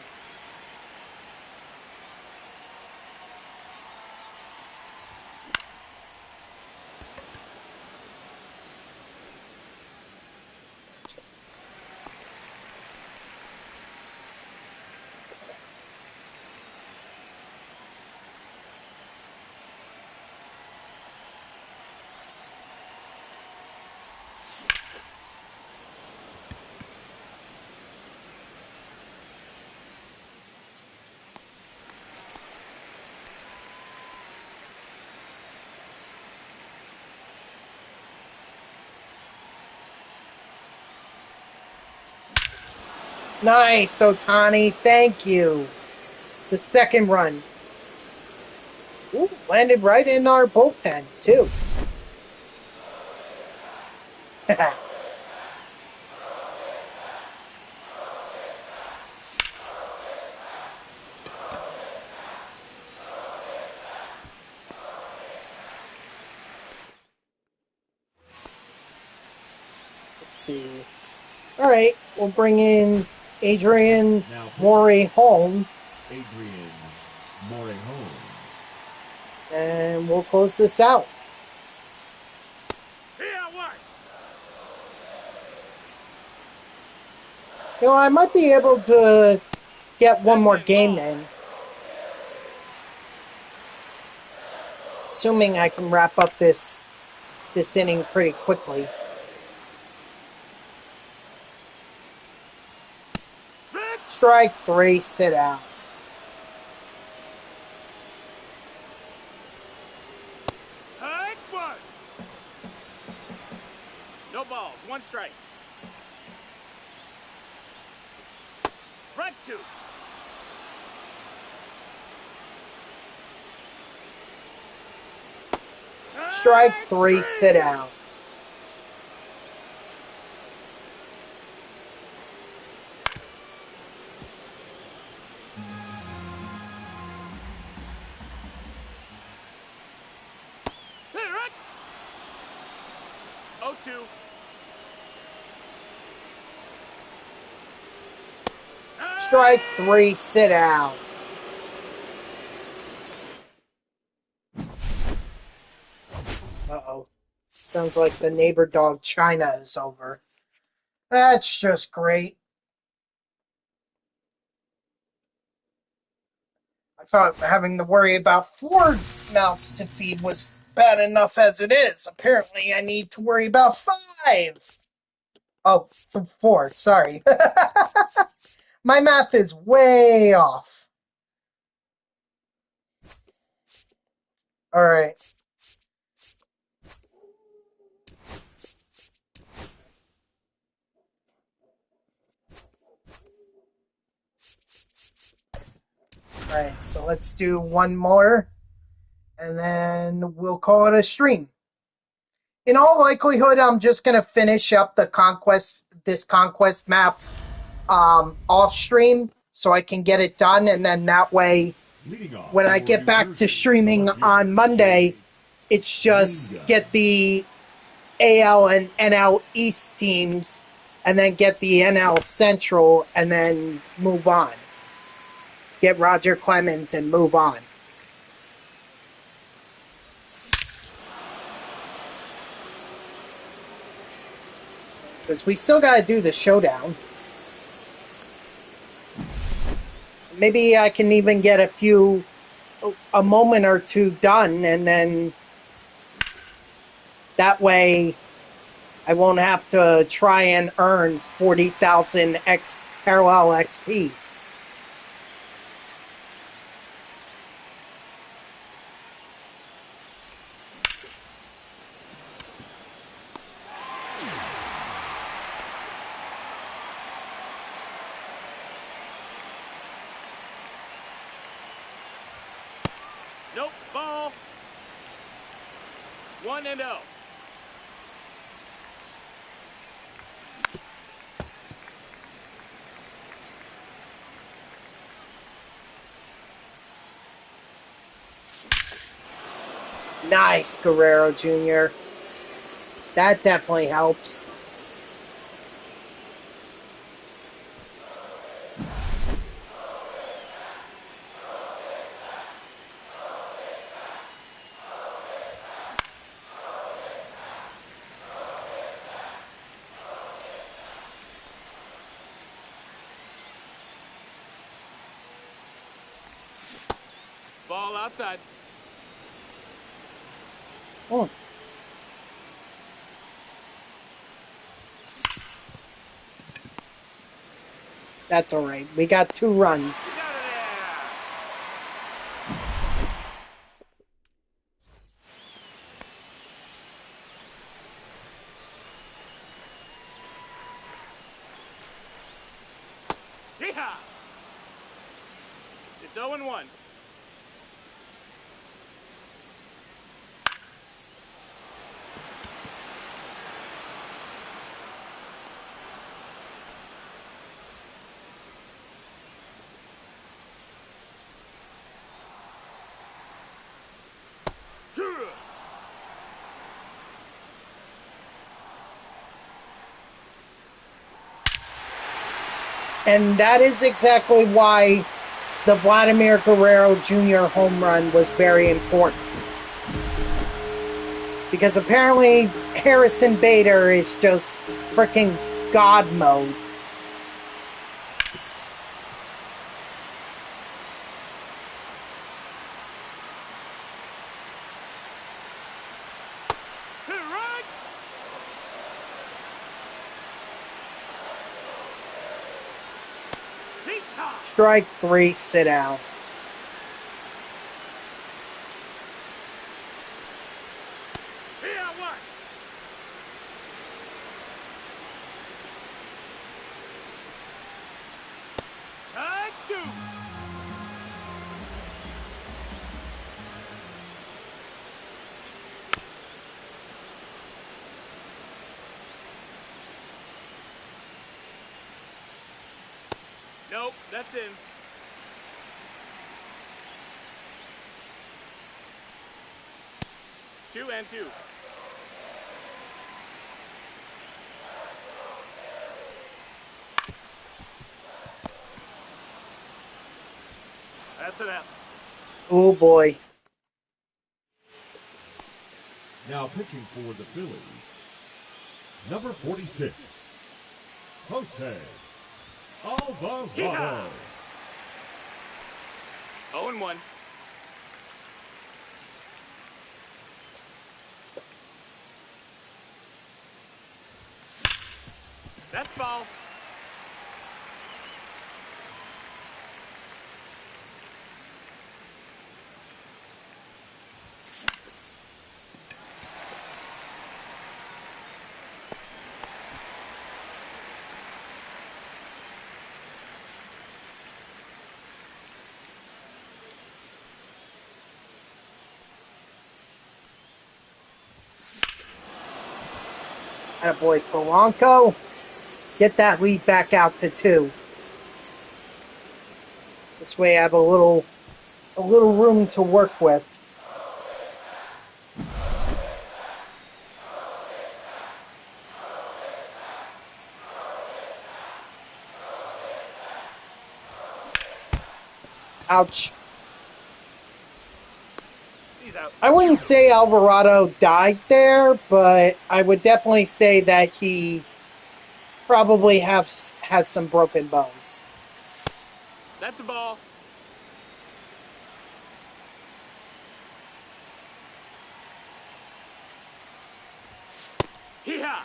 Nice, Otani. Thank you. The second run. Ooh, landed right in our bullpen, too. Let's see. All right, we'll bring in Adrian Morejon, Adrian Morejon. and we'll close this out. Here, what? You know, I might be able to get one more That's it, game ball. in. Assuming I can wrap up this inning pretty quickly. Strike 3, sit out. Hut, one. No balls, 1 strike. Strike 2. Strike 3, sit out. Here, right. 0-2. Strike 3, sit out. Uh-oh. Sounds like the neighbor dog China is over. That's just great. I thought having to worry about 4 mouths to feed was bad enough as it is. Apparently, I need to worry about 5. Oh, 4, sorry. My math is way off. All right. All right, so let's do one more, and then we'll call it a stream. In all likelihood, I'm just going to finish up this conquest map off stream so I can get it done, and then that way, when I get back to streaming on Monday, it's just get the AL and NL East teams, and then get the NL Central, and then move on. Get Roger Clemens and move on. Because we still got to do the showdown. Maybe I can even get a moment or two done, and then that way I won't have to try and earn 40,000 parallel XP. Nope, ball. 1-0. Nice, Guerrero Jr. That definitely helps. Ball outside. Oh. That's all right. We got 2 runs. Get out of there. Yeehaw! It's 0-1. And that is exactly why the Vladimir Guerrero Jr. home run was very important. Because apparently Harrison Bader is just freaking God mode. Run! Yeehaw! Strike 3, sit down. Here I work. Tag 2. Nope, that's in. Two and 2. That's it out. Oh boy. Now pitching for the Phillies, number 46, Jose Alvarado. Yeehaw! 0-1. That's ball. Attaboy, Polanco. Get that lead back out to 2. This way I have a little room to work with. Ouch. He's out. I wouldn't say Alvarado died there, but I would definitely say that he probably has some broken bones. That's a ball. Hee-haw!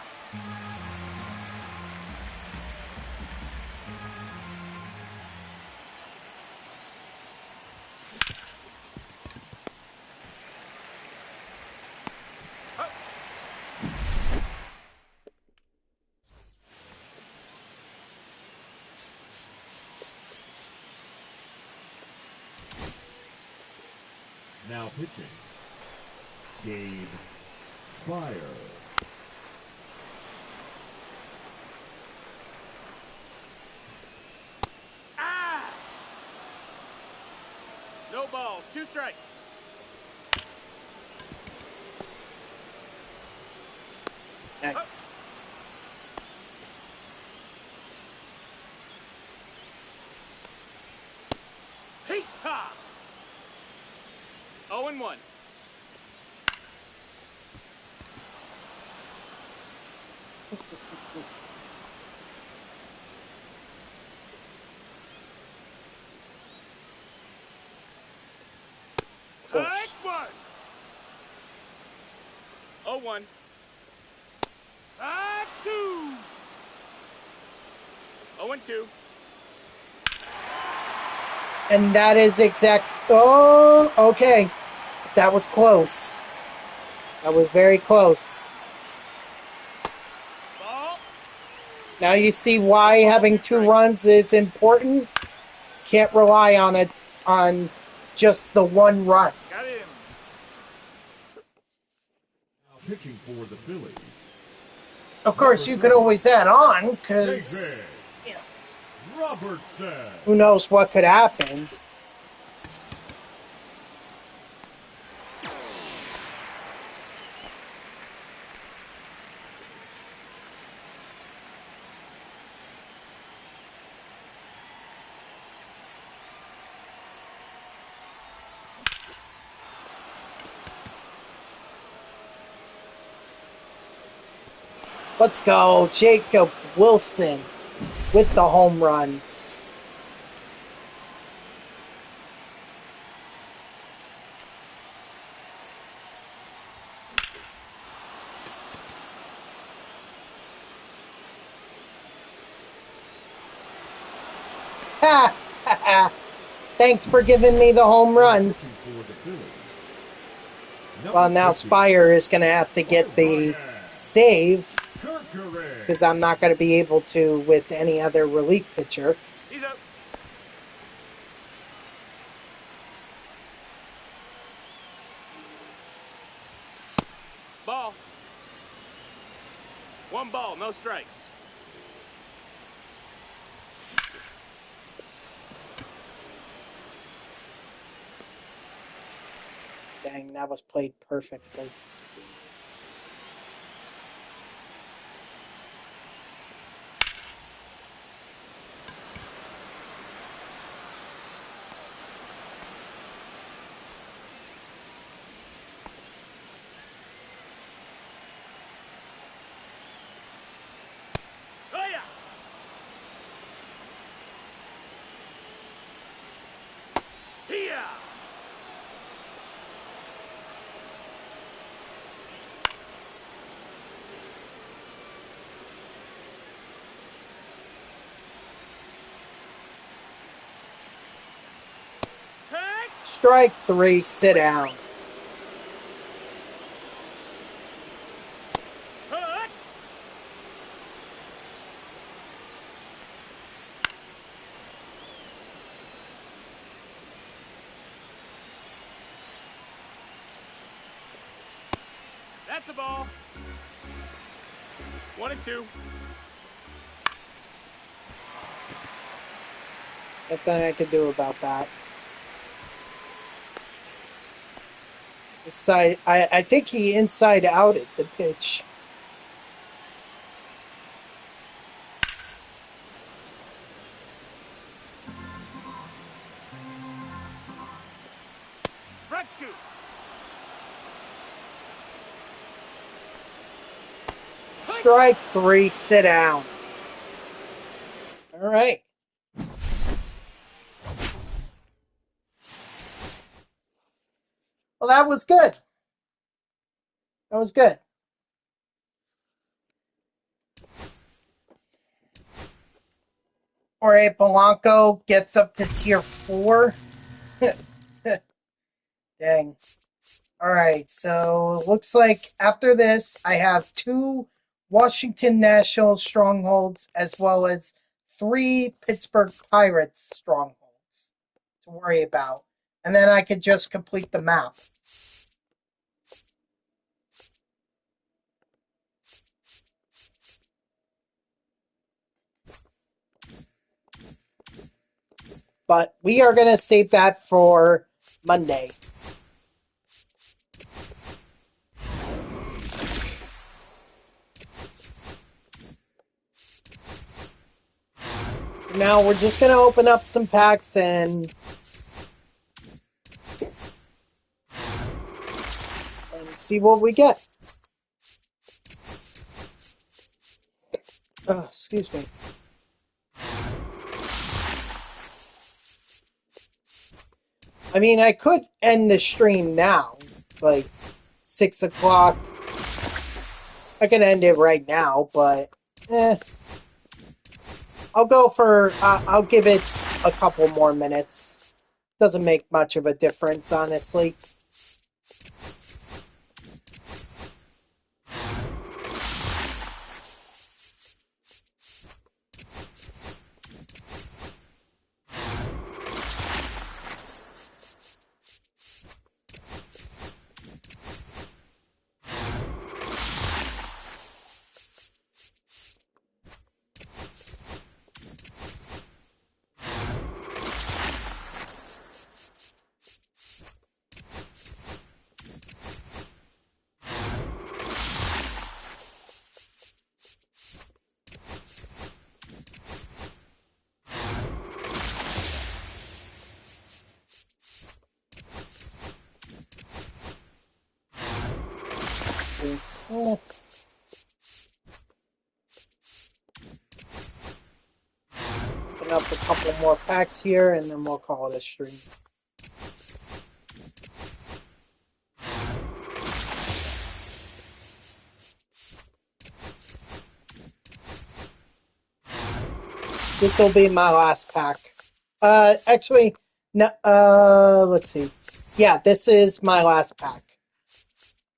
Now pitching, Gabe Spire. Ah! No balls. 2 strikes. Nice. Hee-haw! 0-1. Hike one. 0-1. Hike 2. 0-2. And that is exact. Oh, okay. That was close. That was very close. Ball. Now you see why having 2 runs is important. Can't rely on just the 1 run. Got him. Now pitching for the Phillies, Of course, you could always add on, because David Robertson. who knows what could happen. Let's go, Jacob Wilson with the home run. Ha! Ha ha! Thanks for giving me the home run. Pitching for the Phillies, Well, now Spire is going to have to get the save, because I'm not going to be able to with any other relief pitcher. He's up. Ball. 1 ball, no strikes. Dang, that was played perfectly. Oh yeah. Here. Strike 3, sit down. Cut. That's a ball. 1-2. Nothing I could do about that. Inside, I think he inside outed the pitch. Strike 2. Strike 3, sit down. All right. Well, that was good. That was good. Jorge Polanco gets up to tier 4. Dang. All right, so it looks like after this, I have 2 Washington Nationals strongholds as well as 3 Pittsburgh Pirates strongholds to worry about. And then I could just complete the map. But we are going to save that for Monday. So now we're just going to open up some packs and see what we get. Oh, excuse me. I mean, I could end the stream now, like 6 o'clock. I can end it right now, but I'll go for, I'll give it a couple more minutes. Doesn't make much of a difference, honestly. Oh. Open up a couple more packs here, and then we'll call it a stream. This will be my last pack. Actually, no. Let's see. Yeah, this is my last pack.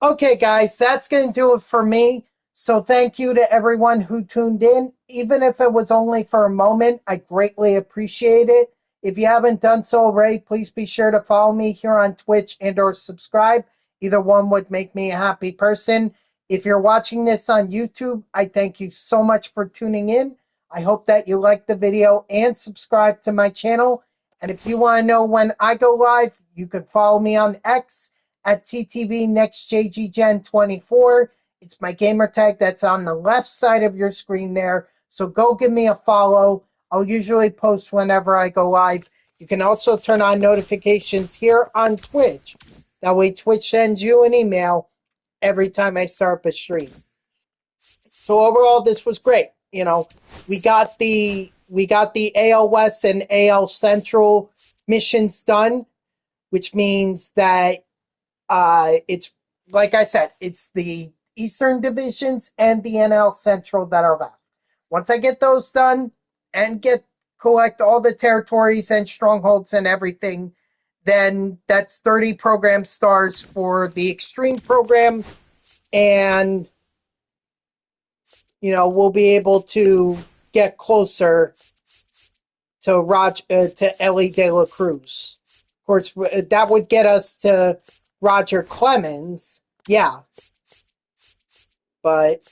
Okay, guys, that's going to do it for me. So thank you to everyone who tuned in. Even if it was only for a moment, I greatly appreciate it. If you haven't done so already, please be sure to follow me here on Twitch and or subscribe. Either one would make me a happy person. If you're watching this on YouTube, I thank you so much for tuning in. I hope that you like the video and subscribe to my channel. And if you want to know when I go live, you can follow me on X at TTVNextJGGen24. It's my gamer tag that's on the left side of your screen there. So go give me a follow. I'll usually post whenever I go live. You can also turn on notifications here on Twitch. That way Twitch sends you an email every time I start up a stream. So overall, this was great. You know, we got the AL West and AL Central missions done, which means that it's, like I said, it's the Eastern divisions and the NL Central that are left. Once I get those done and collect all the territories and strongholds and everything, then that's 30 program stars for the Extreme program, and we'll be able to get closer to to Ellie De La Cruz. Of course, that would get us to Roger Clemens, yeah, but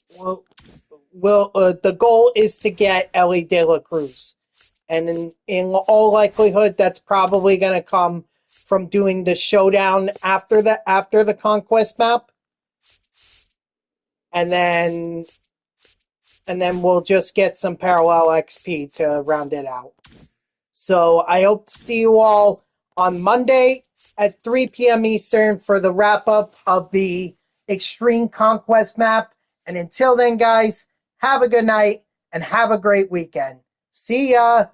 the goal is to get Ellie De La Cruz. And in all likelihood, that's probably going to come from doing the showdown after the conquest map, and then we'll just get some parallel XP to round it out. So I hope to see you all on Monday at 3 p.m. Eastern for the wrap up of the Extreme Conquest map. And until then, guys, have a good night and have a great weekend. See ya.